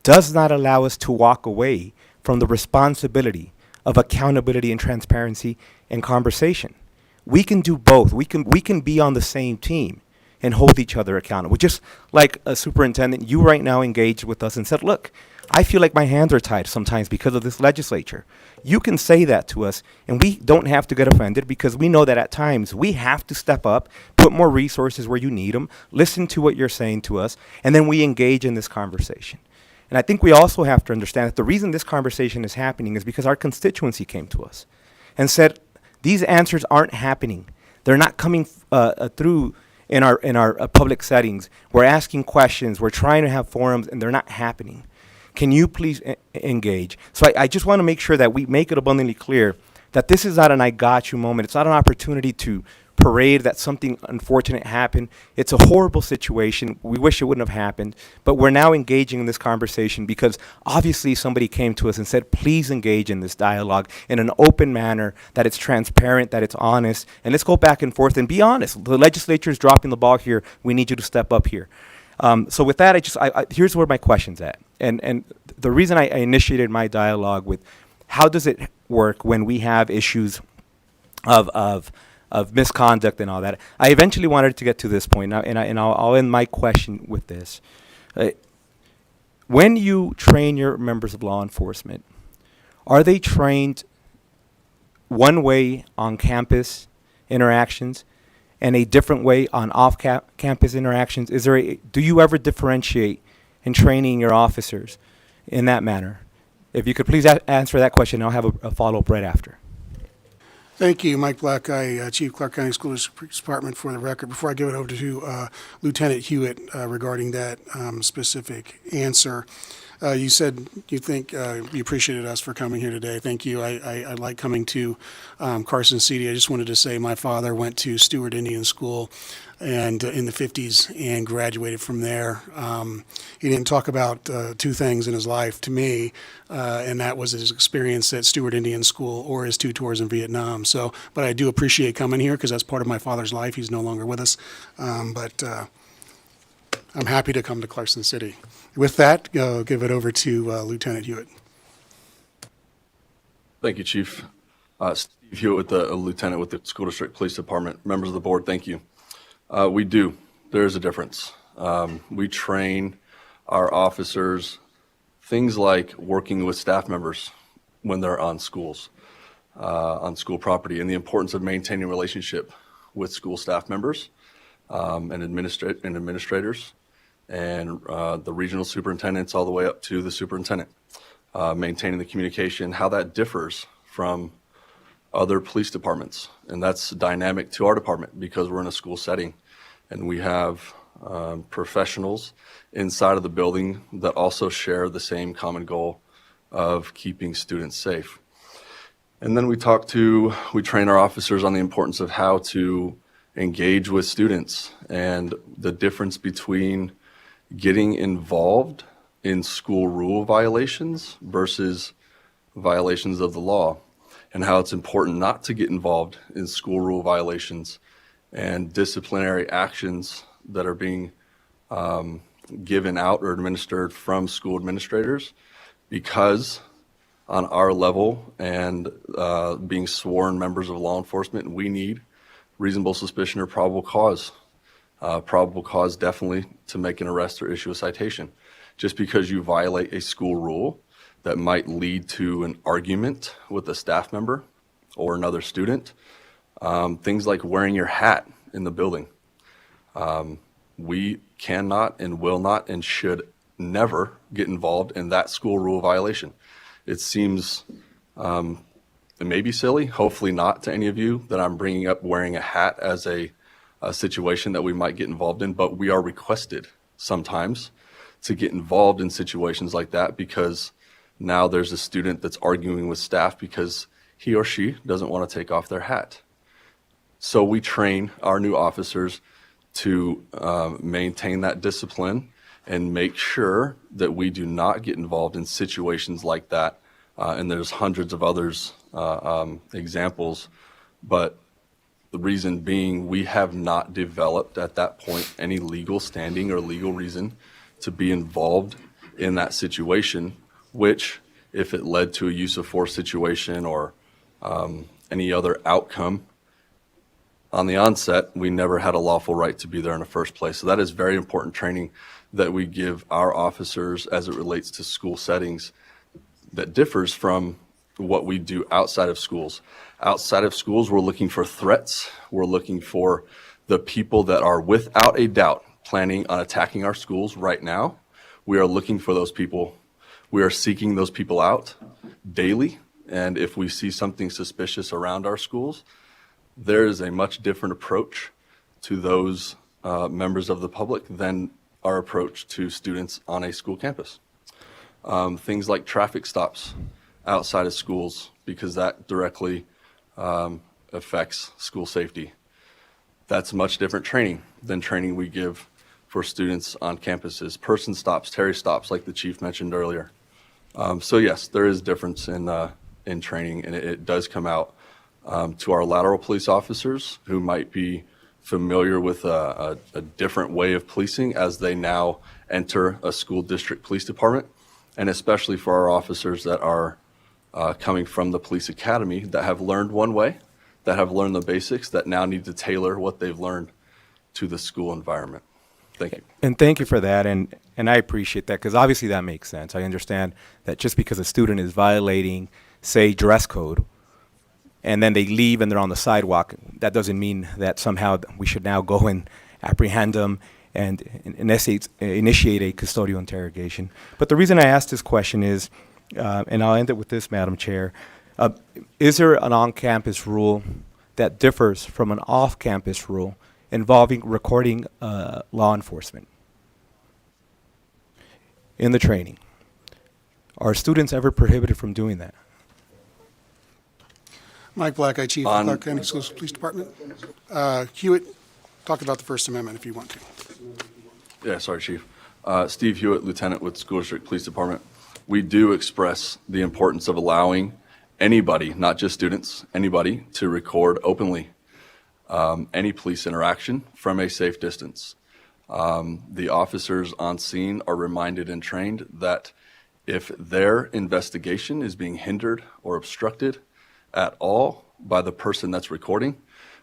does not allow us to walk away from the responsibility of accountability and transparency and conversation. We can do both. We can be on the same team and hold each other accountable. Just like a superintendent, you right now engaged with us and said, look, I feel like my hands are tied sometimes because of this legislature. You can say that to us, and we don't have to get offended, because we know that at times we have to step up, put more resources where you need them, listen to what you're saying to us, and then we engage in this conversation. And I think we also have to understand that the reason this conversation is happening is because our constituency came to us and said, these answers aren't happening. They're not coming through in our public settings. We're asking questions. We're trying to have forums, and they're not happening. Can you please engage? So I just want to make sure that we make it abundantly clear that this is not an I got you moment. It's not an opportunity to parade that something unfortunate happened. It's a horrible situation. We wish it wouldn't have happened. But we're now engaging in this conversation because obviously somebody came to us and said, please engage in this dialogue in an open manner, that it's transparent, that it's honest, and let's go back and forth and be honest. The legislature is dropping the ball here. We need you to step up here. So with that, here's where my question's at. And the reason I initiated my dialogue with how does it work when we have issues of misconduct and all that, I eventually wanted to get to this point. Now, and I'll end my question with this. When you train your members of law enforcement, are they trained one way on campus interactions and a different way on off-campus interactions? Do you ever differentiate in training your officers in that manner? If you could please answer that question, I'll have a follow-up right after. Thank you, Mike Black, Chief Clark County School District Department, for the record. Before I give it over to Lieutenant Hewitt regarding that specific answer, you said you think you appreciated us for coming here today. Thank you. I like coming to Carson City. I just wanted to say my father went to Stewart Indian School and in the 50s and graduated from there. He didn't talk about two things in his life to me, and that was his experience at Stewart Indian School or his 2 tours in Vietnam. So, but I do appreciate coming here because that's part of my father's life. He's no longer with us, but I'm happy to come to Carson City. With that, I'll give it over to Lieutenant Hewitt. Thank you, Chief. Steve Hewitt, with the Lieutenant with the School District Police Department. Members of the board, thank you. We do. There is a difference. We train our officers things like working with staff members when they're on schools, on school property, and the importance of maintaining a relationship with school staff members and administrators and the regional superintendents all the way up to the superintendent, maintaining the communication, how that differs from other police departments. And that's dynamic to our department because we're in a school setting and we have professionals inside of the building that also share the same common goal of keeping students safe. And then we train our officers on the importance of how to engage with students and the difference between getting involved in school rule violations versus violations of the law. and how it's important not to get involved in school rule violations and disciplinary actions that are being given out or administered from school administrators, because on our level and being sworn members of law enforcement, we need reasonable suspicion or probable cause. Probable cause definitely to make an arrest or issue a citation. Just because you violate a school rule that might lead to an argument with a staff member or another student, things like wearing your hat in the building. We cannot and will not and should never get involved in that school rule violation. It seems it may be silly, hopefully not to any of you, that I'm bringing up wearing a hat as a situation that we might get involved in, but we are requested sometimes to get involved in situations like that because now there's a student that's arguing with staff because he or she doesn't want to take off their hat. So we train our new officers to maintain that discipline and make sure that we do not get involved in situations like that. And there's hundreds of others examples, but the reason being we have not developed at that point any legal standing or legal reason to be involved in that situation, which if it led to a use of force situation or any other outcome, on the onset, we never had a lawful right to be there in the first place. So that is very important training that we give our officers as it relates to school settings that differs from what we do outside of schools. Outside of schools, we're looking for threats. We're looking for the people that are without a doubt planning on attacking our schools right now. We are looking for those people. We are seeking those people out daily. And if we see something suspicious around our schools, there is a much different approach to those members of the public than our approach to students on a school campus. Things like traffic stops outside of schools, because that directly affects school safety. That's much different training than training we give for students on campuses. Person stops, Terry stops, like the chief mentioned earlier. So yes, there is difference in training, and it does come out to our lateral police officers who might be familiar with a different way of policing as they now enter a school district police department, and especially for our officers that are coming from the police academy that have learned one way, that have learned the basics, that now need to tailor what they've learned to the school environment. Thank you. And thank you for that, and I appreciate that, because obviously that makes sense. I understand that just because a student is violating, say, dress code, and then they leave and they're on the sidewalk, that doesn't mean that somehow we should now go and apprehend them and initiate a custodial interrogation. But the reason I asked this question is, and I'll end it with this, Madam Chair, is there an on-campus rule that differs from an off-campus rule involving recording law enforcement in the training? Are students ever prohibited from doing that? Mike Black, Chief of Clark County Schools Police Department. Hewitt, talk about the First Amendment if you want to. Yeah, sorry, Chief. Steve Hewitt, Lieutenant with School District Police Department. We do express the importance of allowing anybody, not just students, anybody, to record openly any police interaction from a safe distance. The officers on scene are reminded and trained that if their investigation is being hindered or obstructed at all by the person that's recording,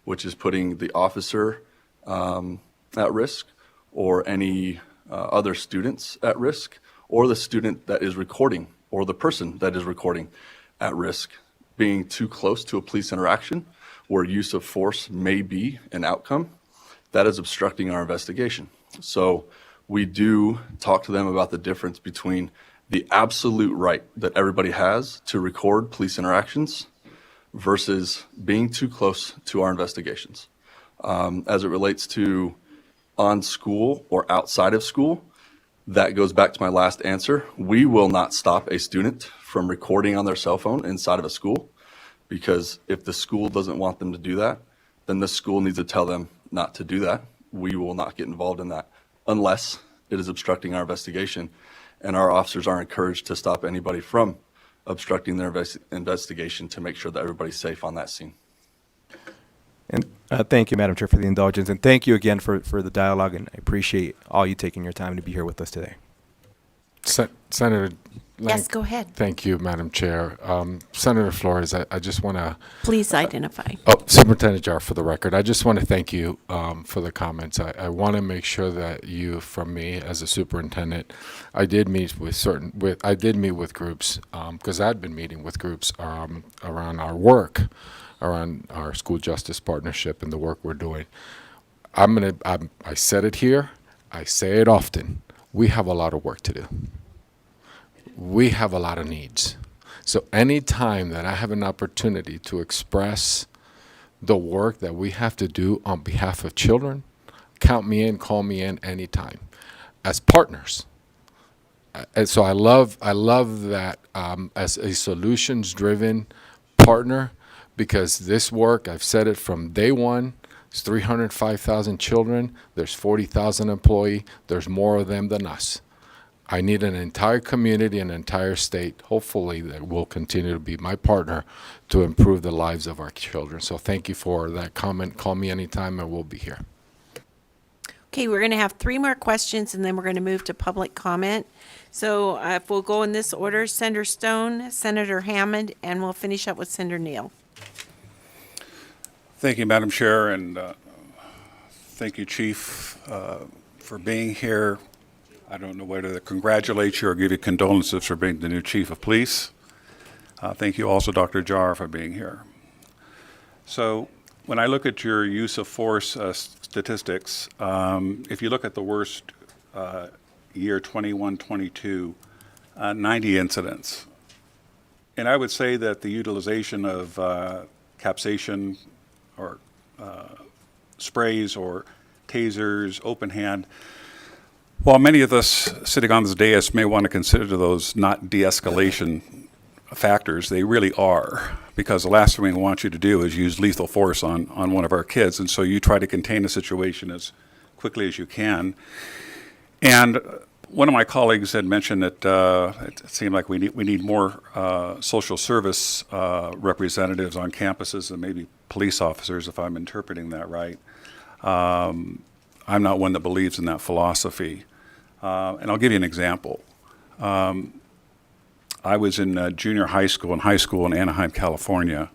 which is putting the officer at risk or any other students at risk, or the student that is recording or the person that is recording at risk, being too close to a police interaction where use of force may be an outcome, that is obstructing our investigation. So we do talk to them about the difference between the absolute right that everybody has to record police interactions versus being too close to our investigations. As it relates to on school or outside of school, that goes back to my last answer. We will not stop a student from recording on their cell phone inside of a school, because if the school doesn't want them to do that, then the school needs to tell them not to do that. We will not get involved in that unless it is obstructing our investigation, and our officers are encouraged to stop anybody from obstructing their investigation to make sure that everybody's safe on that scene. And thank you, Madam Chair, for the indulgence, and thank you again for the dialogue, and I appreciate all you taking your time to be here with us today. Senator Lang. Yes, go ahead. Thank you, Madam Chair. Senator Flores, I just want to... Please identify. Superintendent Jar, for the record, I just want to thank you for the comments. I want to make sure that you, from me as a superintendent, I did meet with groups because I'd been meeting with groups around our work, around our school justice partnership and the work we're doing. I said it here. I say it often. We have a lot of work to do. We have a lot of needs. So any time that I have an opportunity to express the work that we have to do on behalf of children, count me in, call me in anytime, as partners. And so I love that as a solutions-driven partner, because this work, I've said it from day one, it's 305,000 children, there's 40,000 employees, there's more of them than us. I need an entire community, an entire state, hopefully, that will continue to be my partner to improve the lives of our children. So thank you for that comment. Call me anytime and we'll be here. Okay, we're going to have 3 more questions and then we're going to move to public comment. So if we'll go in this order, Senator Stone, Senator Hammond, and we'll finish up with Senator Neal. Thank you, Madam Chair, and thank you, Chief, for being here. I don't know whether to congratulate you or give you condolences for being the new Chief of Police. Thank you also, Dr. Jar, for being here. So when I look at your use of force statistics, if you look at the worst year 21-22, 90 incidents. And I would say that the utilization of capsation or sprays or tasers, open hand, while many of us sitting on this dais may want to consider those not de-escalation factors, they really are, because the last thing we want you to do is use lethal force on one of our kids, and so you try to contain the situation as quickly as you can. And one of my colleagues had mentioned that it seemed like we need more social service representatives on campuses and maybe police officers, if I'm interpreting that right. I'm not one that believes in that philosophy. And I'll give you an example. I was in junior high school and high school in Anaheim, California,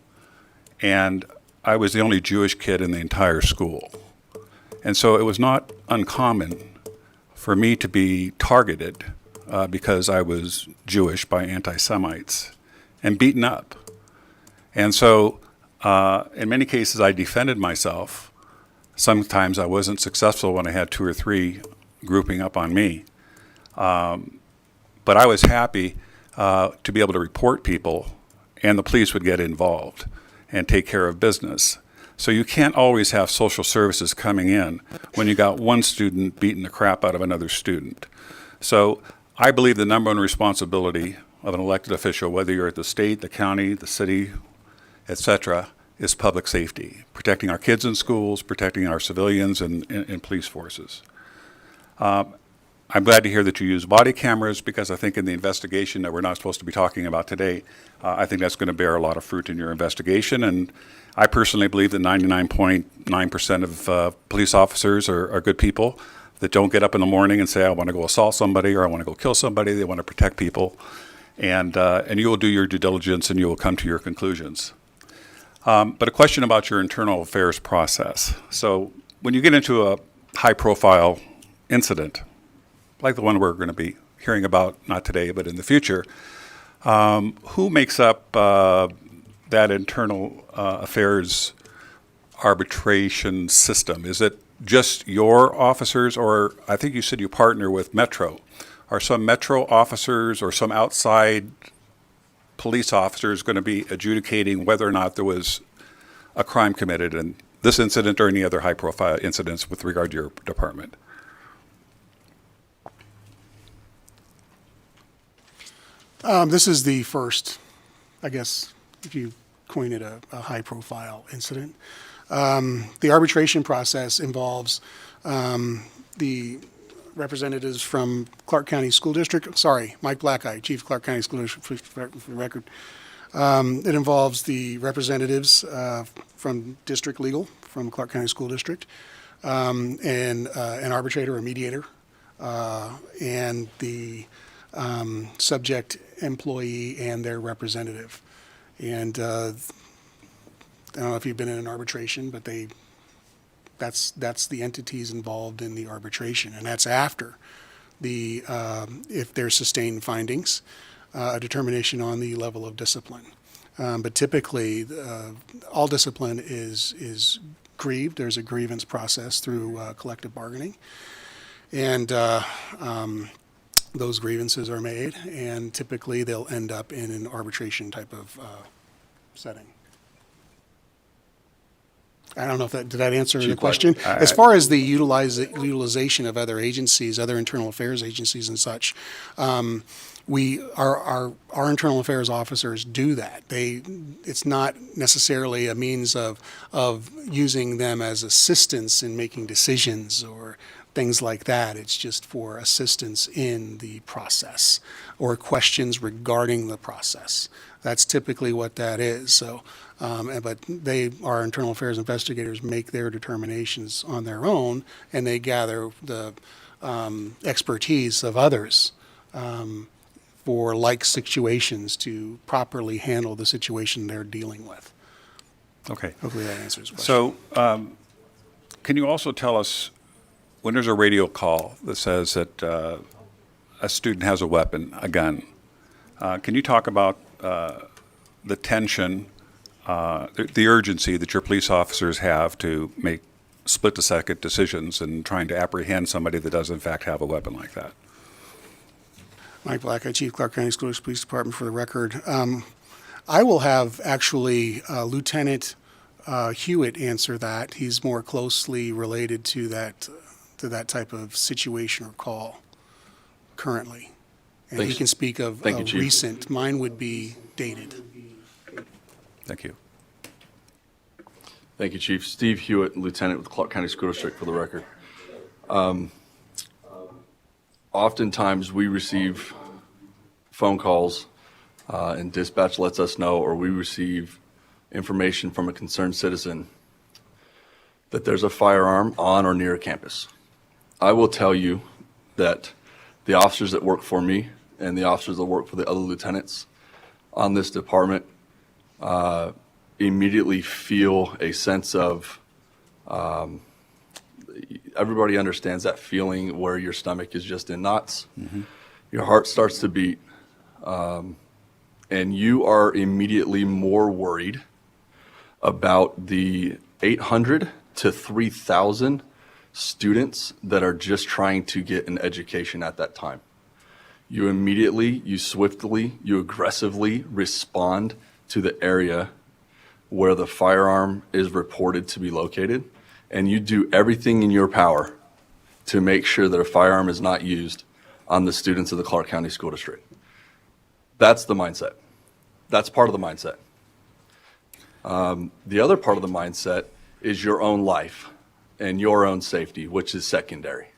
and I was the only Jewish kid in the entire school. And so it was not uncommon for me to be targeted because I was Jewish by anti-Semites and beaten up. And so in many cases I defended myself. Sometimes I wasn't successful when I had 2 or 3 grouping up on me. But I was happy to be able to report people, and the police would get involved and take care of business. So you can't always have social services coming in when you got one student beating the crap out of another student. So I believe the number one responsibility of an elected official, whether you're at the state, the county, the city, etc., is public safety, protecting our kids in schools, protecting our civilians and police forces. I'm glad to hear that you use body cameras, because I think in the investigation that we're not supposed to be talking about today, I think that's going to bear a lot of fruit in your investigation. And I personally believe that 99.9% of police officers are good people that don't get up in the morning and say, I want to go assault somebody or I want to go kill somebody. They want to protect people. And you will do your due diligence and you will come to your conclusions. But a question about your internal affairs process. So when you get into a high-profile incident, like the one we're going to be hearing about, not today, but in the future, who makes up that internal affairs arbitration system? Is it just your officers, or I think you said you partner with Metro? Are some Metro officers or some outside police officers going to be adjudicating whether or not there was a crime committed in this incident or any other high-profile incidents with regard to your department? This is the first, I guess, if you coin it, a high-profile incident. The arbitration process involves the representatives from Clark County School District. Sorry, Mike Blackeye, Chief Clark County School District, for the record. It involves the representatives from District Legal, from Clark County School District, and an arbitrator or mediator, and the subject employee and their representative. And I don't know if you've been in an arbitration, but that's the entities involved in the arbitration, and that's after the if there's sustained findings, a determination on the level of discipline. But typically, all discipline is grieved. There's a grievance process through collective bargaining, and those grievances are made, and typically they'll end up in an arbitration type of setting. I don't know if did that answer the question? As far as the utilization of other agencies, other internal affairs agencies and such, our internal affairs officers do that. It's not necessarily a means of using them as assistants in making decisions or things like that. It's just for assistance in the process or questions regarding the process. That's typically what that is. So, but our internal affairs investigators make their determinations on their own, and they gather the expertise of others for like situations to properly handle the situation they're dealing with. Okay. Hopefully that answers the question. So, can you also tell us when there's a radio call that says that a student has a weapon, a gun? Can you talk about the tension, the urgency that your police officers have to make split-second decisions in trying to apprehend somebody that does in fact have a weapon like that? Mike Blackeye, Chief Clark County School District Police Department, for the record. I will have actually Lieutenant Hewitt answer that. He's more closely related to that type of situation or call currently. And Thanks. he can speak of Thank you, Chief. recent. Mine would be dated. Thank you. Thank you, Chief. Steve Hewitt, Lieutenant with Clark County School District, for the record. Oftentimes we receive phone calls and dispatch lets us know, or we receive information from a concerned citizen that there's a firearm on or near a campus. I will tell you that the officers that work for me and the officers that work for the other lieutenants on this department immediately feel a sense of, everybody understands that feeling where your stomach is just in knots, your heart starts to beat, and you are immediately more worried about the 800 to 3,000 students that are just trying to get an education at that time. You immediately, you swiftly, you aggressively respond to the area where the firearm is reported to be located, and you do everything in your power to make sure that a firearm is not used on the students of the Clark County School District. That's the mindset. That's part of the mindset. The other part of the mindset is your own life and your own safety, which is secondary.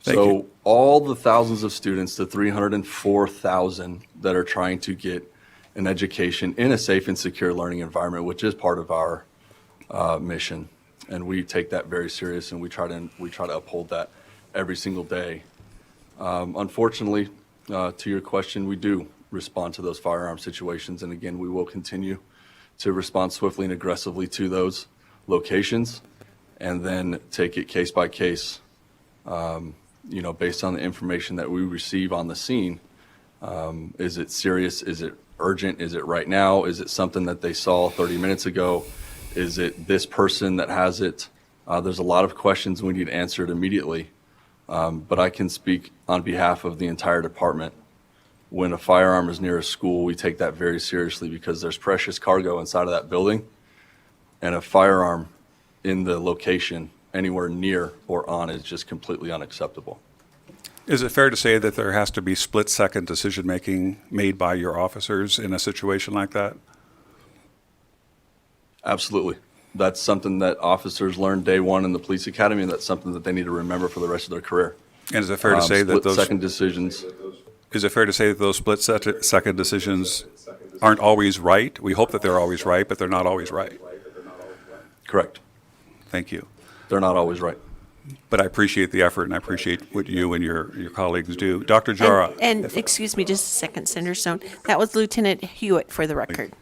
So all the thousands of students, the 304,000 that are trying to get an education in a safe and secure learning environment, which is part of our mission, and we take that very serious, and we try to uphold that every single day. Unfortunately, to your question, we do respond to those firearm situations, and again, we will continue to respond swiftly and aggressively to those locations, and then take it case by case, based on the information that we receive on the scene. Is it serious? Is it urgent? Is it right now? Is it something that they saw 30 minutes ago? Is it this person that has it? There's a lot of questions we need answered immediately, but I can speak on behalf of the entire department. When a firearm is near a school, we take that very seriously because there's precious cargo inside of that building, and a firearm in the location anywhere near or on is just completely unacceptable. Is it fair to say that there has to be split-second decision-making made by your officers in a situation like that? Absolutely. that's something that officers learn day one in the police academy, and that's something that they need to remember for the rest of their career. And is it fair to say that those split-second decisions? Is it fair to say that those split-second decisions aren't always right? We hope that they're always right, but they're not always right. Correct. Thank you. They're not always right. But I appreciate the effort, and I appreciate what you and your colleagues do. Dr. Jara. And excuse me just a second, Senator Stone. That was Lieutenant Hewitt for the record.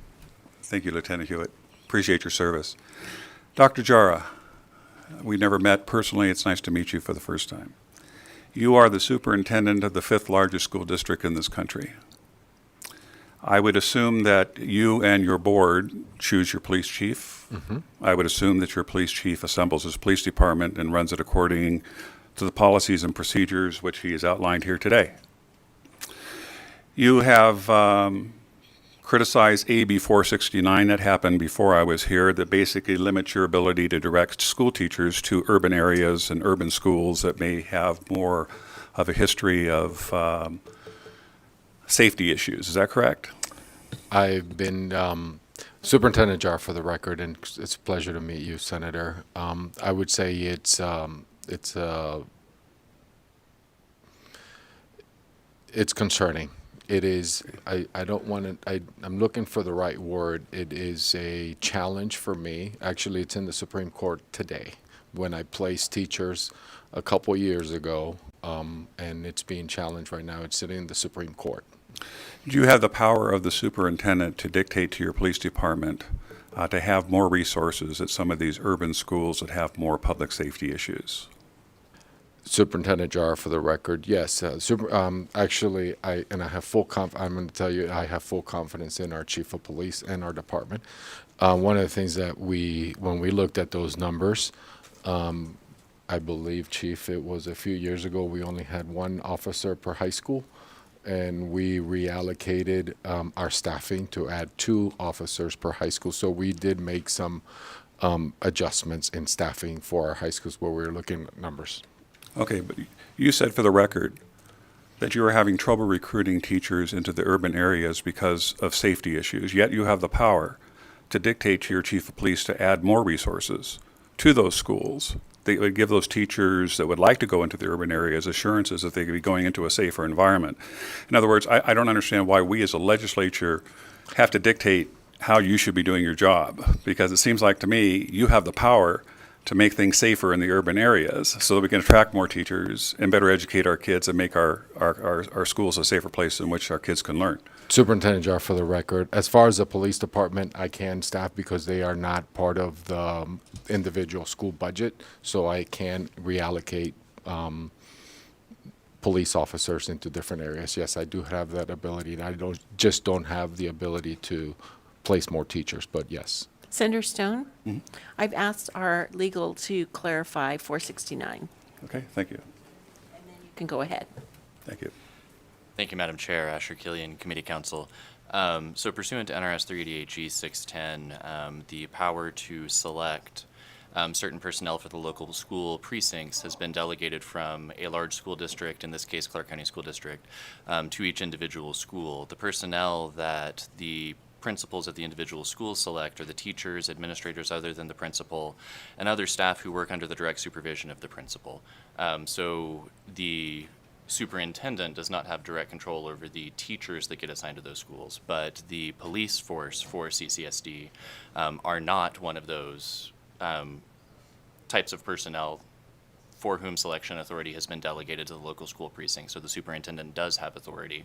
Thank you, Lieutenant Hewitt. Appreciate your service. Dr. Jara, we never met personally. It's nice to meet you for the first time. You are the superintendent of the 5th largest school district in this country. I would assume that you and your board choose your police chief. Mm-hmm. I would assume that your police chief assembles his police department and runs it according to the policies and procedures which he has outlined here today. You have criticized AB 469 that happened before I was here that basically limits your ability to direct school teachers to urban areas and urban schools that may have more of a history of safety issues. Is that correct? I've been Superintendent Jar for the record, and it's a pleasure to meet you, Senator. I would say it's concerning. It is, I don't want to, I'm looking for the right word. It is a challenge for me. Actually, it's in the Supreme Court today when I placed teachers a couple years ago, and it's being challenged right now. It's sitting in the Supreme Court. Do you have the power of the superintendent to dictate to your police department to have more resources at some of these urban schools that have more public safety issues? Superintendent Jar for the record, yes. Actually, I have full I'm going to tell you, I have full confidence in our chief of police and our department. One of the things that when we looked at those numbers, I believe, Chief, it was a few years ago, we only had one officer per high school, and we reallocated our staffing to add 2 officers per high school. So we did make some adjustments in staffing for our high schools where we were looking at numbers. Okay, but you said for the record that you were having trouble recruiting teachers into the urban areas because of safety issues, yet you have the power to dictate to your chief of police to add more resources to those schools. They would give those teachers that would like to go into the urban areas assurances that they could be going into a safer environment. In other words, I don't understand why we as a legislature have to dictate how you should be doing your job, because it seems like to me you have the power to make things safer in the urban areas so that we can attract more teachers and better educate our kids and make our schools a safer place in which our kids can learn. Superintendent Jar for the record, as far as the police department, I can staff because they are not part of the individual school budget, so I can reallocate police officers into different areas. Yes, I do have that ability, and I don't have the ability to place more teachers, but yes. Senator Stone, I've asked our legal to clarify 469. Okay, thank you. You can go ahead. Thank you. Thank you, Madam Chair, Asher Killian, Committee Counsel. So pursuant to NRS 388G 610, the power to select certain personnel for the local school precincts has been delegated from a large school district, in this case Clark County School District, to each individual school. The personnel that the principals at the individual schools select are the teachers, administrators other than the principal, and other staff who work under the direct supervision of the principal. So the superintendent does not have direct control over the teachers that get assigned to those schools, but the police force for CCSD are not one of those types of personnel for whom selection authority has been delegated to the local school precinct. So the superintendent does have authority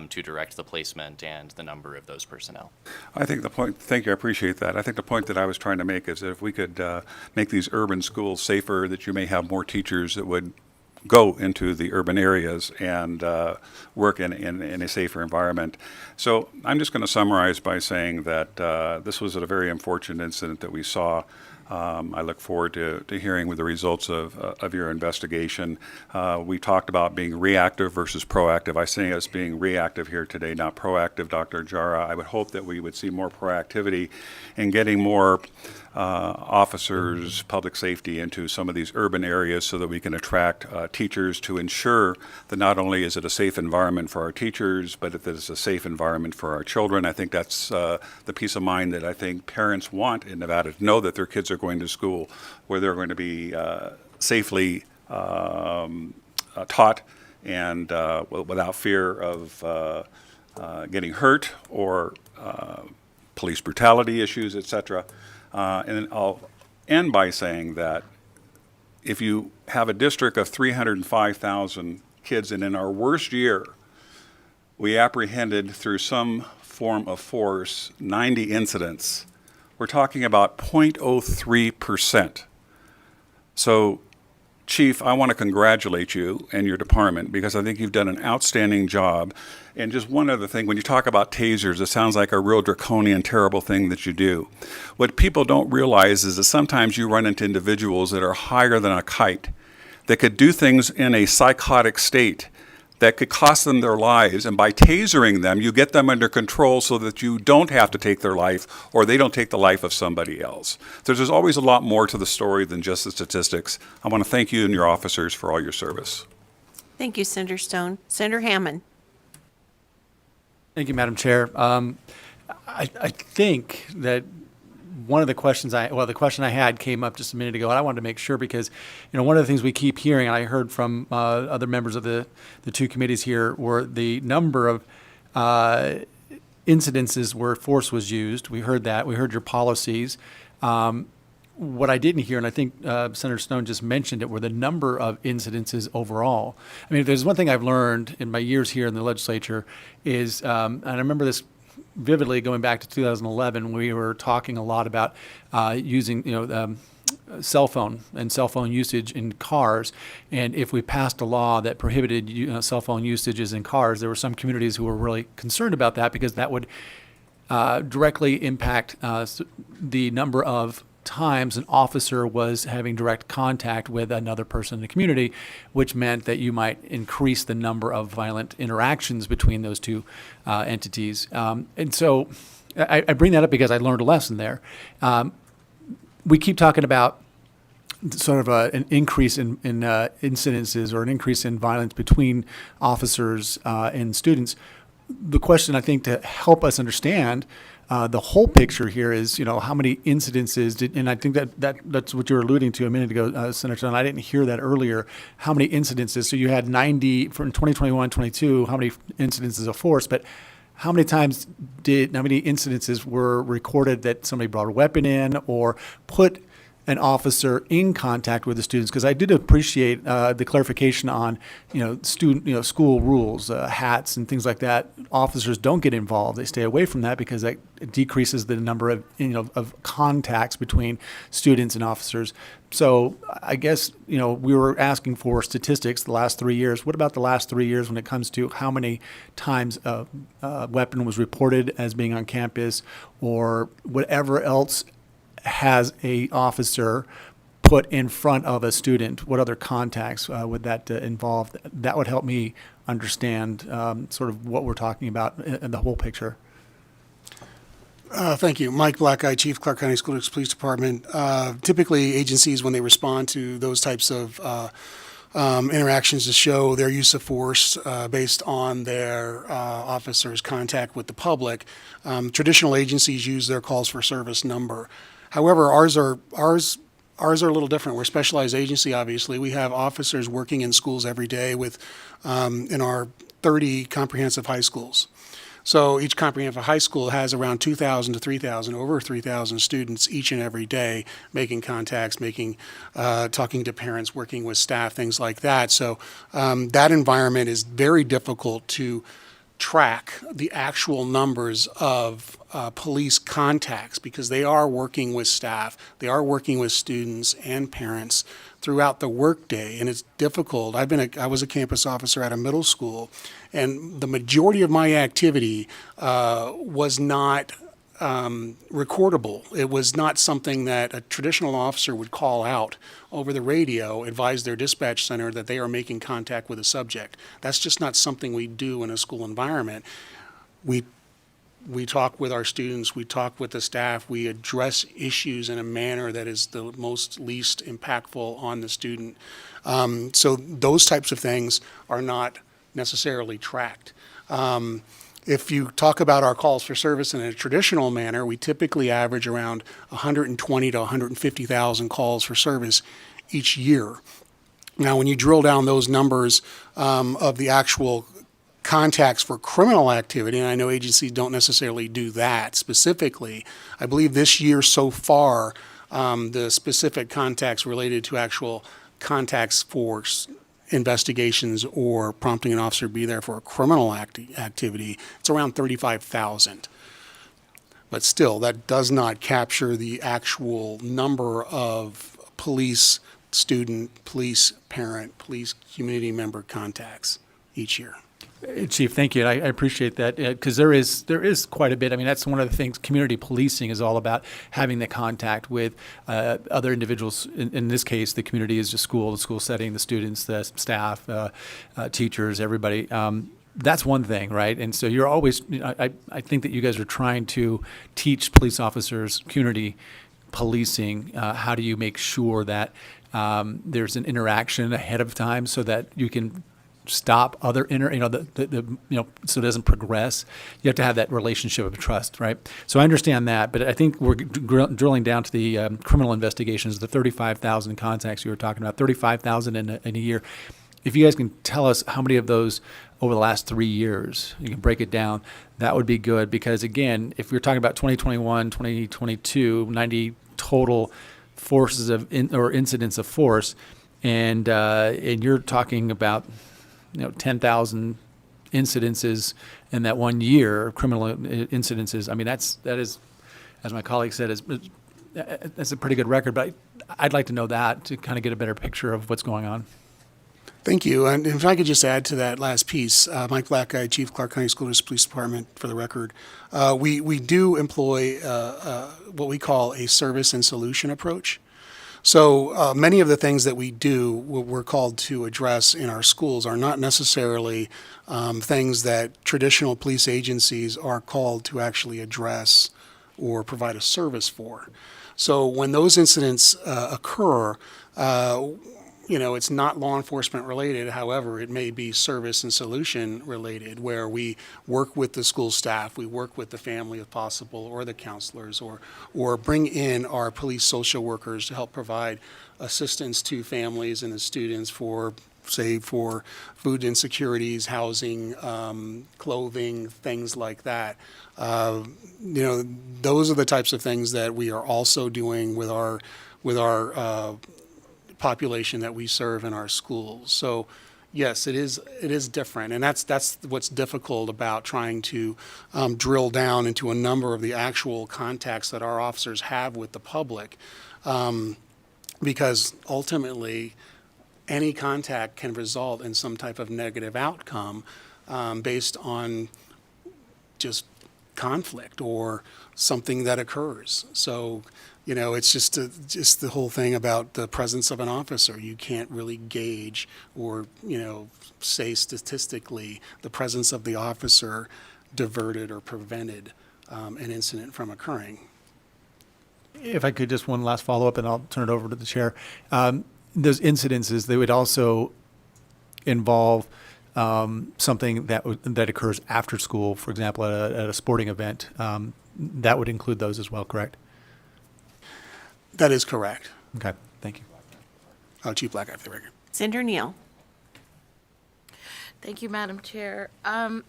to direct the placement and the number of those personnel. I think the point, thank you, I appreciate that. I think the point that I was trying to make is that if we could make these urban schools safer, that you may have more teachers that would go into the urban areas and work in a safer environment. So I'm just going to summarize by saying that this was a very unfortunate incident that we saw. I look forward to hearing the results of your investigation. We talked about being reactive versus proactive. I say us being reactive here today, not proactive, Dr. Jara. I would hope that we would see more proactivity in getting more officers, public safety into some of these urban areas so that we can attract teachers to ensure that not only is it a safe environment for our teachers, but that it's a safe environment for our children. I think that's the peace of mind that I think parents want in Nevada, to know that their kids are going to school where they're going to be safely taught and without fear of getting hurt or police brutality issues, etc. And then I'll end by saying that if you have a district of 305,000 kids, and in our worst year, we apprehended through some form of force 90 incidents, we're talking about 0.03%. So, Chief, I want to congratulate you and your department because I think you've done an outstanding job. And just one other thing, when you talk about tasers, it sounds like a real draconian, terrible thing that you do. What people don't realize is that sometimes you run into individuals that are higher than a kite, that could do things in a psychotic state that could cost them their lives. And by tasering them, you get them under control so that you don't have to take their life or they don't take the life of somebody else. So there's always a lot more to the story than just the statistics. I want to thank you and your officers for all your service. Thank you, Senator Stone. Senator Hammond. Thank you, Madam Chair. I think that one of the questions the question I had came up just a minute ago, and I wanted to make sure because, one of the things we keep hearing, and I heard from other members of the two committees here, were the number of incidences where force was used. We heard that. We heard your policies. What I didn't hear, and I think Senator Stone just mentioned it, were the number of incidences overall. I mean, if there's one thing I've learned in my years here in the legislature is, and I remember this vividly going back to 2011, we were talking a lot about using, cell phone and cell phone usage in cars. And if we passed a law that prohibited cell phone usages in cars, there were some communities who were really concerned about that because that would directly impact the number of times an officer was having direct contact with another person in the community, which meant that you might increase the number of violent interactions between those two entities. And so I bring that up because I learned a lesson there. We keep talking about sort of an increase in incidences or an increase in violence between officers and students. The question, I think, to help us understand the whole picture here is, how many incidences did, and I think that's what you were alluding to a minute ago, Senator, and I didn't hear that earlier, how many incidences, so you had 90 from 2021-22, how many incidences of force, but how many incidences were recorded that somebody brought a weapon in or put an officer in contact with the students? Because I did appreciate the clarification on, school rules, hats and things like that. Officers don't get involved; they stay away from that because that decreases the number of of contacts between students and officers. So I guess we were asking for statistics the last 3 years. What about the last 3 years when it comes to how many times a weapon was reported as being on campus or whatever else has a officer put in front of a student? What other contacts would that involve? That would help me understand sort of what we're talking about in the whole picture. Thank you. Mike Blackeye, Chief, Clark County School District Police Department. Typically, agencies, when they respond to those types of interactions, to show their use of force based on their officers' contact with the public, traditional agencies use their calls for service number. However, ours are a little different. We're a specialized agency, obviously. We have officers working in schools every day with in our 30 comprehensive high schools. So each comprehensive high school has around 2,000 to 3,000, over 3,000 students each and every day making contacts, talking to parents, working with staff, things like that. So that environment is very difficult to track the actual numbers of police contacts because they are working with staff, they are working with students and parents throughout the workday, and it's difficult. I was a campus officer at a middle school, and the majority of my activity was not recordable. It was not something that a traditional officer would call out over the radio, advise their dispatch center that they are making contact with a subject. That's just not something we do in a school environment. We We talk with our students, we talk with the staff, we address issues in a manner that is the most least impactful on the student. So those types of things are not necessarily tracked. If you talk about our calls for service in a traditional manner, we typically average around 120 to 150,000 calls for service each year. Now, when you drill down those numbers of the actual contacts for criminal activity, and I know agencies don't necessarily do that specifically, I believe this year so far, the specific contacts related to actual contacts for investigations or prompting an officer to be there for a criminal activity, it's around 35,000. But still, that does not capture the actual number of police student, police parent, police community member contacts each year. Chief, thank you. I appreciate that because there is quite a bit. I mean, that's one of the things community policing is all about, having the contact with other individuals. In this case, the community is just the school setting, the students, the staff, teachers, everybody. That's one thing, right? And so you're always, I think that you guys are trying to teach police officers, community policing, how do you make sure that there's an interaction ahead of time so that you can stop other so it doesn't progress. You have to have that relationship of trust, right? So I understand that, but I think we're drilling down to the criminal investigations, the 35,000 contacts you were talking about, 35,000 in a year. If you guys can tell us how many of those over the last 3 years, you can break it down, that would be good. Because again, if we're talking about 2021, 2022, 90 total forces or incidents of force, and you're talking about 10,000 incidences in that 1 year, criminal incidences. I mean, that is, as my colleague said, that's a pretty good record. But I'd like to know that to kind of get a better picture of what's going on. Thank you. And if I could just add to that last piece, Mike Blackeye, Chief Clark County School District Police Department, for the record, we do employ what we call a service and solution approach. So many of the things that we do, we're called to address in our schools, are not necessarily things that traditional police agencies are called to actually address or provide a service for. So when those incidents occur, it's not law enforcement related. However, it may be service and solution related, where we work with the school staff, we work with the family if possible, or the counselors, or bring in our police social workers to help provide assistance to families and the students for food insecurities, housing, clothing, things like that. Those are the types of things that we are also doing with our population that we serve in our schools. So yes, it is different, and that's what's difficult about trying to drill down into a number of the actual contacts that our officers have with the public, because ultimately any contact can result in some type of negative outcome based on just conflict or something that occurs. So it's just the whole thing about the presence of an officer. You can't really gauge or, say statistically the presence of the officer diverted or prevented an incident from occurring. If I could, just one last follow-up, and I'll turn it over to the chair. Those incidences, they would also involve something that occurs after school, for example, at a sporting event. That would include those as well, correct? That is correct. Okay, thank you. Chief Blackeye, for the record. Senator Neal. Thank you, Madam Chair.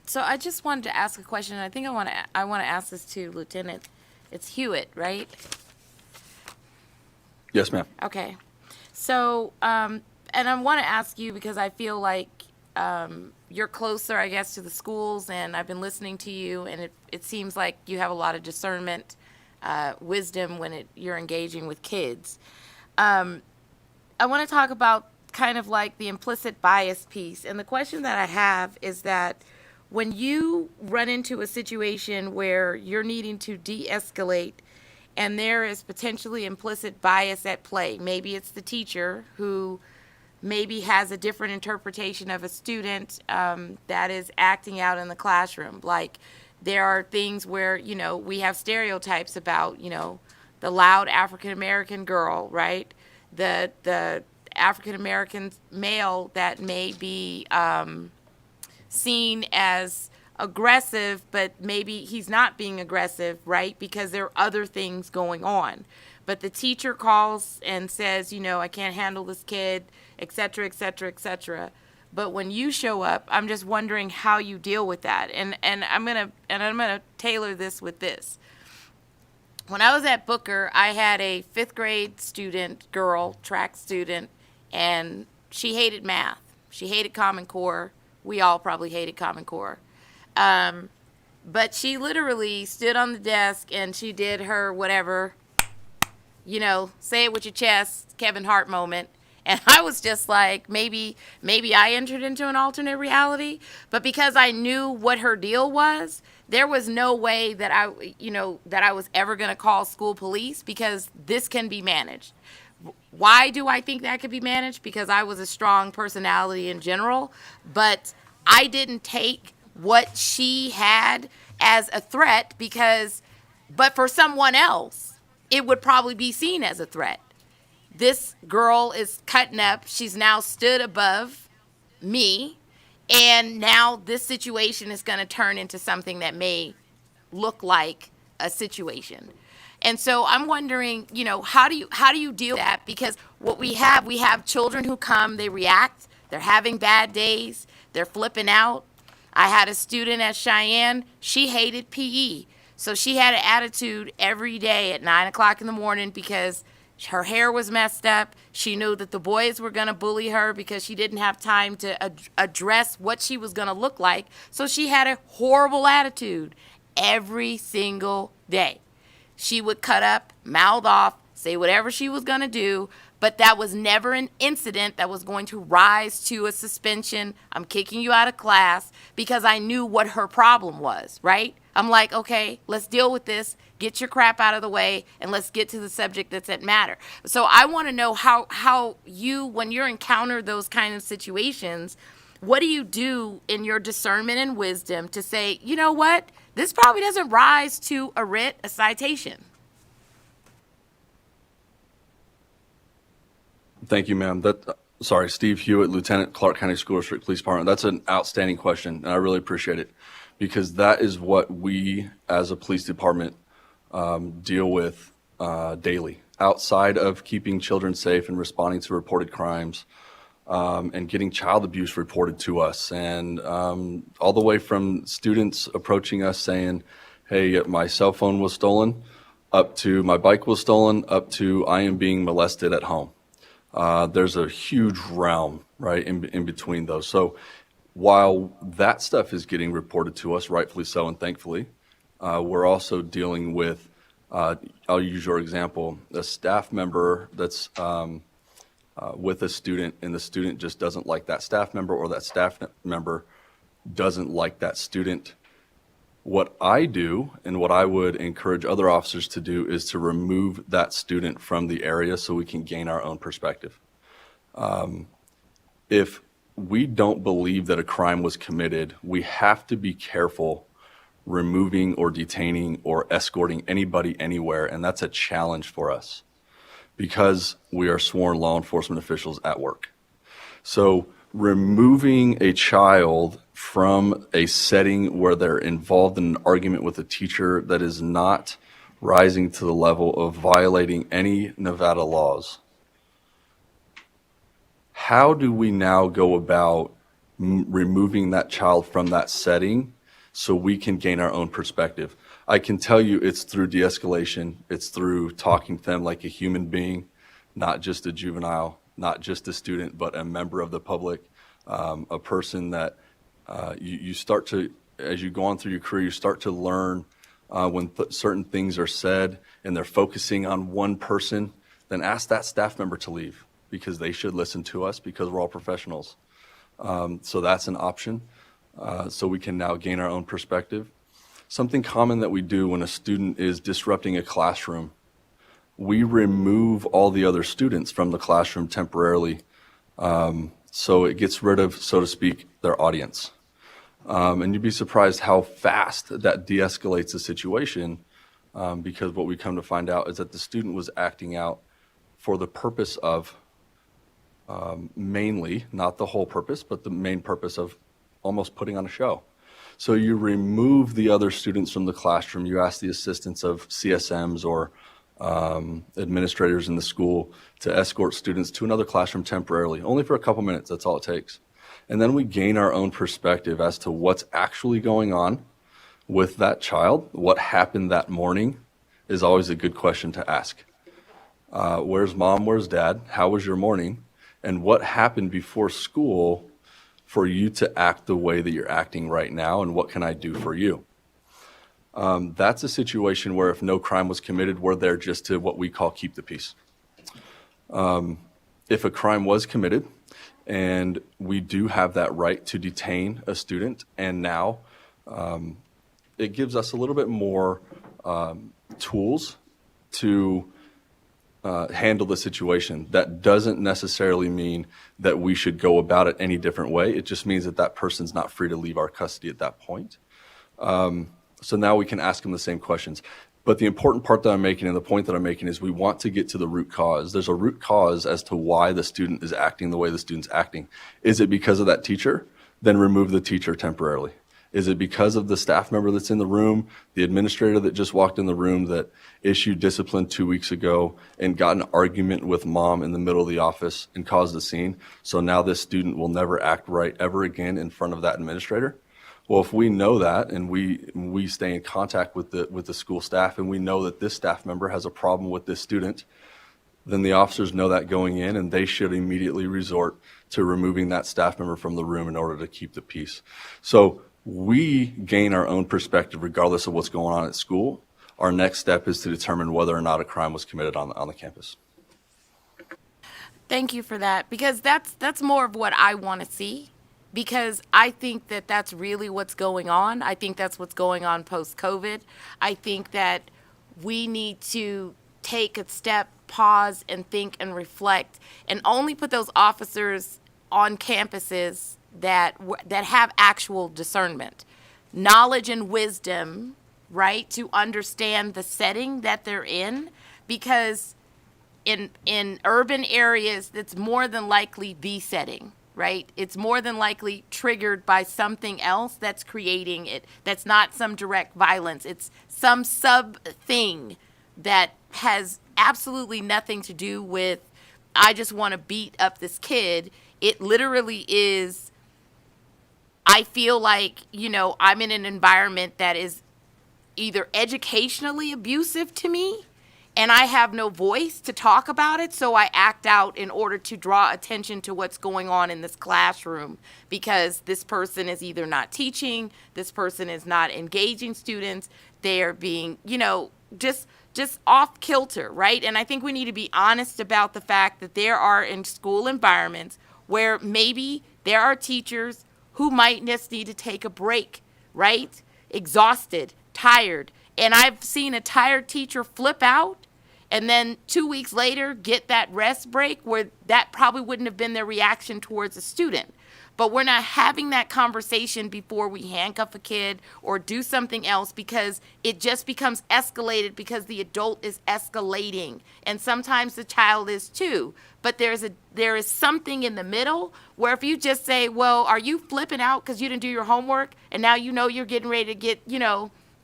So I just wanted to ask a question. I think I want to ask this to Lieutenant. It's Hewitt, right? Yes, ma'am. Okay. So, and I want to ask you because I feel like you're closer, I guess, to the schools, and I've been listening to you, and it seems like you have a lot of discernment, wisdom when you're engaging with kids. I want to talk about kind of like the implicit bias piece. And the question that I have is that when you run into a situation where you're needing to de-escalate and there is potentially implicit bias at play, maybe it's the teacher who maybe has a different interpretation of a student that is acting out in the classroom. Like There are things where, we have stereotypes about, the loud African American girl, right? The African American male that may be seen as aggressive, but maybe he's not being aggressive, right? Because there are other things going on. But the teacher calls and says, I can't handle this kid, et cetera, et cetera, et cetera. But when you show up, I'm just wondering how you deal with that. And I'm gonna tailor this with this. When I was at Booker, I had a 5th grade student, girl, track student, and she hated math. She hated Common Core. We all probably hated Common Core. But she literally stood on the desk and she did her whatever, say it with your chest, Kevin Hart moment. And I was just like, maybe I entered into an alternate reality. But because I knew what her deal was, there was no way that I was ever going to call school police, because this can be managed. Why do I think that could be managed? Because I was a strong personality in general, but I didn't take what she had as a threat, but for someone else, it would probably be seen as a threat. This girl is cutting up. She's now stood above me. And now this situation is going to turn into something that may look like a situation. And so I'm wondering, how do you deal with that? Because what we have children who come, they react, they're having bad days, they're flipping out. I had a student at Cheyenne, she hated PE. So she had an attitude every day at 9 o'clock in the morning because her hair was messed up. She knew that the boys were going to bully her because she didn't have time to address what she was going to look like. So she had a horrible attitude every single day. She would cut up, mouth off, say whatever she was going to do, but that was never an incident that was going to rise to a suspension. I'm kicking you out of class, because I knew what her problem was, right? I'm like, okay, let's deal with this. Get your crap out of the way, and let's get to the subject that's at matter. So I want to know how you, when you encounter those kind of situations, what do you do in your discernment and wisdom to say, you know what, this probably doesn't rise to a writ, a citation? Thank you, ma'am. Steve Hewitt, Lieutenant, Clark County School District Police Department. That's an outstanding question, and I really appreciate it, because that is what we as a police department deal with daily, outside of keeping children safe and responding to reported crimes, and getting child abuse reported to us, and all the way from students approaching us saying, hey, my cell phone was stolen, up to my bike was stolen, up to I am being molested at home. There's a huge realm, right, in between those. So while that stuff is getting reported to us, rightfully so and thankfully, we're also dealing with, I'll use your example, a staff member that's with a student, and the student just doesn't like that staff member, or that staff member doesn't like that student. What I do, and what I would encourage other officers to do, is to remove that student from the area so we can gain our own perspective. If we don't believe that a crime was committed, we have to be careful removing or detaining or escorting anybody anywhere, and that's a challenge for us because we are sworn law enforcement officials at work. So removing a child from a setting where they're involved in an argument with a teacher that is not rising to the level of violating any Nevada laws, how do we now go about removing that child from that setting so we can gain our own perspective? I can tell you it's through de-escalation. It's through talking to them like a human being, not just a juvenile, not just a student, but a member of the public, a person that you start to, as you go on through your career, you start to learn when certain things are said and they're focusing on one person, then ask that staff member to leave, because they should listen to us, because we're all professionals. So that's an option. So we can now gain our own perspective. Something common that we do when a student is disrupting a classroom, we remove all the other students from the classroom temporarily, so it gets rid of, so to speak, their audience. And you'd be surprised how fast that de-escalates the situation, because what we come to find out is that the student was acting out for the purpose of, mainly, not the whole purpose, but the main purpose of almost putting on a show. So you remove the other students from the classroom, you ask the assistance of CSMs or administrators in the school to escort students to another classroom temporarily, only for a couple minutes, that's all it takes. And then we gain our own perspective as to what's actually going on with that child. What happened that morning is always a good question to ask. Where's mom, where's dad, how was your morning? And what happened before school for you to act the way that you're acting right now, and what can I do for you? That's a situation where if no crime was committed, we're there just to what we call keep the peace. If a crime was committed, and we do have that right to detain a student, and now it gives us a little bit more tools to handle the situation. That doesn't necessarily mean that we should go about it any different way. It just means that that person's not free to leave our custody at that point. So now we can ask them the same questions. But the important part that I'm making and the point that I'm making is we want to get to the root cause. There's a root cause as to why the student is acting the way the student's acting. Is it because of that teacher? Then remove the teacher temporarily. Is it because of the staff member that's in the room, the administrator that just walked in the room that issued discipline 2 weeks ago and got an argument with mom in the middle of the office and caused a scene? So now this student will never act right ever again in front of that administrator? Well, if we know that and we stay in contact with the school staff and we know that this staff member has a problem with this student, then the officers know that going in, and they should immediately resort to removing that staff member from the room in order to keep the peace. So we gain our own perspective regardless of what's going on at school. Our next step is to determine whether or not a crime was committed on the campus. Thank you for that, because that's more of what I want to see, because I think that that's really what's going on. I think that's what's going on post-COVID. I think that we need to take a step, pause, and think and reflect, and only put those officers on campuses that have actual discernment, knowledge and wisdom, right, to understand the setting that they're in, because in urban areas, that's more than likely the setting, right? It's more than likely triggered by something else that's creating it, that's not some direct violence. It's some sub thing that has absolutely nothing to do with, I just want to beat up this kid. It literally is, I feel like, I'm in an environment that is either educationally abusive to me, and I have no voice to talk about it, so I act out in order to draw attention to what's going on in this classroom, because this person is either not teaching, this person is not engaging students, they're being, just off kilter, right? And I think we need to be honest about the fact that there are in school environments where maybe there are teachers who might just need to take a break, right? Exhausted, tired. And I've seen a tired teacher flip out and then 2 weeks later get that rest break where that probably wouldn't have been their reaction towards a student. But we're not having that conversation before we handcuff a kid or do something else, because it just becomes escalated because the adult is escalating. And sometimes the child is too. But there is something in the middle where if you just say, well, are you flipping out because you didn't do your homework and now you're getting ready to get,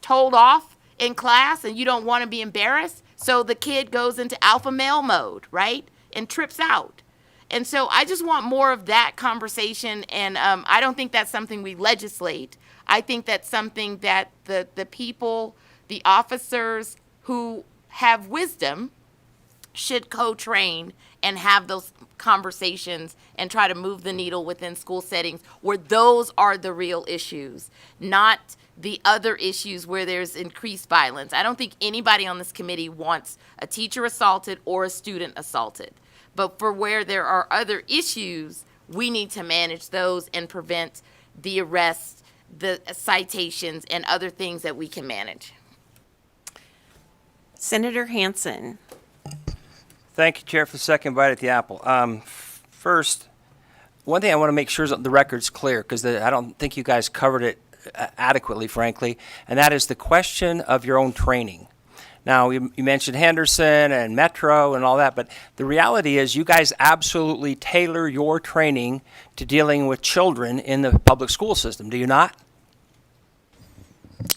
told off in class and you don't want to be embarrassed? So the kid goes into alpha male mode, right? And trips out. And so I just want more of that conversation, and I don't think that's something we legislate. I think that's something that the people, the officers who have wisdom should co-train and have those conversations and try to move the needle within school settings where those are the real issues, not the other issues where there's increased violence. I don't think anybody on this committee wants a teacher assaulted or a student assaulted. But for where there are other issues, we need to manage those and prevent the arrests, the citations, and other things that we can manage. Senator Hansen. Thank you, Chair, for the second bite at the apple. First, one thing I want to make sure is that the record's clear, because I don't think you guys covered it adequately, frankly, and that is the question of your own training. Now, you mentioned Henderson and Metro and all that, but the reality is you guys absolutely tailor your training to dealing with children in the public school system, do you not?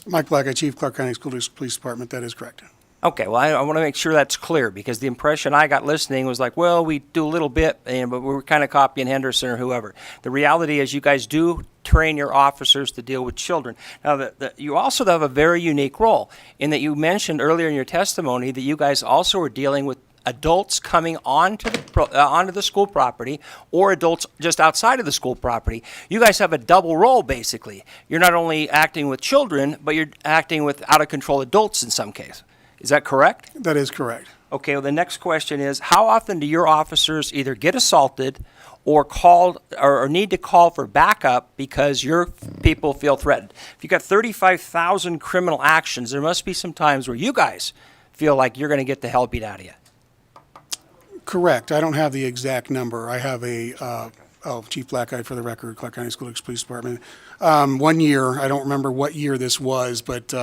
Mike Black, Chief Clark County School District Police Department, that is correct. Okay, well, I want to make sure that's clear, because the impression I got listening was like, well, we do a little bit, but we're kind of copying Henderson or whoever. The reality is you guys do train your officers to deal with children. Now, you also have a very unique role in that you mentioned earlier in your testimony that you guys also are dealing with adults coming onto the school property or adults just outside of the school property. You guys have a double role, basically. You're not only acting with children, but you're acting with out-of-control adults in some case. Is that correct? That is correct. Okay, well, the next question is, how often do your officers either get assaulted or called or need to call for backup because your people feel threatened? If you've got 35,000 criminal actions, there must be some times where you guys feel like you're going to get the hell beat out of you. Correct. I don't have the exact number. I have Chief Blackeye for the record, Clark County School District Police Department. 1 year, I don't remember what year this was, but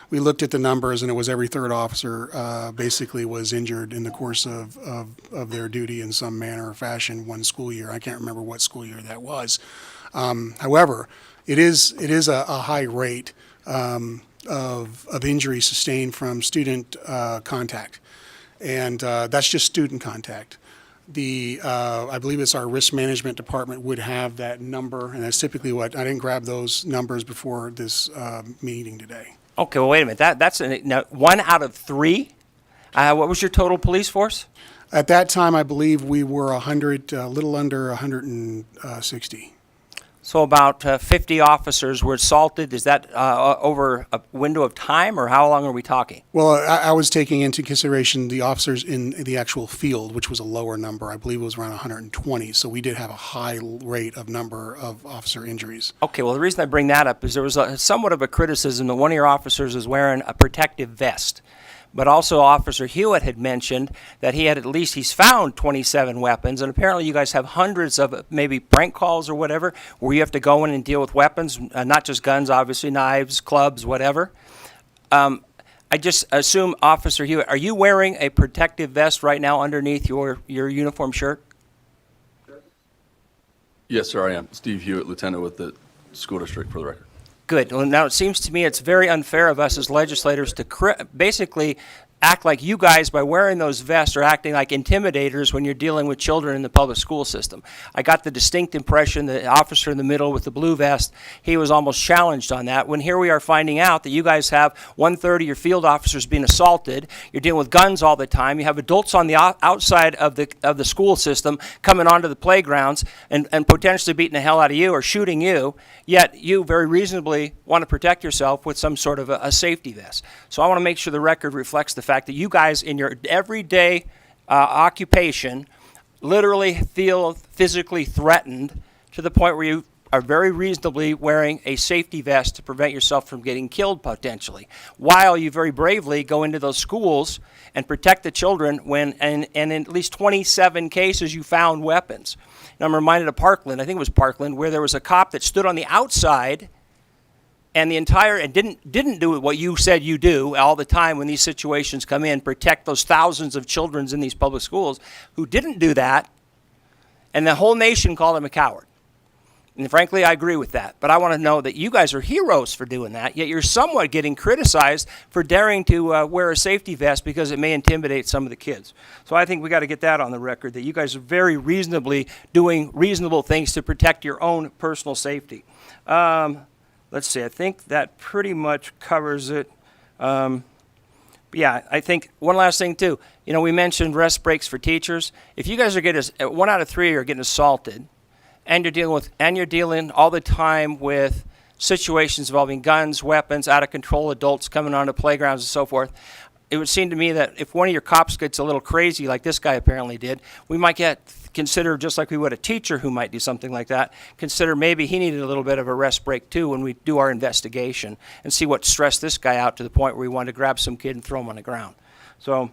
we looked at the numbers, and it was every third officer basically was injured in the course of their duty in some manner or fashion one school year. I can't remember what school year that was. However, it is a high rate of injury sustained from student contact, and that's just student contact. I believe it's our risk management department would have that number, and that's typically what, I didn't grab those numbers before this meeting today. Okay, well, wait a minute. That's now 1 out of 3? What was your total police force? At that time, I believe we were a little under 160. So about 50 officers were assaulted. Is that over a window of time, or how long are we talking? Well, I was taking into consideration the officers in the actual field, which was a lower number. I believe it was around 120. So we did have a high rate of number of officer injuries. Okay, well, the reason I bring that up is there was somewhat of a criticism that one of your officers is wearing a protective vest. But also Officer Hewitt had mentioned that he's found 27 weapons, and apparently you guys have hundreds of maybe prank calls or whatever, where you have to go in and deal with weapons, not just guns, obviously, knives, clubs, whatever. I just assume, Officer Hewitt, are you wearing a protective vest right now underneath your uniform shirt? Yes, sir, I am. Steve Hewitt, Lieutenant with the School District, for the record. Good. Well, now it seems to me it's very unfair of us as legislators to basically act like you guys, by wearing those vests, are acting like intimidators when you're dealing with children in the public school system. I got the distinct impression that the officer in the middle with the blue vest, he was almost challenged on that, when here we are finding out that you guys have 1/3 of your field officers being assaulted, you're dealing with guns all the time, you have adults on the outside of the school system coming onto the playgrounds and potentially beating the hell out of you or shooting you, yet you very reasonably want to protect yourself with some sort of a safety vest. So I want to make sure the record reflects the fact that you guys in your everyday occupation literally feel physically threatened to the point where you are very reasonably wearing a safety vest to prevent yourself from getting killed potentially, while you very bravely go into those schools and protect the children when, and in at least 27 cases, you found weapons. Now, I'm reminded of Parkland, I think it was Parkland, where there was a cop that stood on the outside and didn't do what you said you do all the time when these situations come in, protect those thousands of children in these public schools, who didn't do that, and the whole nation called him a coward. And frankly, I agree with that. But I want to know that you guys are heroes for doing that, yet you're somewhat getting criticized for daring to wear a safety vest because it may intimidate some of the kids. So I think we got to get that on the record, that you guys are very reasonably doing reasonable things to protect your own personal safety. Let's see, I think that pretty much covers it. Yeah, I think one last thing too. You know, we mentioned rest breaks for teachers. If you guys are getting 1 out of 3 are getting assaulted, and you're dealing all the time with situations involving guns, weapons, out of control adults coming onto playgrounds and so forth, it would seem to me that if one of your cops gets a little crazy, like this guy apparently did, we might consider, just like we would a teacher who might do something like that, consider maybe he needed a little bit of a rest break too when we do our investigation and see what stressed this guy out to the point where we want to grab some kid and throw him on the ground. So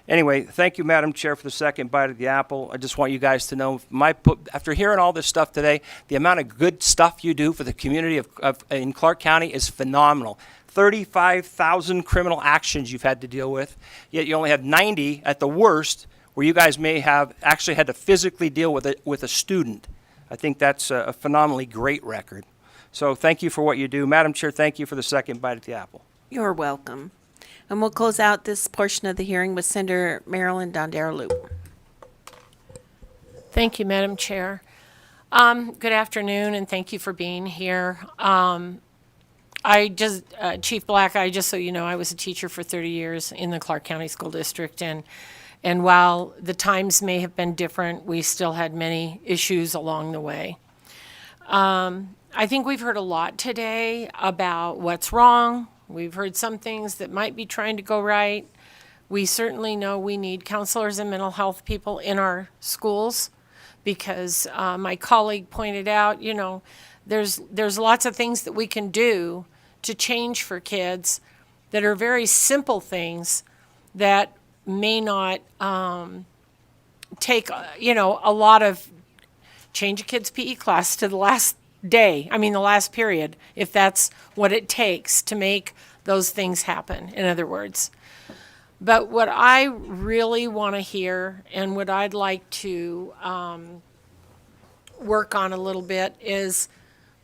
Anyway, thank you, Madam Chair, for the second bite of the apple. I just want you guys to know, after hearing all this stuff today, the amount of good stuff you do for the community in Clark County is phenomenal. 35,000 criminal actions you've had to deal with, yet you only have 90 at the worst where you guys may have actually had to physically deal with a student. I think that's a phenomenally great record. So thank you for what you do. Madam Chair, thank you for the second bite at the apple. You're welcome. And we'll close out this portion of the hearing with Senator Marilyn Dondero-Loop. Thank you, Madam Chair. Good afternoon, and thank you for being here. Chief Black, just so you know, I was a teacher for 30 years in the Clark County School District, and while the times may have been different, we still had many issues along the way. I think we've heard a lot today about what's wrong. We've heard some things that might be trying to go right. We certainly know we need counselors and mental health people in our schools because my colleague pointed out, there's lots of things that we can do to change for kids that are very simple things that may not take, a lot of change a kid's PE class to the last the last period, if that's what it takes to make those things happen, in other words. But what I really want to hear and what I'd like to work on a little bit is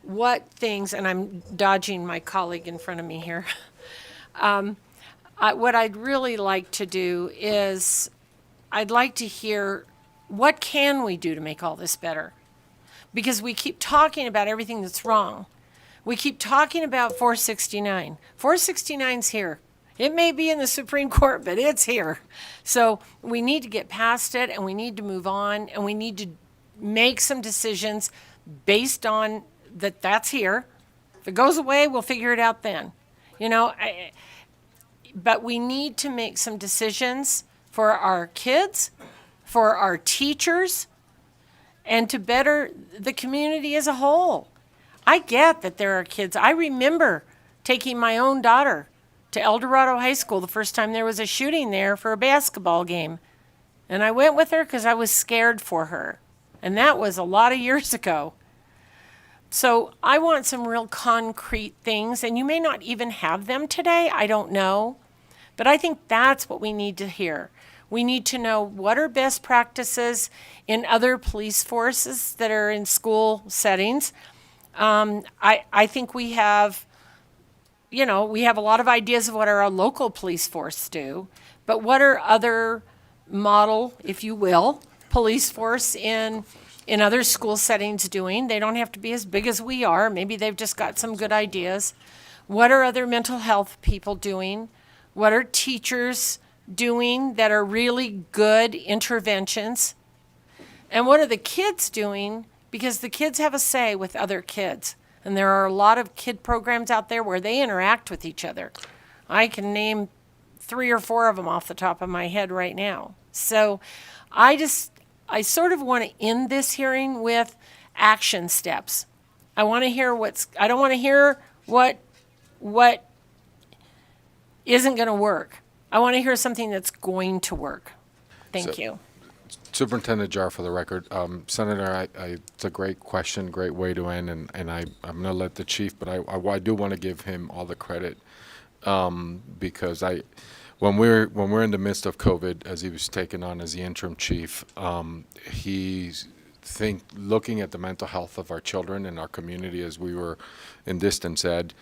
what things, and I'm dodging my colleague in front of me here. What I'd really like to do is I'd like to hear what can we do to make all this better? Because we keep talking about everything that's wrong. We keep talking about 469. 469's here. It may be in the Supreme Court, but it's here. So we need to get past it, and we need to move on, and we need to make some decisions based on that's here. If it goes away, we'll figure it out then. But we need to make some decisions for our kids, for our teachers, and to better the community as a whole. I get that there are kids. I remember taking my own daughter to El Dorado High School the first time there was a shooting there for a basketball game. And I went with her because I was scared for her. And that was a lot of years ago. So I want some real concrete things, and you may not even have them today, I don't know. But I think that's what we need to hear. We need to know what are best practices in other police forces that are in school settings. I think we have a lot of ideas of what our local police force do, but what are other model, if you will, police force in other school settings doing? They don't have to be as big as we are. Maybe they've just got some good ideas. What are other mental health people doing? What are teachers doing that are really good interventions? And what are the kids doing? Because the kids have a say with other kids. And there are a lot of kid programs out there where they interact with each other. I can name 3 or 4 of them off the top of my head right now. So I sort of want to end this hearing with action steps. I want to hear I don't want to hear what isn't going to work. I want to hear something that's going to work. Thank you. Superintendent Jar, for the record. Senator, it's a great question, great way to end, and I'm going to let the chief, but I do want to give him all the credit because when we're in the midst of COVID, as he was taken on as the interim chief, he's looking at the mental health of our children and our community as we were in distance ed.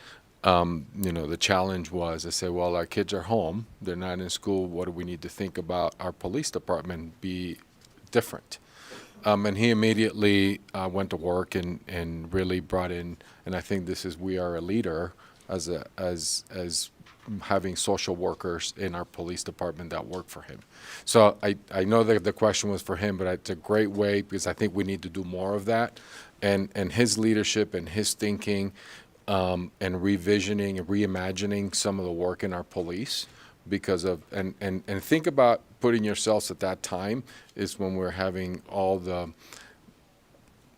The challenge was, I said, well, our kids are home, they're not in school, what do we need to think about our police department be different? And he immediately went to work and really brought in, and I think we are a leader as having social workers in our police department that work for him. So I know that the question was for him, but it's a great way because I think we need to do more of that. And his leadership and his thinking and revisioning and reimagining some of the work in our police because of, and think about putting yourselves at that time is when we're having all the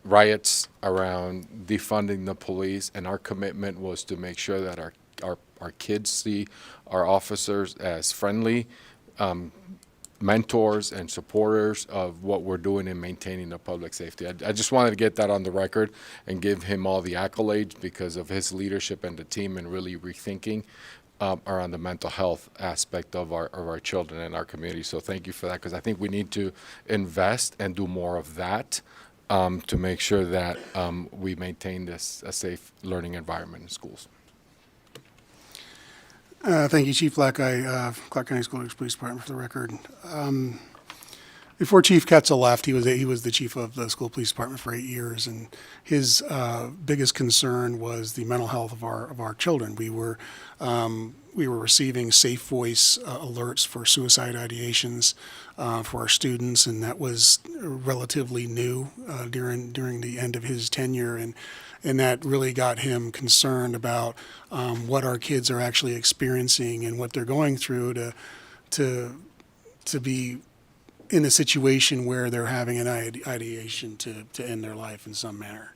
riots around defunding the police, and our commitment was to make sure that our kids see our officers as friendly, mentors and supporters of what we're doing in maintaining the public safety. I just wanted to get that on the record and give him all the accolades because of his leadership and the team and really rethinking around the mental health aspect of our children and our community. So thank you for that, because I think we need to invest and do more of that to make sure that we maintain a safe learning environment in schools. Thank you, Chief Lackey, Clark County School District Police Department, for the record. Before Chief Ketzel left, he was the chief of the school police department for 8 years, and his biggest concern was the mental health of our children. We were receiving safe voice alerts for suicide ideations for our students, and that was relatively new during the end of his tenure, and that really got him concerned about what our kids are actually experiencing and what they're going through to be in a situation where they're having an ideation to end their life in some manner.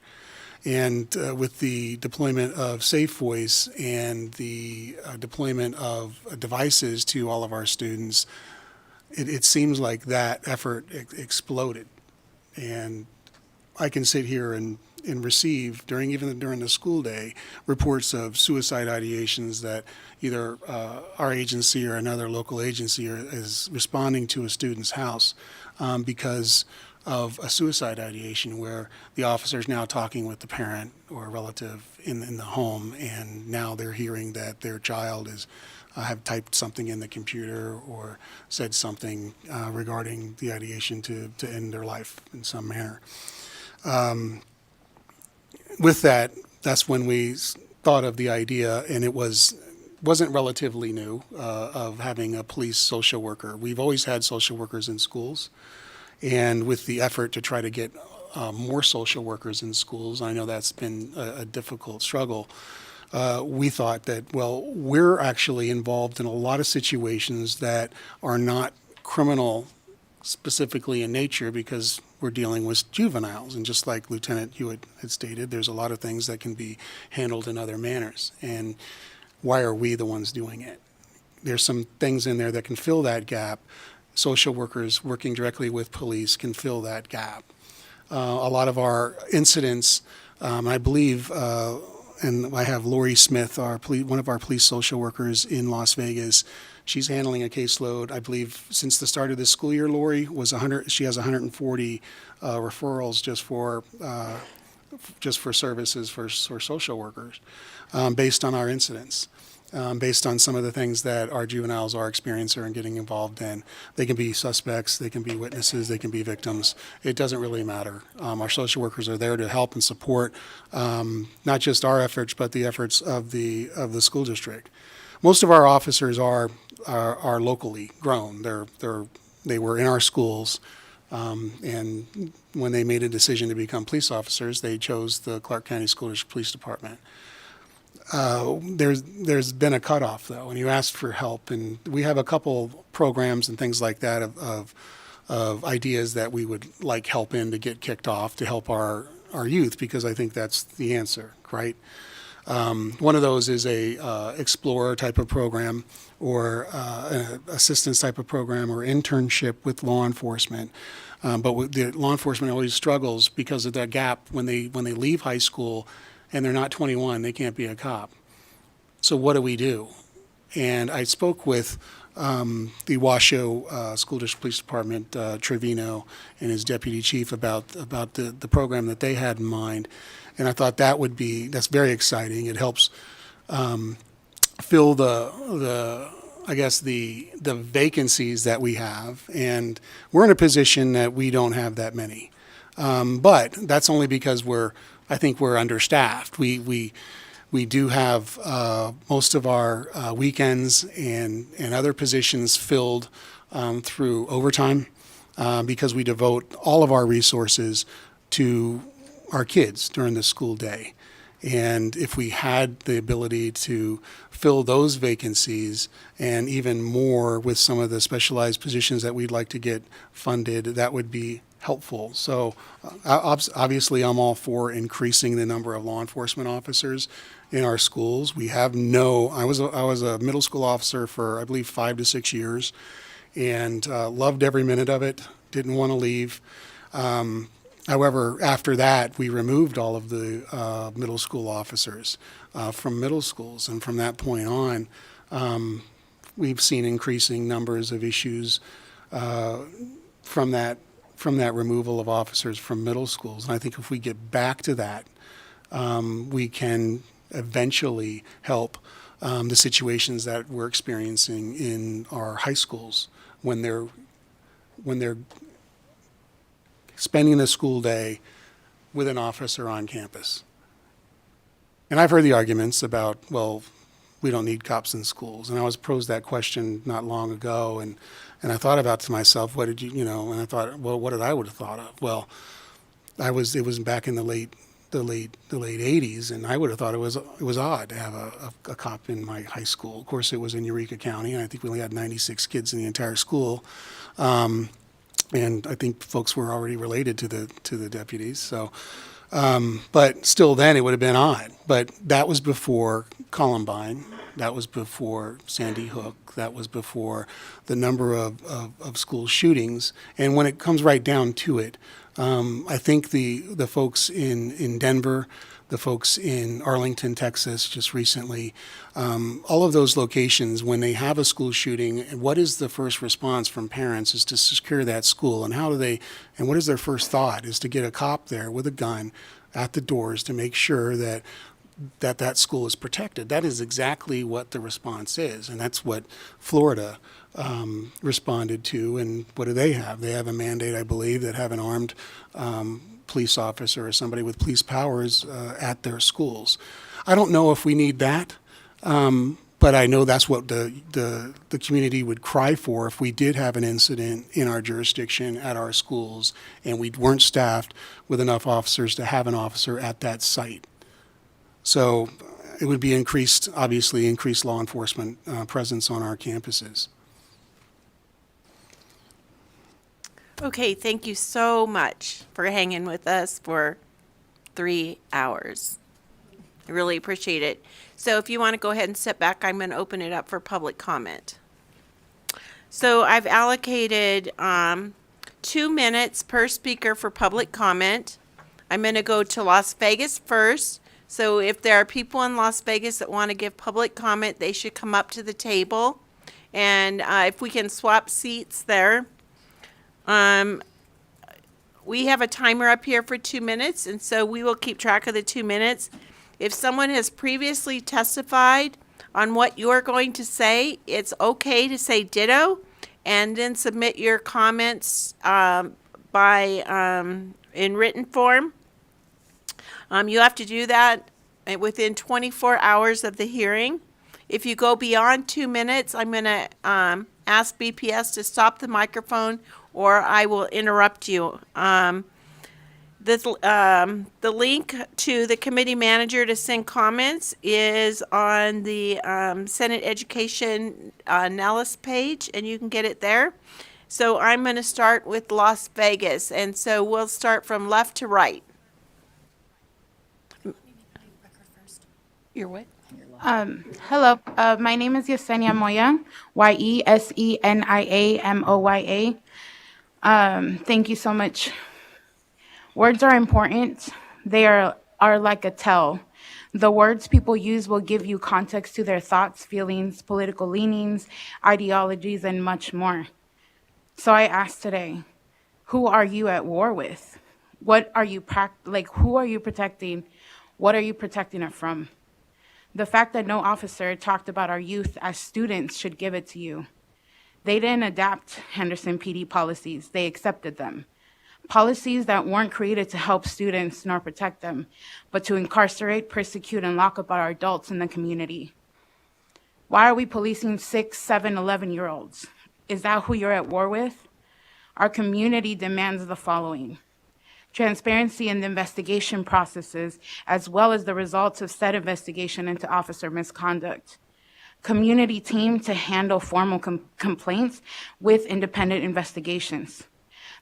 And with the deployment of Safe Voice and the deployment of devices to all of our students, it seems like that effort exploded. And I can sit here and receive, during the school day, reports of suicide ideations that either our agency or another local agency is responding to a student's house because of a suicide ideation where the officer is now talking with the parent or a relative in the home, and now they're hearing that their child have typed something in the computer or said something regarding the ideation to end their life in some manner. With that, that's when we thought of the idea, and it wasn't relatively new, of having a police social worker. We've always had social workers in schools, and with the effort to try to get more social workers in schools, I know that's been a difficult struggle. We thought that, well, we're actually involved in a lot of situations that are not criminal specifically in nature because we're dealing with juveniles. And just like Lieutenant Hewitt had stated, there's a lot of things that can be handled in other manners. And why are we the ones doing it? There's some things in there that can fill that gap. Social workers working directly with police can fill that gap. A lot of our incidents, I believe, and I have Lori Smith, one of our police social workers in Las Vegas. She's handling a caseload, I believe, since the start of this school year. Lori she has 140 referrals just for services for social workers, based on our incidents, based on some of the things that our juveniles are experiencing and getting involved in. They can be suspects, they can be witnesses, they can be victims. It doesn't really matter. Our social workers are there to help and support not just our efforts, but the efforts of the school district. Most of our officers are locally grown. They were in our schools, and when they made a decision to become police officers, they chose the Clark County School District Police Department. There's been a cutoff, though, and you asked for help, and we have a couple programs and things like that of ideas that we would like help in to get kicked off to help our youth, because I think that's the answer, right? One of those is a Explorer type of program, or an assistance type of program, or internship with law enforcement. But the law enforcement always struggles because of that gap when they leave high school and they're not 21, they can't be a cop. So what do we do? And I spoke with the Washoe School District Police Department, Trevino, and his deputy chief about the program that they had in mind. And I thought that's very exciting. It helps fill the vacancies that we have. And we're in a position that we don't have that many. But that's only because I think we're understaffed. We do have most of our weekends and other positions filled through overtime because we devote all of our resources to our kids during the school day. And if we had the ability to fill those vacancies and even more with some of the specialized positions that we'd like to get funded, that would be helpful. So obviously I'm all for increasing the number of law enforcement officers in our schools. I was a middle school officer for, I believe, 5 to 6 years. and loved every minute of it, didn't want to leave. However, after that, we removed all of the middle school officers from middle schools, and from that point on, we've seen increasing numbers of issues from that removal of officers from middle schools. And I think if we get back to that, we can eventually help the situations that we're experiencing in our high schools when they're spending a school day with an officer on campus. And I've heard the arguments about, well, we don't need cops in schools. And I was posed that question not long ago, and I thought about to myself, what did you know, and I thought, well, what did I would have thought of? Well, it was back in the late 80s, and I would have thought it was odd to have a cop in my high school. Of course, it was in Eureka County, and I think we only had 96 kids in the entire school. And I think folks were already related to the deputies. So, but still, then it would have been odd. But that was before Columbine. That was before Sandy Hook. That was before the number of school shootings. And when it comes right down to it, I think the folks in Denver, the folks in Arlington, Texas, just recently, all of those locations, when they have a school shooting, what is the first response from parents is to secure that school. And and what is their first thought is to get a cop there with a gun at the doors to make sure that school is protected. That is exactly what the response is. And that's what Florida responded to. And what do they have? They have a mandate, I believe, that have an armed police officer or somebody with police powers at their schools. I don't know if we need that, but I know that's what the community would cry for if we did have an incident in our jurisdiction at our schools and we weren't staffed with enough officers to have an officer at that site. So it would be obviously increased law enforcement presence on our campuses. Okay, thank you so much for hanging with us for 3 hours. I really appreciate it. So if you want to go ahead and step back, I'm going to open it up for public comment. So I've allocated 2 minutes per speaker for public comment. I'm going to go to Las Vegas first. So if there are people in Las Vegas that want to give public comment, they should come up to the table. And if we can swap seats there. We have a timer up here for 2 minutes, and so we will keep track of the 2 minutes. If someone has previously testified on what you're going to say, it's okay to say ditto, and then submit your comments in written form. You have to do that within 24 hours of the hearing. If you go beyond 2 minutes, I'm going to ask BPS to stop the microphone, or I will interrupt you. The link to the committee manager to send comments is on the Senate Education Nellis page, and you can get it there. So I'm going to start with Las Vegas, and so we'll start from left to right. You're what? Hello, my name is Yesenia Moya, Yesenia Moya. Thank you so much. Words are important. They are like a tell. The words people use will give you context to their thoughts, feelings, political leanings, ideologies, and much more. So I ask today, who are you at war with? What are you who are you protecting? What are you protecting it from? The fact that no officer talked about our youth as students should give it to you. They didn't adapt Henderson PD policies. They accepted them. Policies that weren't created to help students nor protect them, but to incarcerate, persecute, and lock up our adults in the community. Why are we policing 6, 7, 11-year-olds? Is that who you're at war with? Our community demands the following: transparency in the investigation processes, as well as the results of said investigation into officer misconduct. Community team to handle formal complaints with independent investigations.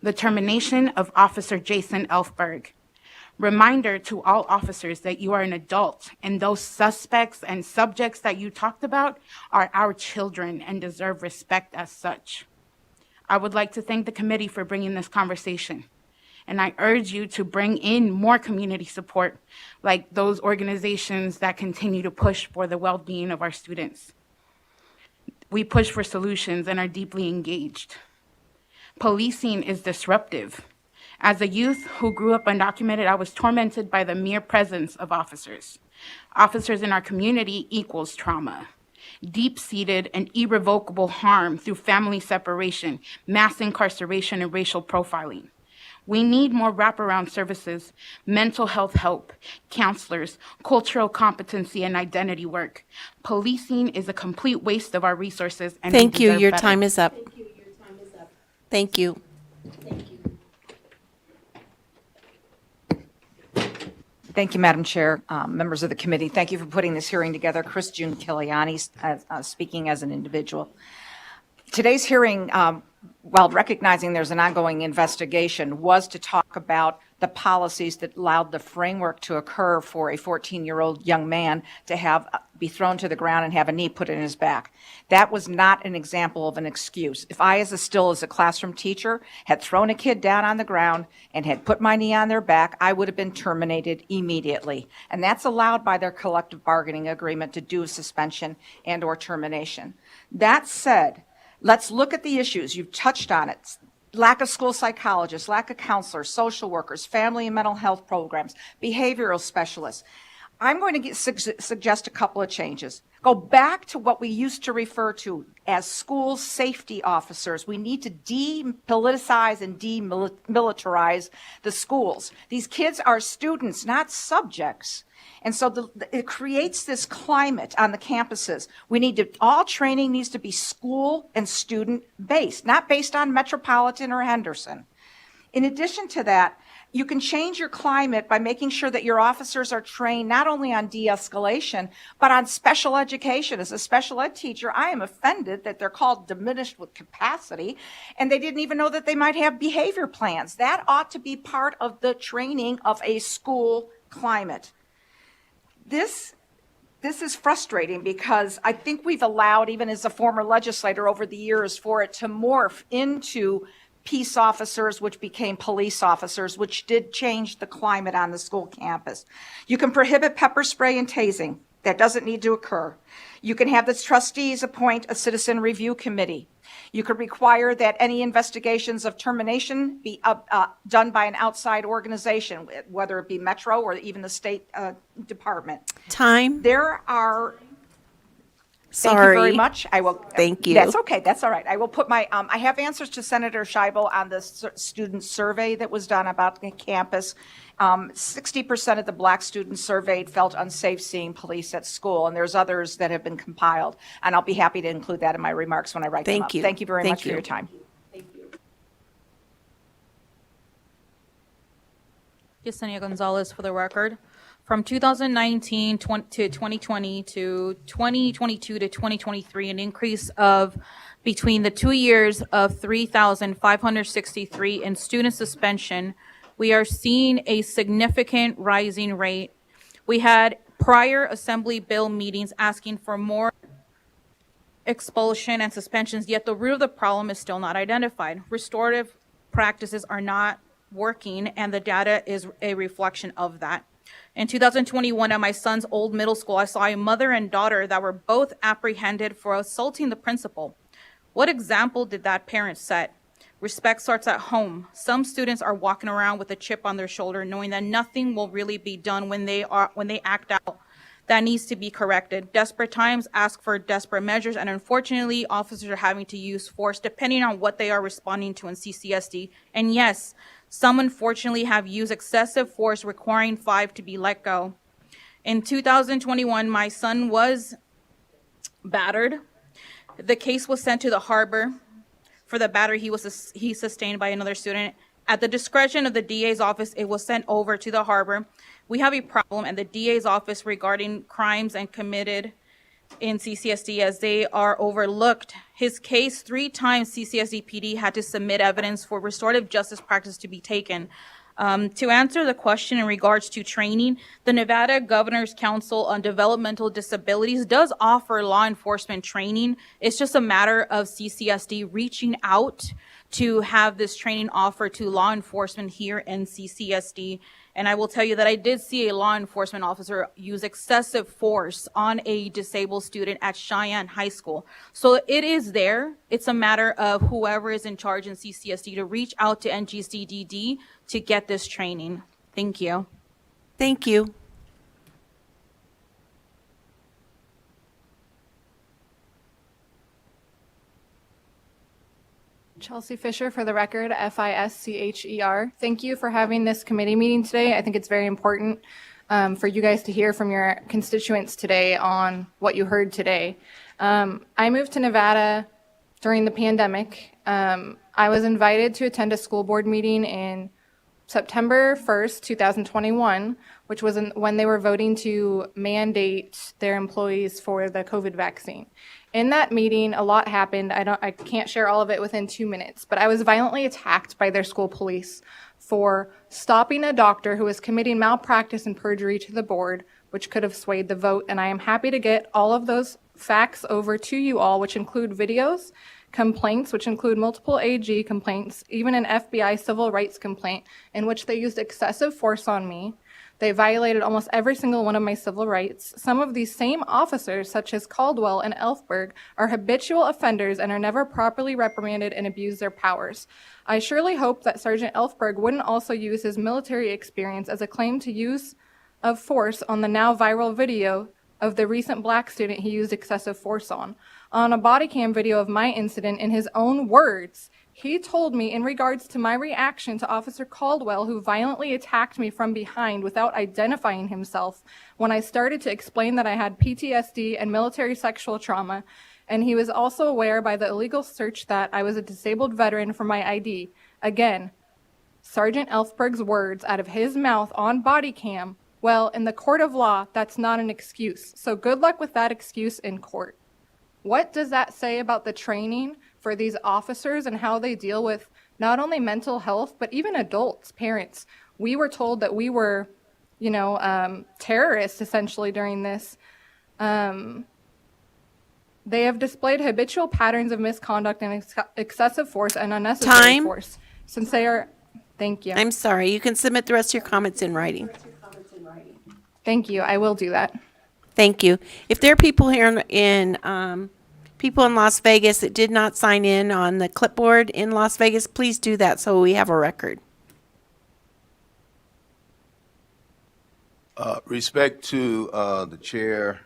The termination of Officer Jason Elfberg. Reminder to all officers that you are an adult, and those suspects and subjects that you talked about are our children and deserve respect as such. I would like to thank the committee for bringing this conversation. And I urge you to bring in more community support, like those organizations that continue to push for the well-being of our students. We push for solutions and are deeply engaged. Policing is disruptive. As a youth who grew up undocumented, I was tormented by the mere presence of officers. Officers in our community equals trauma. Deep-seated and irrevocable harm through family separation, mass incarceration, and racial profiling. We need more wraparound services, mental health help, counselors, cultural competency, and identity work. Policing is a complete waste of our resources. And Thank we you. deserve Your better. time is up. Thank you. Thank you, Madam Chair, members of the committee. Thank you for putting this hearing together. Chris June Kiliani, speaking as an individual. Today's hearing, while recognizing there's an ongoing investigation, was to talk about the policies that allowed the framework to occur for a 14-year-old young man to be thrown to the ground and have a knee put in his back. That was not an example of an excuse. If I, as a classroom teacher, had thrown a kid down on the ground and had put my knee on their back, I would have been terminated immediately. And that's allowed by their collective bargaining agreement to do a suspension and or termination. That said, let's look at the issues. You've touched on it. Lack of school psychologists, lack of counselors, social workers, family and mental health programs, behavioral specialists. I'm going to suggest a couple of changes. Go back to what we used to refer to as school safety officers. We need to depoliticize and demilitarize the schools. These kids are students, not subjects. And so it creates this climate on the campuses. All training needs to be school and student based, not based on Metropolitan or Henderson. In addition to that, you can change your climate by making sure that your officers are trained not only on de-escalation, but on special education. As a special ed teacher, I am offended that they're called diminished with capacity, and they didn't even know that they might have behavior plans. That ought to be part of the training of a school climate. This is frustrating because I think we've allowed, even as a former legislator over the years, for it to morph into peace officers, which became police officers, which did change the climate on the school campus. You can prohibit pepper spray and tasing. That doesn't need to occur. You can have the trustees appoint a citizen review committee. You could require that any investigations of termination be done by an outside organization, whether it be Metro or even the State Department. Time. There are. Sorry. Thank you very much. I will. Thank you. That's okay. That's all right. I will put my. I have answers to Senator Scheibel on the student survey that was done about the campus. 60% of the Black students surveyed felt unsafe seeing police at school, and there's others that have been compiled. And I'll be happy to include that in my remarks when I write them up. Thank you very much for your time. Yesenia Gonzalez for the record. From 2019 to 2020 to 2022 to 2023, an increase of between the 2 years of 3,563 in student suspension. We are seeing a significant rising rate. We had prior assembly bill meetings asking for more expulsion and suspensions, yet the root of the problem is still not identified. Restorative practices are not working, and the data is a reflection of that. In 2021, at my son's old middle school, I saw a mother and daughter that were both apprehended for assaulting the principal. What example did that parent set? Respect starts at home. Some students are walking around with a chip on their shoulder, knowing that nothing will really be done when they act out. That needs to be corrected. Desperate times ask for desperate measures, and unfortunately, officers are having to use force depending on what they are responding to in CCSD. And yes, some unfortunately have used excessive force, requiring 5 to be let go. In 2021, my son was battered. The case was sent to the harbor for the battery he sustained by another student. At the discretion of the DA's office, it was sent over to the harbor. We have a problem at the DA's office regarding crimes and committed in CCSD as they are overlooked. His case, 3 times CCSD PD had to submit evidence for restorative justice practice to be taken. To answer the question in regards to training, the Nevada Governor's Council on Developmental Disabilities does offer law enforcement training. It's just a matter of CCSD reaching out to have this training offered to law enforcement here in CCSD. And I will tell you that I did see a law enforcement officer use excessive force on a disabled student at Cheyenne High School. So it is there. It's a matter of whoever is in charge in CCSD to reach out to NGCDD to get this training. Thank you. Thank you. Chelsea Fisher for the record, FISCHER. Thank you for having this committee meeting today. I think it's very important for you guys to hear from your constituents today on what you heard today. I moved to Nevada during the pandemic. I was invited to attend a school board meeting in September 1st, 2021, which was when they were voting to mandate their employees for the COVID vaccine. In that meeting, a lot happened. I can't share all of it within 2 minutes, but I was violently attacked by their school police for stopping a doctor who was committing malpractice and perjury to the board, which could have swayed the vote. And I am happy to get all of those facts over to you all, which include videos, complaints, which include multiple AG complaints, even an FBI civil rights complaint in which they used excessive force on me. They violated almost every single one of my civil rights. Some of these same officers, such as Caldwell and Elfberg, are habitual offenders and are never properly reprimanded and abuse their powers. I surely hope that Sergeant Elfberg wouldn't also use his military experience as a claim to use of force on the now viral video of the recent black student he used excessive force on. On a body cam video of my incident, in his own words, he told me in regards to my reaction to Officer Caldwell, who violently attacked me from behind without identifying himself, when I started to explain that I had PTSD and military sexual trauma, and he was also aware by the illegal search that I was a disabled veteran for my ID. Again, Sergeant Elfberg's words out of his mouth on body cam. Well, in the court of law, that's not an excuse. So good luck with that excuse in court. What does that say about the training for these officers and how they deal with not only mental health, but even adults, parents? We were told that we were, terrorists essentially during this. They have displayed habitual patterns of misconduct and excessive force and unnecessary force. Since they are, thank you. I'm sorry. You can submit the rest of your comments in writing. Thank you. I will do that. Thank you. If there are people here people in Las Vegas that did not sign in on the clipboard in Las Vegas, please do that so we have a record. Respect to the chair,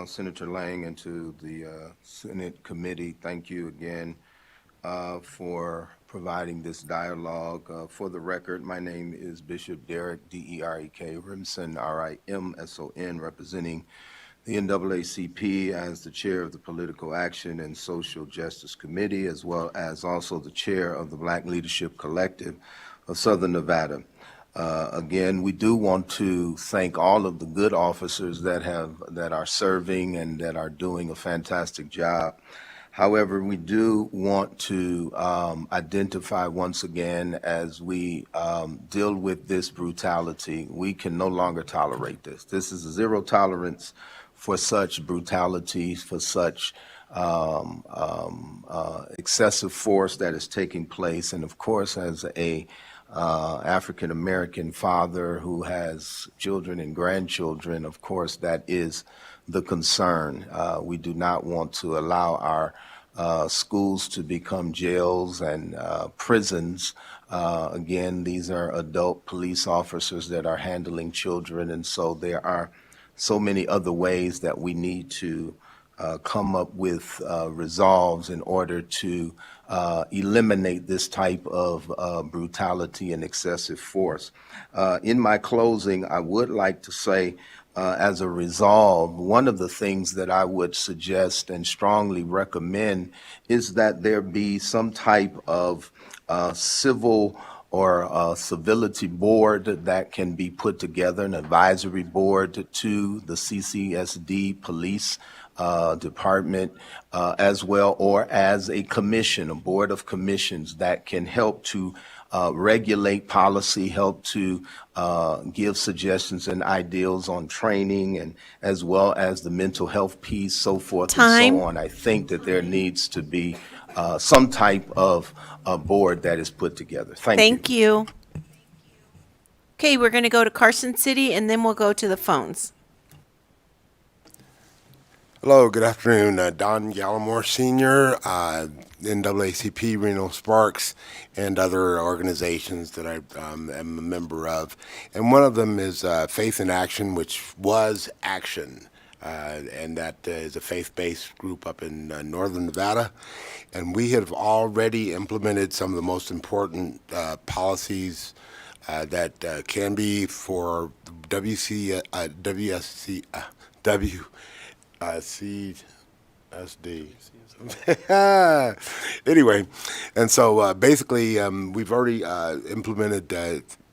Senator Lang, and to the Senate committee, thank you again for providing this dialogue. For the record, my name is Bishop Derek, D-E-R-E-K, Rimson, R-I-M-S-O-N, representing the NAACP as the chair of the Political Action and Social Justice Committee, as well as also the chair of the Black Leadership Collective of Southern Nevada. Again, we do want to thank all of the good officers that are serving and that are doing a fantastic job. However, we do want to identify once again, as we deal with this brutality, we can no longer tolerate this. This is a zero tolerance for such brutality, for such excessive force that is taking place. And of course, as a African American father who has children and grandchildren, of course, that is the concern. We do not want to allow our schools to become jails and prisons. Again, these are adult police officers that are handling children, and so there are so many other ways that we need to come up with resolves in order to eliminate this type of brutality and excessive force. In my closing, I would like to say, as a resolve, one of the things that I would suggest and strongly recommend is that there be some type of civil or civility board that can be put together, an advisory board to the CCSD police department as well, or as a commission, a board of commissions that can help to regulate policy, help to give suggestions and ideals on training, and as well as the mental health piece, so forth Time. and so on. I think that there needs to be some type of board that is put together. Thank you. Thank you. Okay, we're going to go to Carson City and then we'll go to the phones. Hello, good afternoon. Don Gallimore Sr., NAACP, Reno Sparks, and other organizations that I am a member of. And one of them is Faith in Action, which was Action. And that is a faith-based group up in northern Nevada. And we have already implemented some of the most important policies that can be for CSD. Anyway, and so basically we've already implemented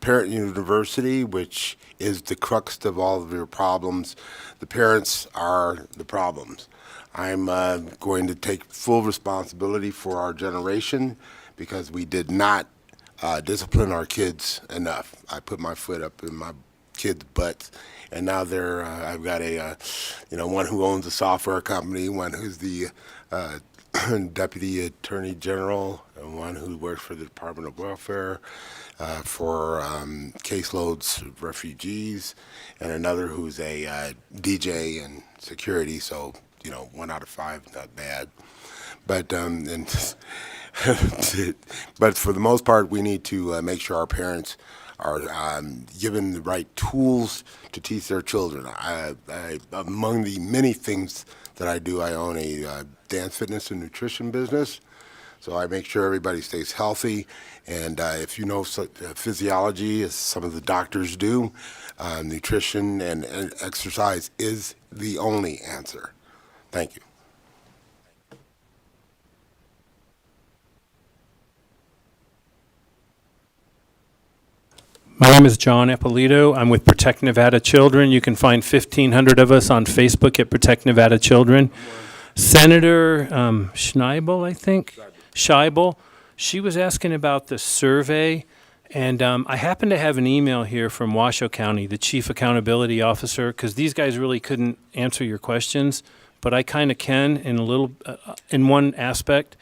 Parent University, which is the crux of all of your problems. The parents are the problems. I'm going to take full responsibility for our generation because we did not discipline our kids enough. I put my foot up in my kids' butts, and now they're. I've got a, one who owns a software company, one who's the deputy attorney general, and one who works for the Department of Welfare for caseloads of refugees, and another who's a DJ and security. So 1 out of 5, not bad. But but for the most part, we need to make sure our parents are given the right tools to teach their children. Among the many things that I do, I own a dance, fitness, and nutrition business. So I make sure everybody stays healthy. And if you know physiology, as some of the doctors do, nutrition and exercise is the only answer. Thank you. My name is John Ippolito. I'm with Protect Nevada Children. You can find 1,500 of us on Facebook at Protect Nevada Children. Senator Schneibel, I think, Scheibel, she was asking about the survey, and I happen to have an email here from Washoe County, the Chief Accountability Officer, because these guys really couldn't answer your questions, but I kind of can in a little, in one aspect.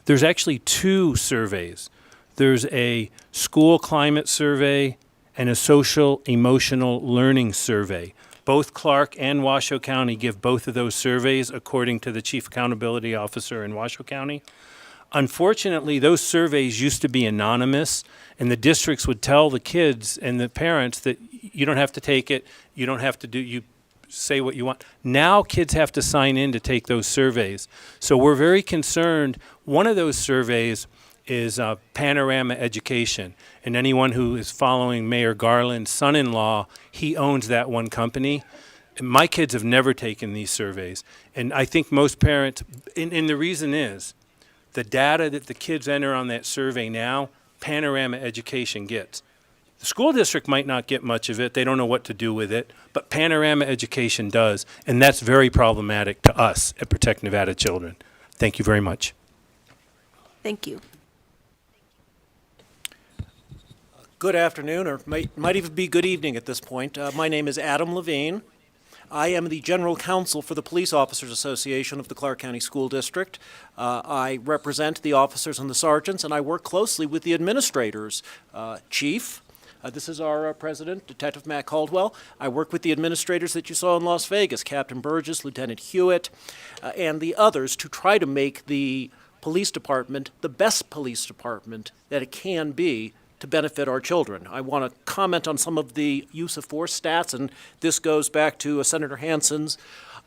There's actually 2 surveys. There's a school climate survey and a social emotional learning survey. Both Clark and Washoe County give both of those surveys according to the Chief Accountability Officer in Washoe County. Unfortunately, those surveys used to be anonymous, and the districts would tell the kids and the parents that you don't have to take it, you don't have to do, you say what you want. Now kids have to sign in to take those surveys. So we're very concerned. One of those surveys is Panorama Education. And anyone who is following Mayor Garland's son-in-law, he owns that one company. And my kids have never taken these surveys. And I think most parents, and the reason is, the data that the kids enter on that survey now, Panorama Education gets. The school district might not get much of it. They don't know what to do with it. But Panorama Education does. And that's very problematic to us at Protect Nevada Children. Thank you very much. Thank you. Good afternoon, or might even be good evening at this point. My name is Adam Levine. I am the General Counsel for the Police Officers Association of the Clark County School District. I represent the officers and the sergeants, and I work closely with the administrators. Chief, this is our president, Detective Matt Caldwell. I work with the administrators that you saw in Las Vegas, Captain Burgess, Lieutenant Hewitt, and the others to try to make the police department the best police department that it can be to benefit our children. I want to comment on some of the use of force stats, and this goes back to Senator Hansen's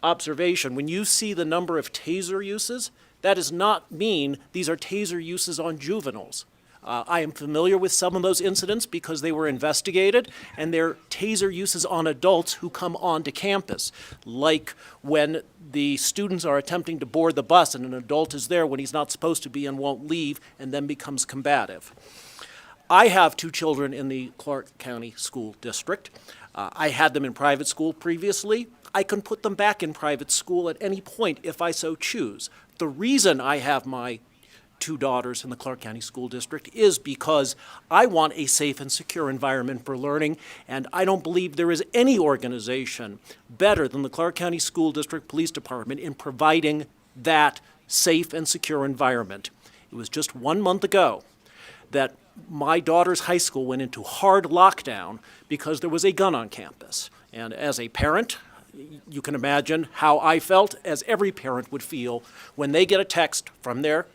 observation. When you see the number of taser uses, that does not mean these are taser uses on juveniles. I am familiar with some of those incidents because they were investigated, and they're taser uses on adults who come onto campus, like when the students are attempting to board the bus and an adult is there when he's not supposed to be and won't leave and then becomes combative. I have 2 children in the Clark County School District. I had them in private school previously. I can put them back in private school at any point if I so choose. The reason I have my two daughters in the Clark County School District is because I want a safe and secure environment for learning, and I don't believe there is any organization better than the Clark County School District Police Department in providing that safe and secure environment. It was just 1 month ago that my daughter's high school went into hard lockdown because there was a gun on campus. And as a parent, you can imagine how I felt, as every parent would feel when they get a text from their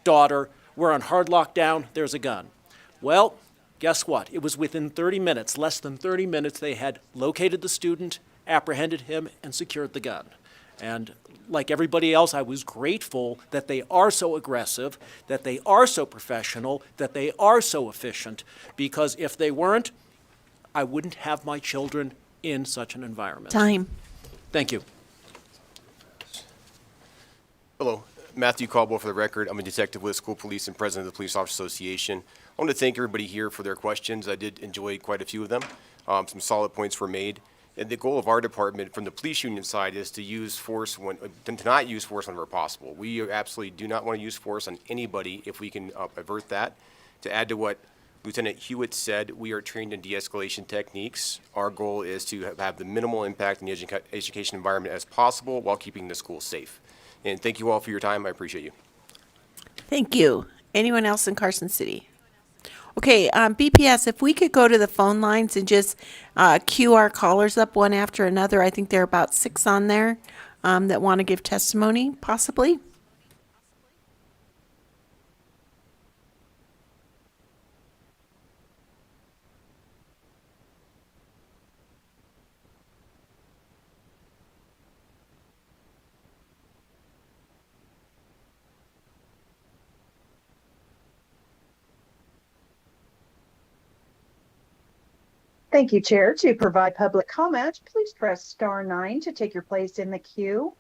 daughter, we're on hard lockdown, there's a gun. Well, guess what? It was within 30 minutes, less than 30 minutes, they had located the student, apprehended him, and secured the gun. And like everybody else, I was grateful that they are so aggressive, that they are so professional, that they are so efficient, because if they weren't, I wouldn't have my children in such an environment. Time. Thank you. Hello, Matthew Caldwell for the record. I'm a detective with School Police and president of the Police Officers Association. I want to thank everybody here for their questions. I did enjoy quite a few of them. Some solid points were made. And the goal of our department from the police union side is to use force to not use force whenever possible. We absolutely do not want to use force on anybody if we can avert that. To add to what Lieutenant Hewitt said, we are trained in de-escalation techniques. Our goal is to have the minimal impact in the education environment as possible while keeping the school safe. And thank you all for your time. I appreciate you. Thank you. Anyone else in Carson City? Okay, BPS, if we could go to the phone lines and just queue our callers up one after another. I think there are about 6 on there that want to give testimony, possibly. Thank you, Chair. To provide public comment, please press star 9 to take your place in the queue.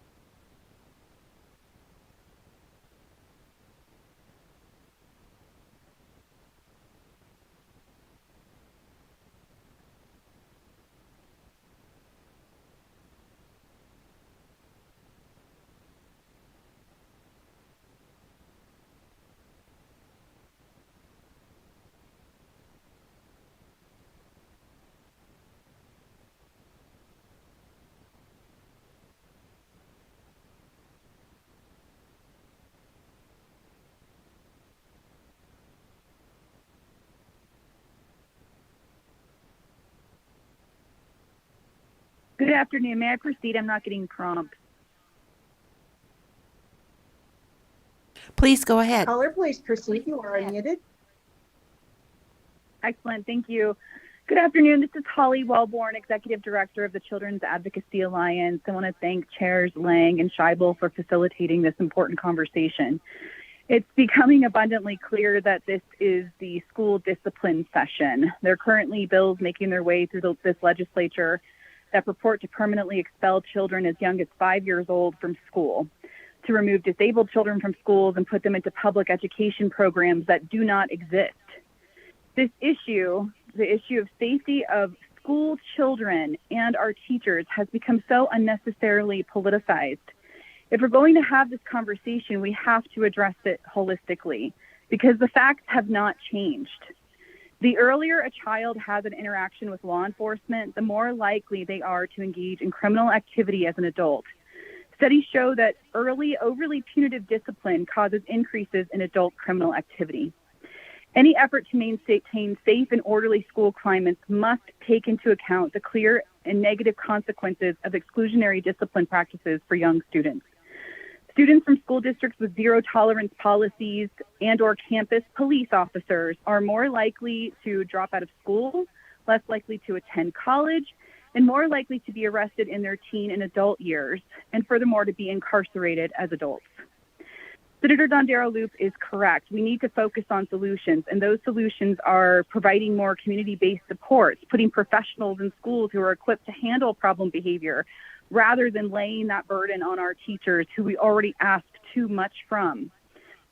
Good afternoon. May I proceed? I'm not getting prompts. Please go ahead. Caller, please proceed. You are unmuted. Excellent. Thank you. Good afternoon. This is Holly Wellborn, Executive Director of the Children's Advocacy Alliance. I want to thank Chairs Lang and Scheibel for facilitating this important conversation. It's becoming abundantly clear that this is the school discipline session. There are currently bills making their way through this legislature that purport to permanently expel children as young as 5 years old from school, to remove disabled children from schools and put them into public education programs that do not exist. This issue, the issue of safety of school children and our teachers, has become so unnecessarily politicized. If we're going to have this conversation, we have to address it holistically, because the facts have not changed. The earlier a child has an interaction with law enforcement, the more likely they are to engage in criminal activity as an adult. Studies show that early, overly punitive discipline causes increases in adult criminal activity. Any effort to maintain safe and orderly school climates must take into account the clear and negative consequences of exclusionary discipline practices for young students. Students from school districts with zero tolerance policies and/or campus police officers are more likely to drop out of school, less likely to attend college, and more likely to be arrested in their teen and adult years, and furthermore to be incarcerated as adults. Senator Dondero Loop is correct. We need to focus on solutions, and those solutions are providing more community-based supports, putting professionals in schools who are equipped to handle problem behavior, rather than laying that burden on our teachers who we already ask too much from.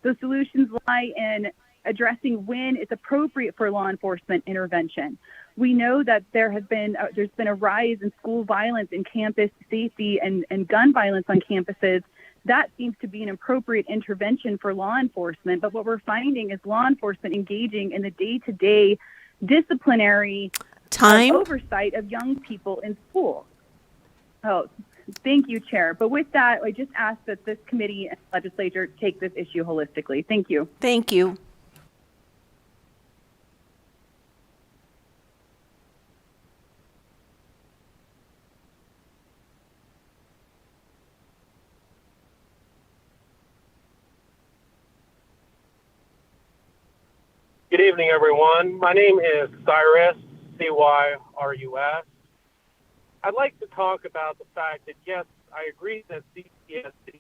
Those solutions lie in addressing when it's appropriate for law enforcement intervention. We know that there's been a rise in school violence and campus safety and gun violence on campuses that seems to be an appropriate intervention for law enforcement. But what we're finding is law enforcement engaging in the day-to-day disciplinary oversight of young people in school. Oh, thank you, Chair. But with that, I just ask that this committee and legislature take this issue holistically. Thank you. Thank you. Good evening, everyone. My name is Cyrus, C-Y-R-U-S. I'd like to talk about the fact that, yes, I agree that CPSC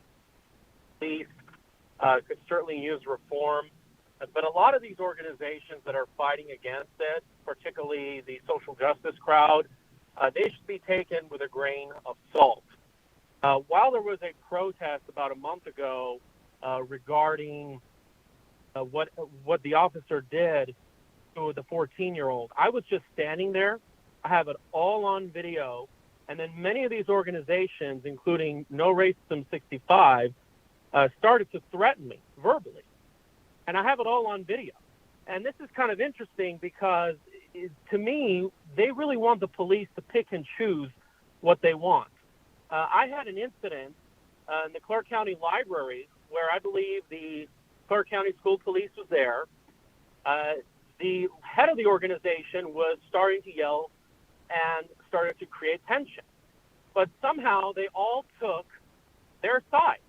could certainly use reform, but a lot of these organizations that are fighting against it, particularly the social justice crowd, they should be taken with a grain of salt. While there was a protest about a month ago regarding what the officer did to the 14-year-old, I was just standing there. I have it all on video. And then many of these organizations, including No Racism 65, started to threaten me verbally. And I have it all on video. And this is kind of interesting because, to me, they really want the police to pick and choose what they want. I had an incident in the Clark County Library where I believe the Clark County School Police was there. The head of the organization was starting to yell and started to create tension. But somehow they all took their side.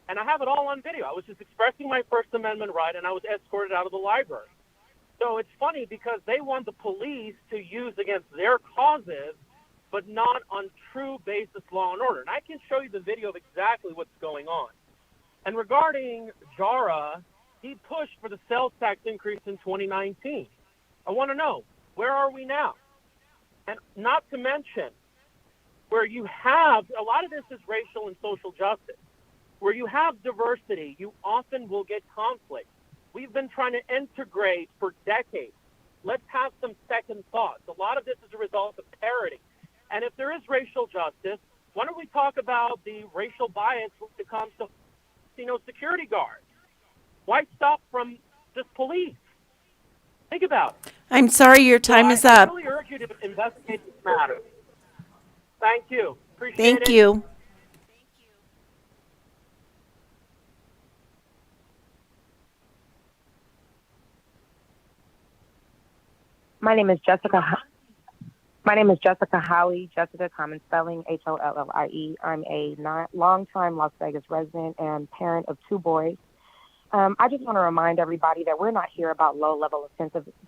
And I have it all on video. I was just expressing my First Amendment right, and I was escorted out of the library. So it's funny because they want the police to use against their causes, but not on true basis law and order. And I can show you the video of exactly what's going on. And regarding JARA, he pushed for the sales tax increase in 2019. I want to know, where are we now? And not to mention, where you have, a lot of this is racial and social justice. Where you have diversity, you often will get conflict. We've been trying to integrate for decades. Let's have some second thoughts. A lot of this is a result of parity. And if there is racial justice, why don't we talk about the racial bias when it comes to security guards? Why stop from just police? Think about it. I'm sorry, your time is up. I really urge you to investigate this matter. Thank you. Appreciate it. Thank you. My name is Jessica Howie, Jessica, common spelling, Hollie. I'm a longtime Las Vegas resident and parent of 2 boys. I just want to remind everybody that we're not here about low-level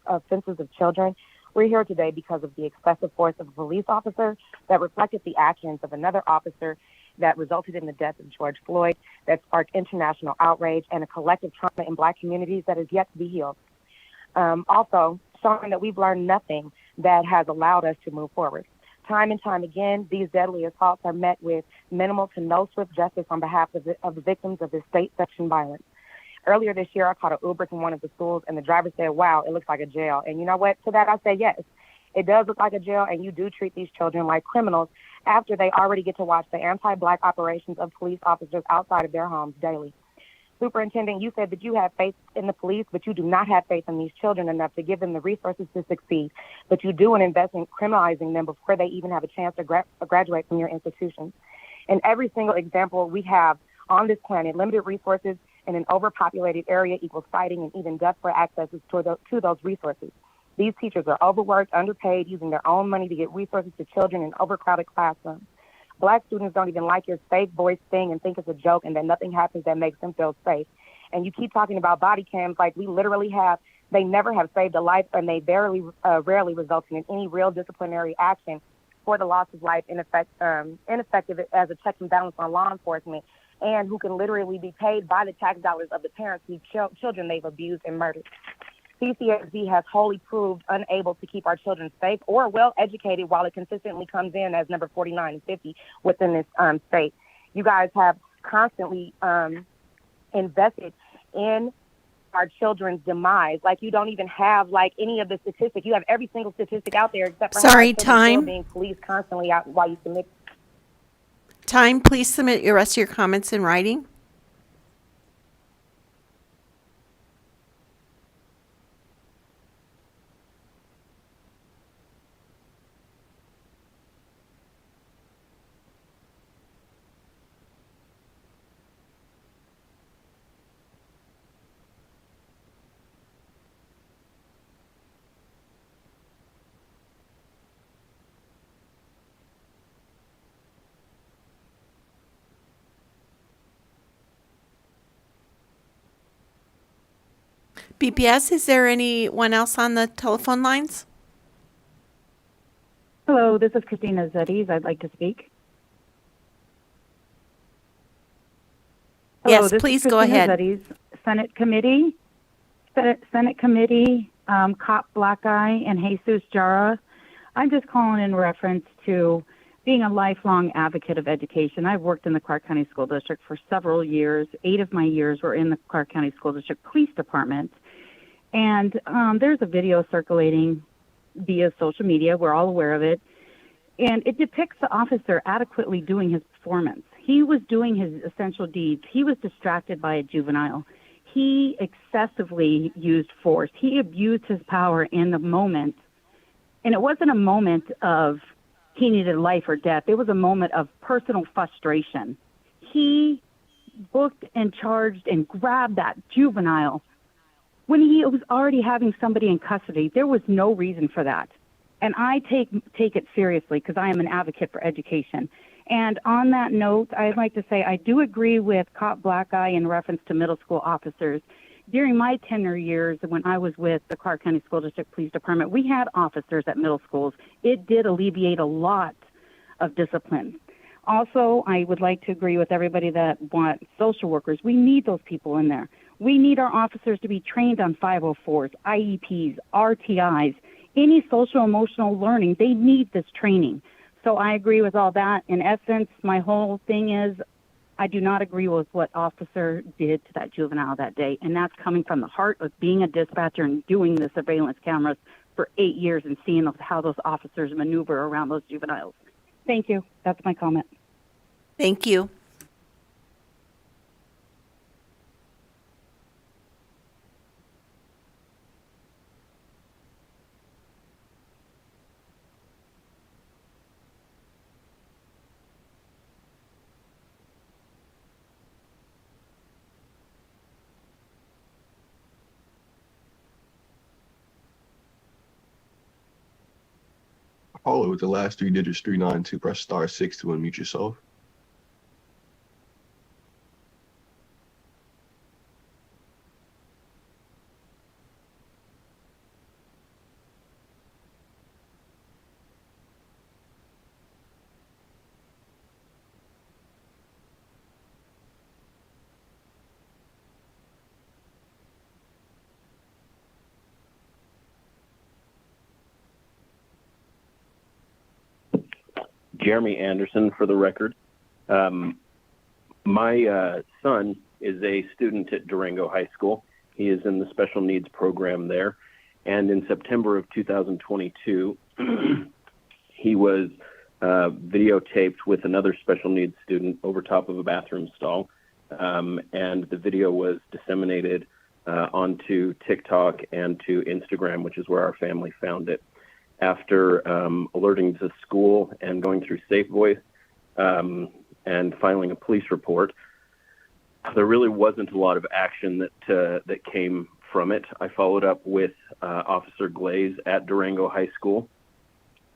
offenses of children. We're here today because of the excessive force of a police officer that reflected the actions of another officer that resulted in the death of George Floyd, that sparked international outrage and a collective trauma in Black communities that is yet to be healed. Also, showing that we've learned nothing that has allowed us to move forward. Time and time again, these deadly assaults are met with minimal to no swift justice on behalf of the victims of this state-sanctioned violence. Earlier this year, I caught an Uber to one of the schools, and the driver said, "Wow, it looks like a jail." And you know what? To that, I say yes. It does look like a jail, and you do treat these children like criminals after they already get to watch the anti-Black operations of police officers outside of their homes daily. Superintendent, you said that you have faith in the police, but you do not have faith in these children enough to give them the resources to succeed. But you do invest in criminalizing them before they even have a chance to graduate from your institutions. In every single example we have on this planet, limited resources in an overpopulated area equals fighting and even death for access to those resources. These teachers are overworked, underpaid, using their own money to get resources to children in overcrowded classrooms. Black students don't even like your safe voice thing and think it's a joke and that nothing happens that makes them feel safe. And you keep talking about body cams like we literally have. They never have saved a life, and they rarely resulting in any real disciplinary action for the loss of life, ineffective as a check and balance on law enforcement, and who can literally be paid by the tax dollars of the parents whose children they've abused and murdered. CCSD has wholly proved unable to keep our children safe or well educated, while it consistently comes in as number 49 and 50 within this state. You guys have constantly invested in our children's demise. Like, you don't even have like any of the statistics. You have every single statistic out there except for how our children are being policed constantly out while you submit. time, please submit your rest of your comments in writing. BPS, is there anyone else on the telephone lines? Hello, this is Christina Zeddes. I'd like to speak. Yes, this is please go Christina ahead. Zeddes, Senate Committee, Cop Black Eye, and Jesus Jara. I'm just calling in reference to being a lifelong advocate of education. I've worked in the Clark County School District for several years. 8 of my years were in the Clark County School District Police Department. And there's a video circulating via social media. We're all aware of it. And it depicts the officer adequately doing his performance. He was doing his essential deeds. He was distracted by a juvenile. He excessively used force. He abused his power in the moment. And it wasn't a moment of he needed life or death. It was a moment of personal frustration. He booked and charged and grabbed that juvenile when he was already having somebody in custody. There was no reason for that. And I take it seriously because I am an advocate for education. And on that note, I'd like to say I do agree with Cop Black Eye in reference to middle school officers. During my tenure years, when I was with the Clark County School District Police Department, we had officers at middle schools. It did alleviate a lot of discipline. Also, I would like to agree with everybody that wants social workers. We need those people in there. We need our officers to be trained on 504s, IEPs, RTIs, any social emotional learning. They need this training. So I agree with all that. In essence, my whole thing is I do not agree with what officer did to that juvenile that day. And that's coming from the heart of being a dispatcher and doing the surveillance cameras for 8 years and seeing how those officers maneuver around those juveniles. Thank you. That's my comment. Thank you. Apollo with the last 3 digits 392. Press *6 to unmute yourself. Jeremy Anderson, for the record. My son is a student at Durango High School. He is in the special needs program there. And in September of 2022, he was videotaped with another special needs student over top of a bathroom stall. And the video was disseminated onto TikTok and to Instagram, which is where our family found it. After alerting the school and going through Safe Voice and filing a police report, there really wasn't a lot of action that came from it. I followed up with Officer Glaze at Durango High School,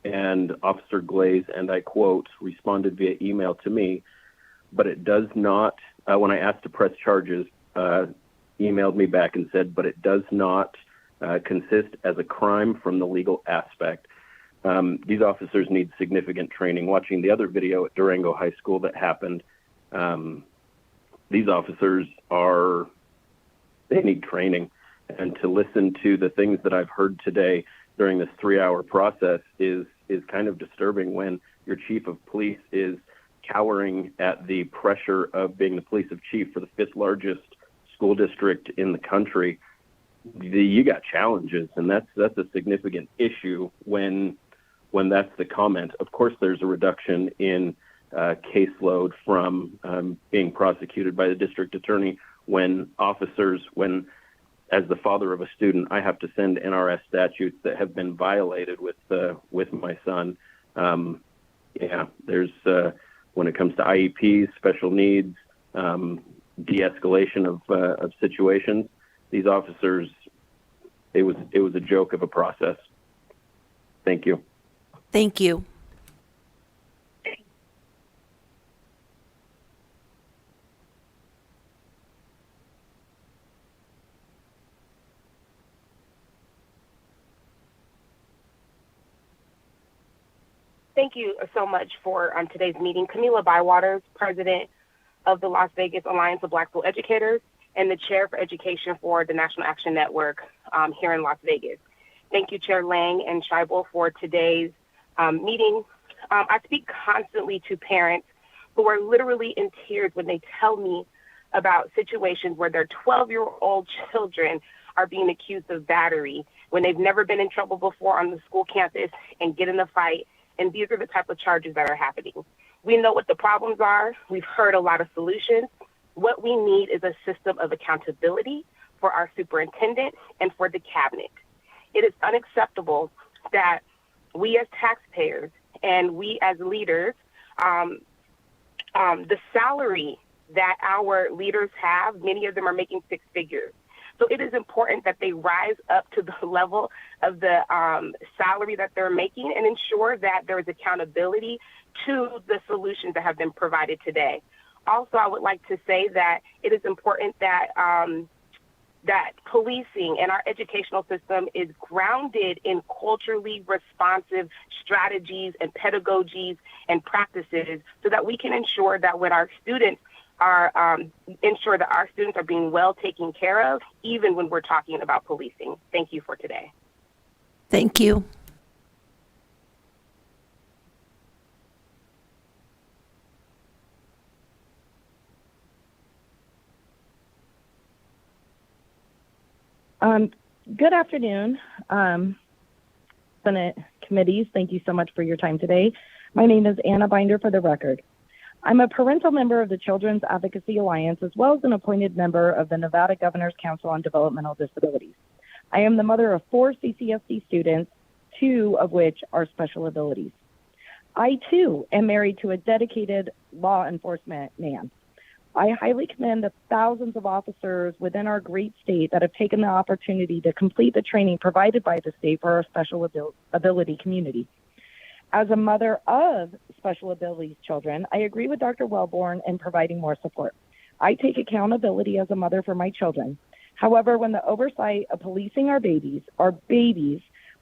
and Officer Glaze, and I quote, responded via email to me, but it does not, when I asked to press charges, emailed me back and said, but it does not consist as a crime from the legal aspect. These officers need significant training. Watching the other video at Durango High School that happened, these officers they need training. And to listen to the things that I've heard today during this 3-hour process is kind of disturbing when your chief of police is cowering at the pressure of being the police chief for the 5th largest school district in the country. You got challenges, and that's a significant issue when that's the comment. Of course, there's a reduction in caseload from being prosecuted by the district attorney when as the father of a student, I have to send NRS statutes that have been violated with my son. There's when it comes to IEPs, special needs, de-escalation of situations. These officers, it was a joke of a process. Thank you. Thank you. Thank you so much for today's meeting. Camila Bywaters, President of the Las Vegas Alliance of Black School Educators and the Chair for Education for the National Action Network here in Las Vegas. Thank you, Chair Lang and Scheibel, for today's meeting. I speak constantly to parents who are literally in tears when they tell me about situations where their 12-year-old children are being accused of battery when they've never been in trouble before on the school campus and get in a fight. And these are the type of charges that are happening. We know what the problems are. We've heard a lot of solutions. What we need is a system of accountability for our superintendent and for the cabinet. It is unacceptable that we as taxpayers and we as leaders, the salary that our leaders have, many of them are making six figures. So it is important that they rise up to the level of the salary that they're making and ensure that there is accountability to the solutions that have been provided today. Also, I would like to say that it is important that that policing and our educational system is grounded in culturally responsive strategies and pedagogies and practices so that we can ensure that when our students are being well taken care of, even when we're talking about policing. Thank you for today. Thank you. Good afternoon, Senate committees. Thank you so much for your time today. My name is Anna Binder for the record. I'm a parental member of the Children's Advocacy Alliance, as well as an appointed member of the Nevada Governor's Council on Developmental Disabilities. I am the mother of 4 CCSD students, 2 of which are special abilities. I, too, am married to a dedicated law enforcement man. I highly commend the thousands of officers within our great state that have taken the opportunity to complete the training provided by the state for our special ability community. As a mother of special abilities children, I agree with Dr. Wellborn in providing more support. I take accountability as a mother for my children. However, when the oversight of policing our babies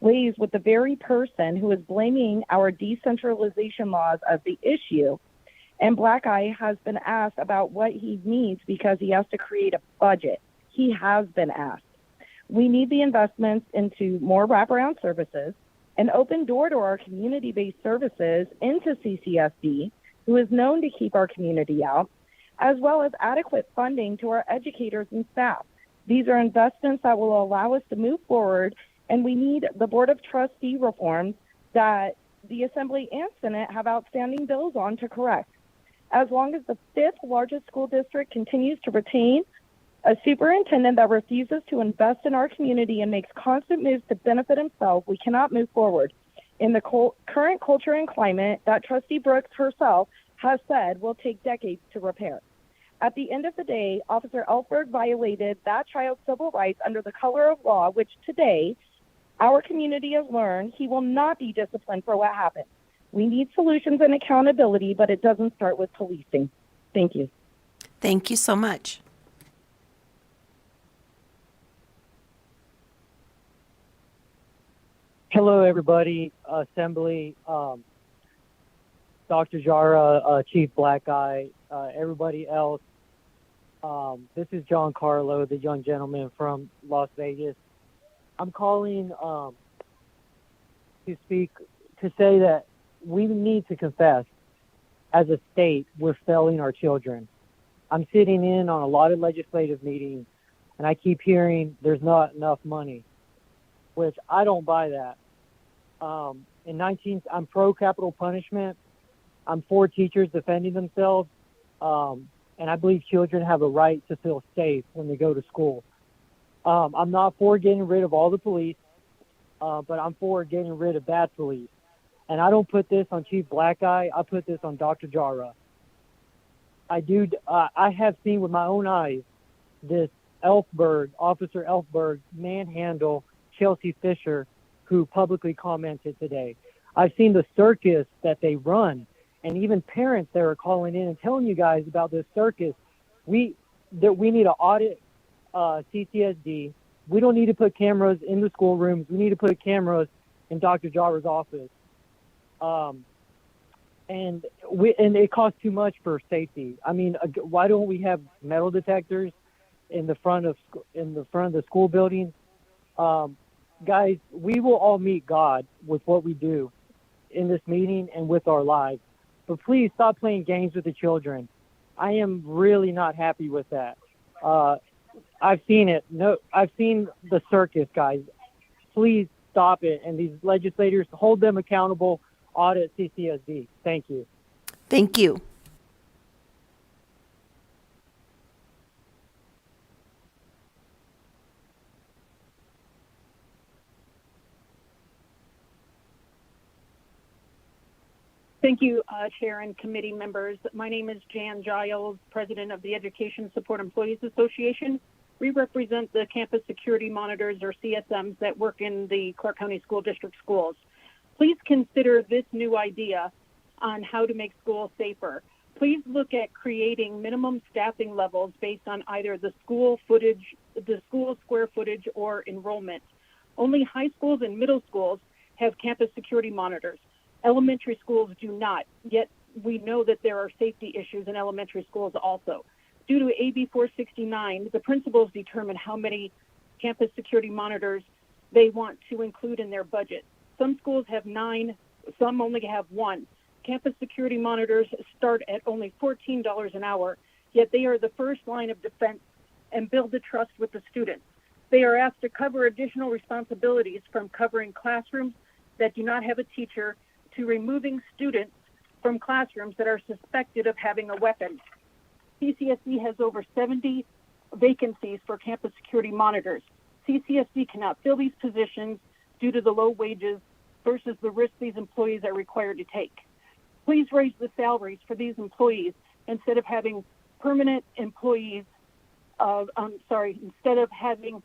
lays with the very person who is blaming our decentralization laws as the issue, and Black Eye has been asked about what he needs because he has to create a budget. He has been asked. We need the investments into more wraparound services, an open door to our community-based services into CCSD, who is known to keep our community out, as well as adequate funding to our educators and staff. These are investments that will allow us to move forward, and we need the Board of Trustee reforms that the Assembly and Senate have outstanding bills on to correct. As long as the 5th largest school district continues to retain a superintendent that refuses to invest in our community and makes constant moves to benefit himself, we cannot move forward. In the current culture and climate that Trustee Brooks herself has said will take decades to repair. At the end of the day, Officer Elfberg violated that child's civil rights under the color of law, which today our community has learned he will not be disciplined for what happened. We need solutions and accountability, but it doesn't start with policing. Thank you. Thank you so much. Hello, everybody. Assembly, Dr. Jara, Chief Black Eye, everybody else. This is John Carlo, the young gentleman from Las Vegas. I'm calling to say that we need to confess as a state we're failing our children. I'm sitting in on a lot of legislative meetings, and I keep hearing there's not enough money, which I don't buy that. I'm pro capital punishment. I'm for teachers defending themselves, and I believe children have a right to feel safe when they go to school. I'm not for getting rid of all the police, but I'm for getting rid of bad police. And I don't put this on Chief Black Eye. I put this on Dr. Jara. I have seen with my own eyes this Officer Elfberg, manhandle Chelsea Fisher, who publicly commented today. I've seen the circus that they run, and even parents that are calling in and telling you guys about this circus. We need to audit CCSD. We don't need to put cameras in the schoolrooms. We need to put cameras in Dr. Jara's office. And it costs too much for safety. I mean, why don't we have metal detectors in the front of the school building? Guys, we will all meet God with what we do in this meeting and with our lives. But please stop playing games with the children. I am really not happy with that. I've seen it. No, I've seen the circus, guys. Please stop it. And these legislators, hold them accountable. Audit CCSD. Thank you. Thank you. Thank you, Chair and committee members. My name is Jan Giles, President of the Education Support Employees Association. We represent the campus security monitors, or CSMs, that work in the Clark County School District schools. Please consider this new idea on how to make schools safer. Please look at creating minimum staffing levels based on either the school square footage, or enrollment. Only high schools and middle schools have campus security monitors. Elementary schools do not, yet we know that there are safety issues in elementary schools also. Due to AB 469, the principals determine how many campus security monitors they want to include in their budget. Some schools have 9, some only have 1. Campus security monitors start at only $14 an hour, yet they are the first line of defense and build the trust with the students. They are asked to cover additional responsibilities, from covering classrooms that do not have a teacher to removing students from classrooms that are suspected of having a weapon. CCSD has over 70 vacancies for campus security monitors. CCSD cannot fill these positions due to the low wages versus the risk these employees are required to take. Please raise the salaries for these employees instead of having permanent employees. Instead of having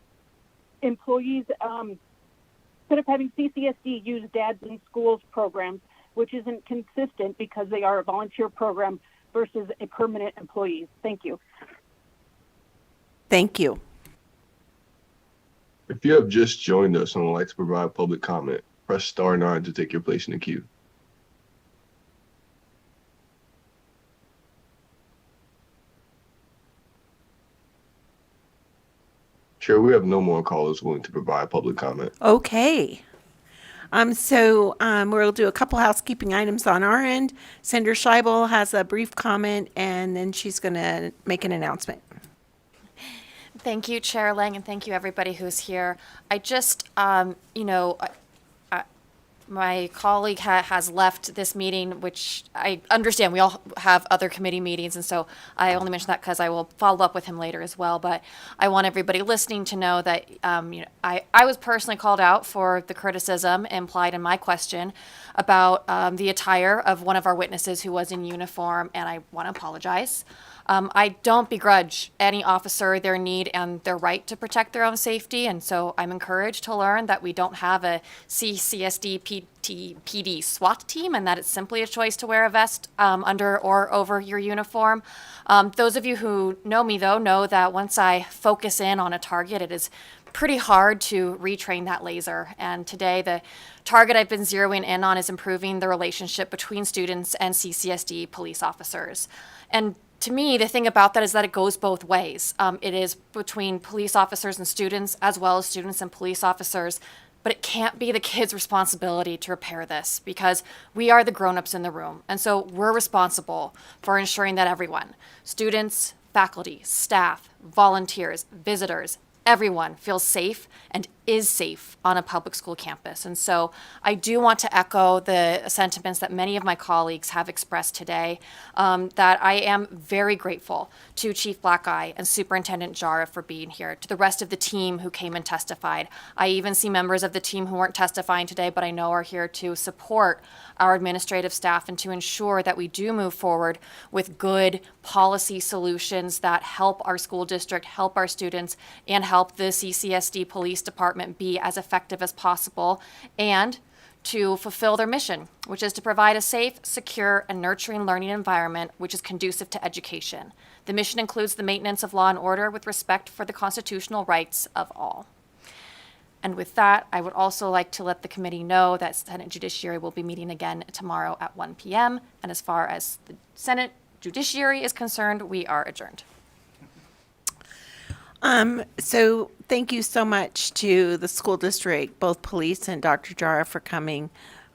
CCSD use Dads in Schools programs, which isn't consistent because they are a volunteer program versus a permanent employee. Thank you. Thank you. If you have just joined us and would like to provide public comment, press star 9 to take your place in the queue. Chair, we have no more callers willing to provide public comment. Okay. We'll do a couple housekeeping items on our end. Senator Scheibel has a brief comment, and then she's going to make an announcement. Thank you, Chair Lang, and thank you, everybody who's here. I just, my colleague has left this meeting, which I understand we all have other committee meetings, and so I only mention that because I will follow up with him later as well. But I want everybody listening to know that I was personally called out for the criticism implied in my question about the attire of one of our witnesses who was in uniform, and I want to apologize. I don't begrudge any officer their need and their right to protect their own safety, and so I'm encouraged to learn that we don't have a CCSD PD SWAT team, and that it's simply a choice to wear a vest under or over your uniform. Those of you who know me, though, know that once I focus in on a target, it is pretty hard to retrain that laser. And today, the target I've been zeroing in on is improving the relationship between students and CCSD police officers. And to me, the thing about that is that it goes both ways. It is between police officers and students, as well as students and police officers. But it can't be the kids' responsibility to repair this, because we are the grown-ups in the room. And so we're responsible for ensuring that everyone, students, faculty, staff, volunteers, visitors, everyone feels safe and is safe on a public school campus. And so I do want to echo the sentiments that many of my colleagues have expressed today, that I am very grateful to Chief Blackeye and Superintendent Jara for being here, to the rest of the team who came and testified. I even see members of the team who weren't testifying today, but I know are here to support our administrative staff and to ensure that we do move forward with good policy solutions that help our school district, help our students, and help the CCSD Police Department be as effective as possible and to fulfill their mission, which is to provide a safe, secure, and nurturing learning environment which is conducive to education. The mission includes the maintenance of law and order with respect for the constitutional rights of all. And with that, I would also like to let the committee know that Senate Judiciary will be meeting again tomorrow at 1 p.m. And as far as the Senate Judiciary is concerned, we are adjourned. So thank you so much to the school district, both police and Dr. Jara, for coming.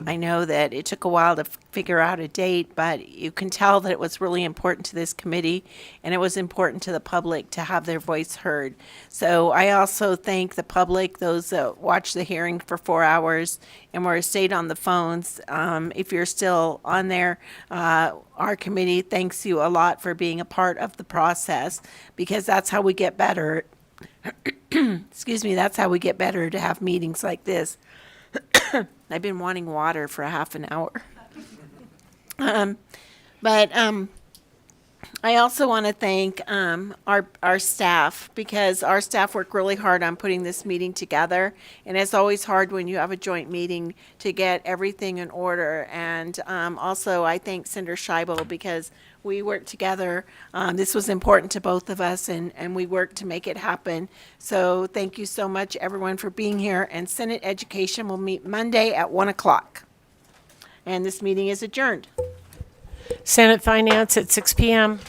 I know that it took a while to figure out a date, but you can tell that it was really important to this committee, and it was important to the public to have their voice heard. So I also thank the public, those that watched the hearing for 4 hours and were stayed on the phones. If you're still on there, our committee thanks you a lot for being a part of the process, because that's how we get better. Excuse me, that's how we get better, to have meetings like this. I've been wanting water for a half an hour. But I also want to thank our staff, because our staff work really hard on putting this meeting together. And it's always hard when you have a joint meeting to get everything in order. And also I thank Senator Scheibel, because we worked together. This was important to both of us, and we worked to make it happen. So thank you so much, everyone, for being here. And Senate Education will meet Monday at 1 o'clock. And this meeting is adjourned. Senate Finance at 6 p.m.